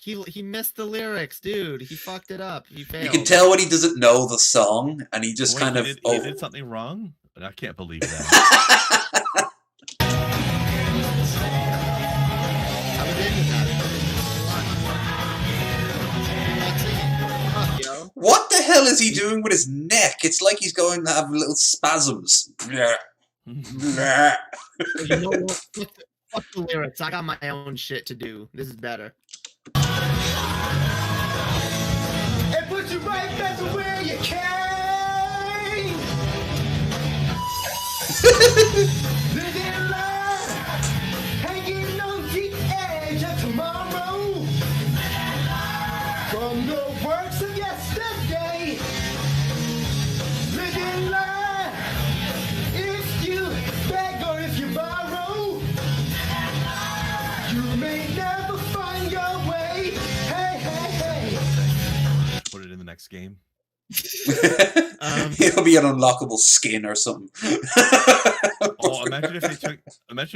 He missed the lyrics, dude. He fucked it up. He failed. You can tell when he doesn't know the song, and he just kind of. He did something wrong? I can't believe that. What the hell is he doing with his neck? It's like he's going to have little spasms. You know what? Fuck the lyrics. I got my own shit to do. This is better. It puts you right back to where you came. Living life, hanging on the edge of tomorrow. From the works of yesterday. Living life, if you beg or if you borrow, you may never find your way. Hey. Put it in the next game. It'll be an unlockable skin or something. Oh, imagine if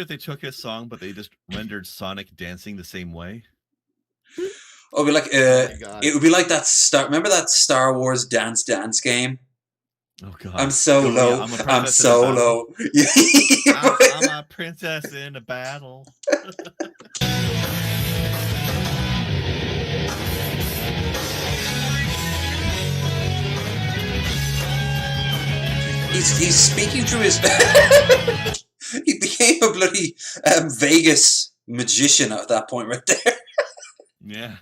they took his song, but they just rendered Sonic dancing the same way. Oh, it'd be like it would be like that remember that Star Wars Dance game? Oh god. I'm so low. Yeah, I'm so low. I'm a princess in a battle. He's speaking through his. He became a bloody Vegas magician at that point right there. Yeah.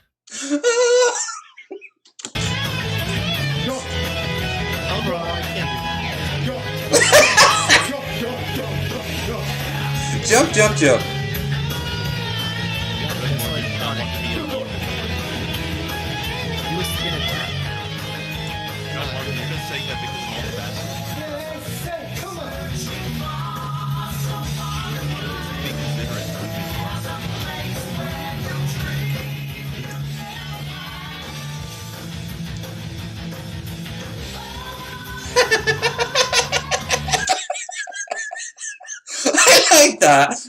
Jump, jump, jump. I like that.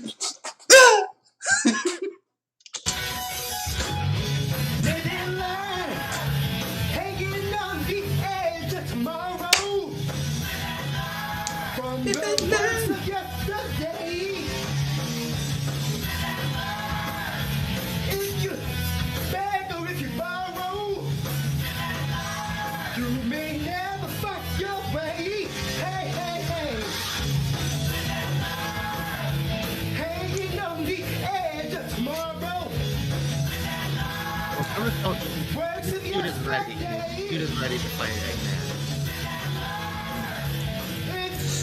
Dude is ready. Dude is ready to fight Eggman.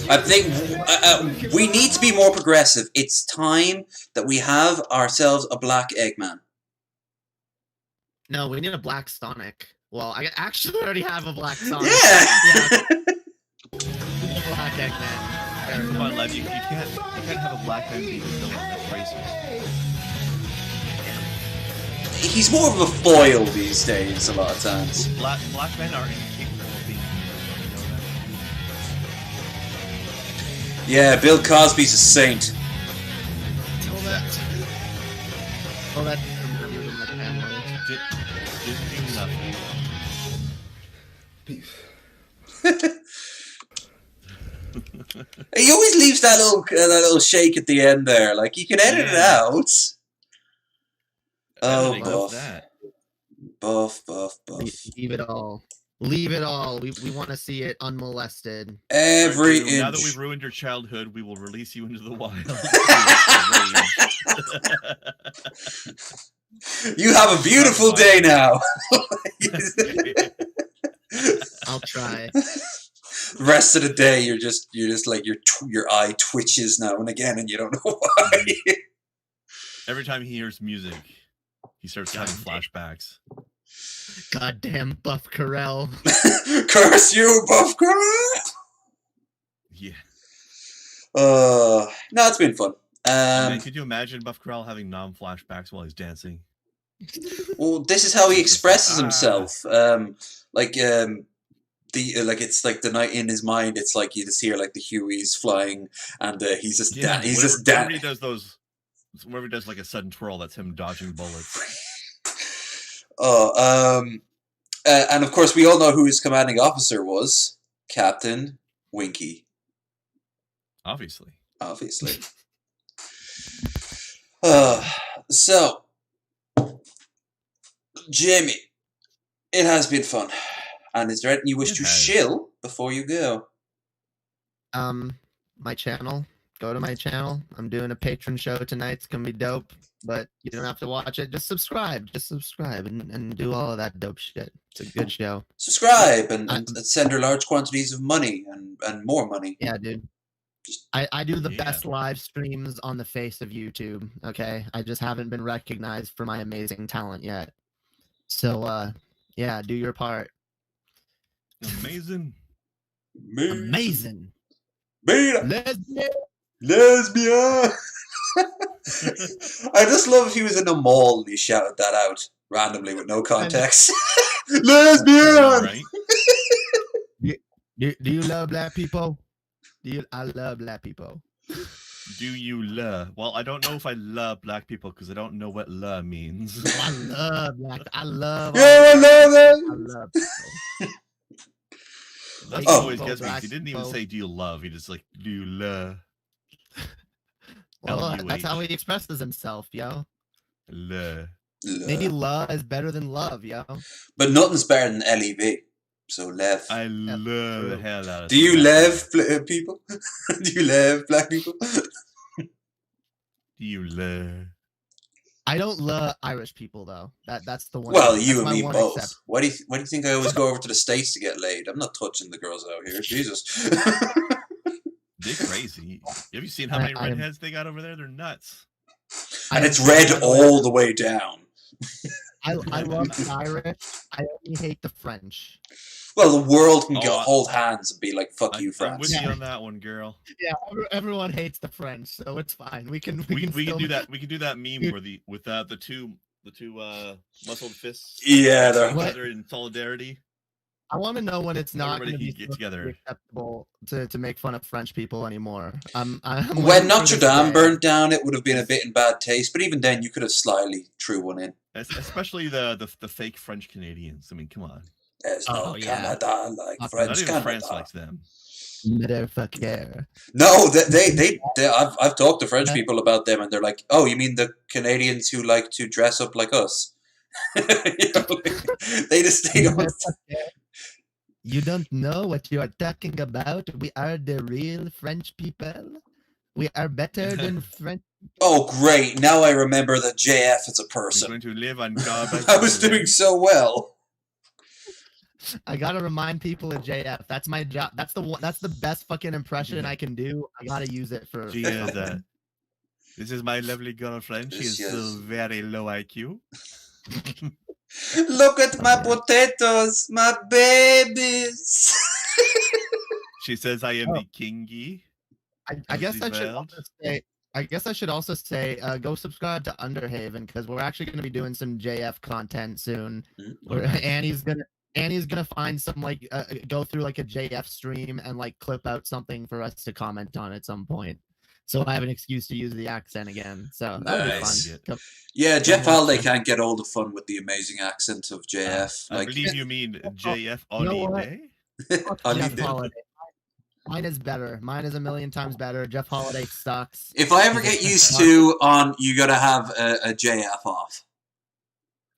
I think we need to be more progressive. It's time that we have ourselves a black Eggman. No, we need a black Sonic. Well, I actually already have a black Sonic. Yeah. Black Eggman. Come on, Lev, you can't have a black man be the villain. That's racist. He's more of a foil these days, a lot of times. Black men are incapable of being heroes. Yeah, Bill Cosby's a saint. He always leaves that little shake at the end there. Like, you can edit it out. Oh, buff. Buff. Leave it all. Leave it all. We want to see it unmolested. Every inch. Now that we've ruined your childhood, we will release you into the wild. You have a beautiful day now. I'll try. The rest of the day, you're just like your eye twitches now and again, and you don't know why. Every time he hears music, he starts having flashbacks. Goddamn Buff Carell. Curse you, Buff Carell! Yeah. No, it's been fun. Man, could you imagine Buff Carell having non-flashbacks while he's dancing? Well, this is how he expresses himself. It's like the night in his mind. It's like you just hear like the Hueys flying, and he's just whenever he does those, whenever he does like a sudden twirl, that's him dodging bullets. And of course, we all know who his commanding officer was: Captain Winky. Obviously. So, Jamie, it has been fun. And is there anything you wish to shill before you go? My channel. Go to my channel. I'm doing a patron show tonight. It's gonna be dope. But you don't have to watch it. Just subscribe. And do all of that dope shit. It's a good show. Subscribe and send her large quantities of money and more money. Yeah, dude. I do the best live streams on the face of YouTube. Okay, I just haven't been recognized for my amazing talent yet. So, yeah, do your part. Amazing. Lesbian. I just love if he was in a mall and he shouted that out randomly with no context. Lesbian. Right? Do you love black people? I love black people. Do you love? Well, I don't know if I love black people because I don't know what love means. I love black. I love. Yeah, I love it. I love people. That's what always gets me. He didn't even say, "Do you love?" He just like, "Do you love?" Well, that's how he expresses himself, yo. Love. Maybe love is better than love, yo. But nothing's better than LEV. So Lev. I love the hell out of. Do you love people? Do you love black people? Do you love? I don't love Irish people though. That's the one. Well, that's you and my me one both. exception. Why do you think I always go over to the States to get laid? I'm not touching the girls out here. Jesus. They're crazy. Have you seen how many redheads they got over there? They're nuts. And it's red all the way down. I love the Irish. I only hate the French. Well, the world can hold hands and be like, "Fuck you, France." I'm with you on that one, girl. Yeah, everyone hates the French, so it's fine. We can do that. We can do that meme where the two muscled fists. Yeah, they're in solidarity. I want to know when it's not going to be get together. Acceptable to make fun of French people anymore. I'm when Notre Dame burned down, it would have been a bit in bad taste, but even then, you could have slyly threw one in. Especially the fake French Canadians. I mean, come on. There's no Canada like French Not even Canada. France likes them. Motherfucker. No, they I've talked to French people about them, and they're like, "Oh, you mean the Canadians who like to dress up like us?" They don't. You don't know what you are talking about. We are the real French people. We are better than French. Oh, great! Now I remember that JF is a person. We're going to live on garbage. I was doing so well. I gotta remind people of JF. That's my job. That's the one. That's the best fucking impression I can do. I gotta use it for. This is my lovely girlfriend. She is still very low IQ. Look at my potatoes, my babies. She says I am the kingy. I guess I should also say. I guess I should also say, go subscribe to Underhaven because we're actually going to be doing some JF content soon. Where Annie's gonna find some go through like a JF stream and like clip out something for us to comment on at some point. So I have an excuse to use the accent again. So that'll be fun. Yeah, Jeff Holiday can't get all the fun with the amazing accent of JF. I believe you mean JF Holiday. Jeff Holiday. Mine is better. Mine is a million times better. Jeff Holiday sucks. If I ever get used to you gotta have a JF off.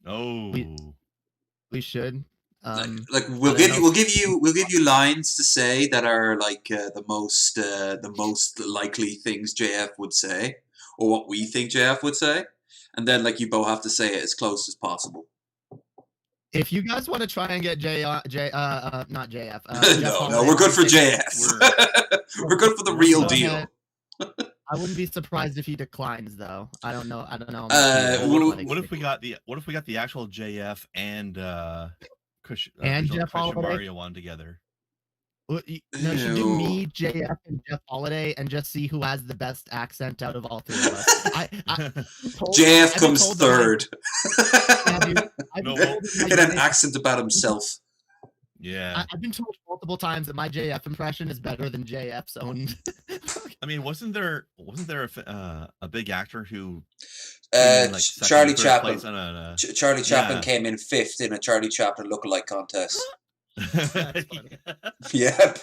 Oh, we should. We'll give you lines to say that are like the most likely things JF would say, or what we think JF would say, and then like you both have to say it as close as possible. If you guys want to try and get not JF. No, we're good for JS. We're good for the real deal. I wouldn't be surprised if he declines, though. I don't know. What if we got the actual JF and Jeff Holiday Mario on together? No, you should do me, JF, and Jeff Holiday, and just see who has the best accent out of all three of us. JF comes third. In an accent about himself. Yeah, I've been told multiple times that my JF impression is better than JF's own. I mean, wasn't there a big actor who? Charlie Chaplin. Charlie Chaplin came in 5th in a Charlie Chaplin lookalike contest. Yep.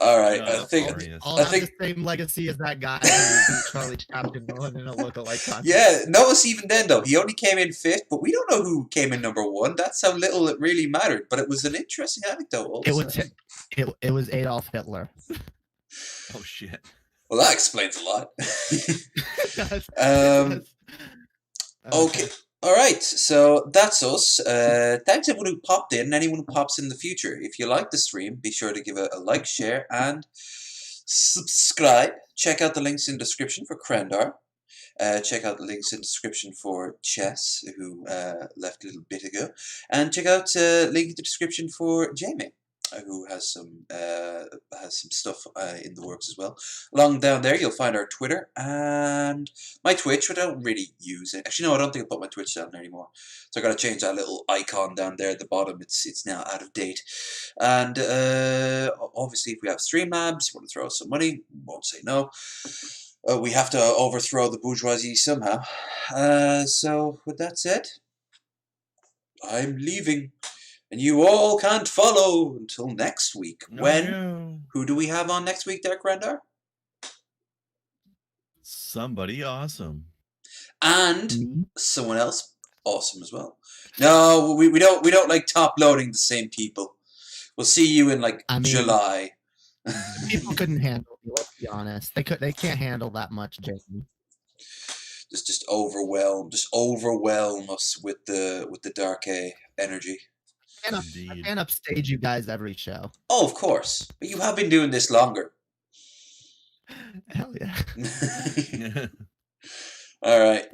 All right. I think the same legacy as that guy who beat Charlie Chaplin in a lookalike contest. Yeah, notice even then though he only came in 5th, but we don't know who came in number 1. That's how little it really mattered. But it was an interesting anecdote. It was Adolf Hitler. Oh shit. Well, that explains a lot. Okay. All right. So that's us. Thanks everyone who popped in and anyone who pops in the future. If you like the stream, be sure to give it a like, share, and subscribe. Check out the links in the description for Krendar. Check out the links in the description for Chess, who left a little bit ago. And check out the link in the description for Jamie, who has some stuff in the works as well. Along down there, you'll find our Twitter and my Twitch, which I don't really use it. Actually, no, I don't think I put my Twitch down there anymore. So I got to change that little icon down there at the bottom. It's now out of date. And obviously, if we have Streamlabs, you want to throw us some money, won't say no. We have to overthrow the bourgeoisie somehow. So with that said, I'm leaving. And you all can't follow until next week. Who do we have on next week there, Krendar? Somebody awesome. And someone else awesome as well. No, we don't like top loading the same people. We'll see you in July. People couldn't handle it, let's be honest. They can't handle that much, Jason. just overwhelm us with the Darke energy. I can't upstage you guys every show. Oh, of course, but you have been doing this longer. Hell yeah. All right.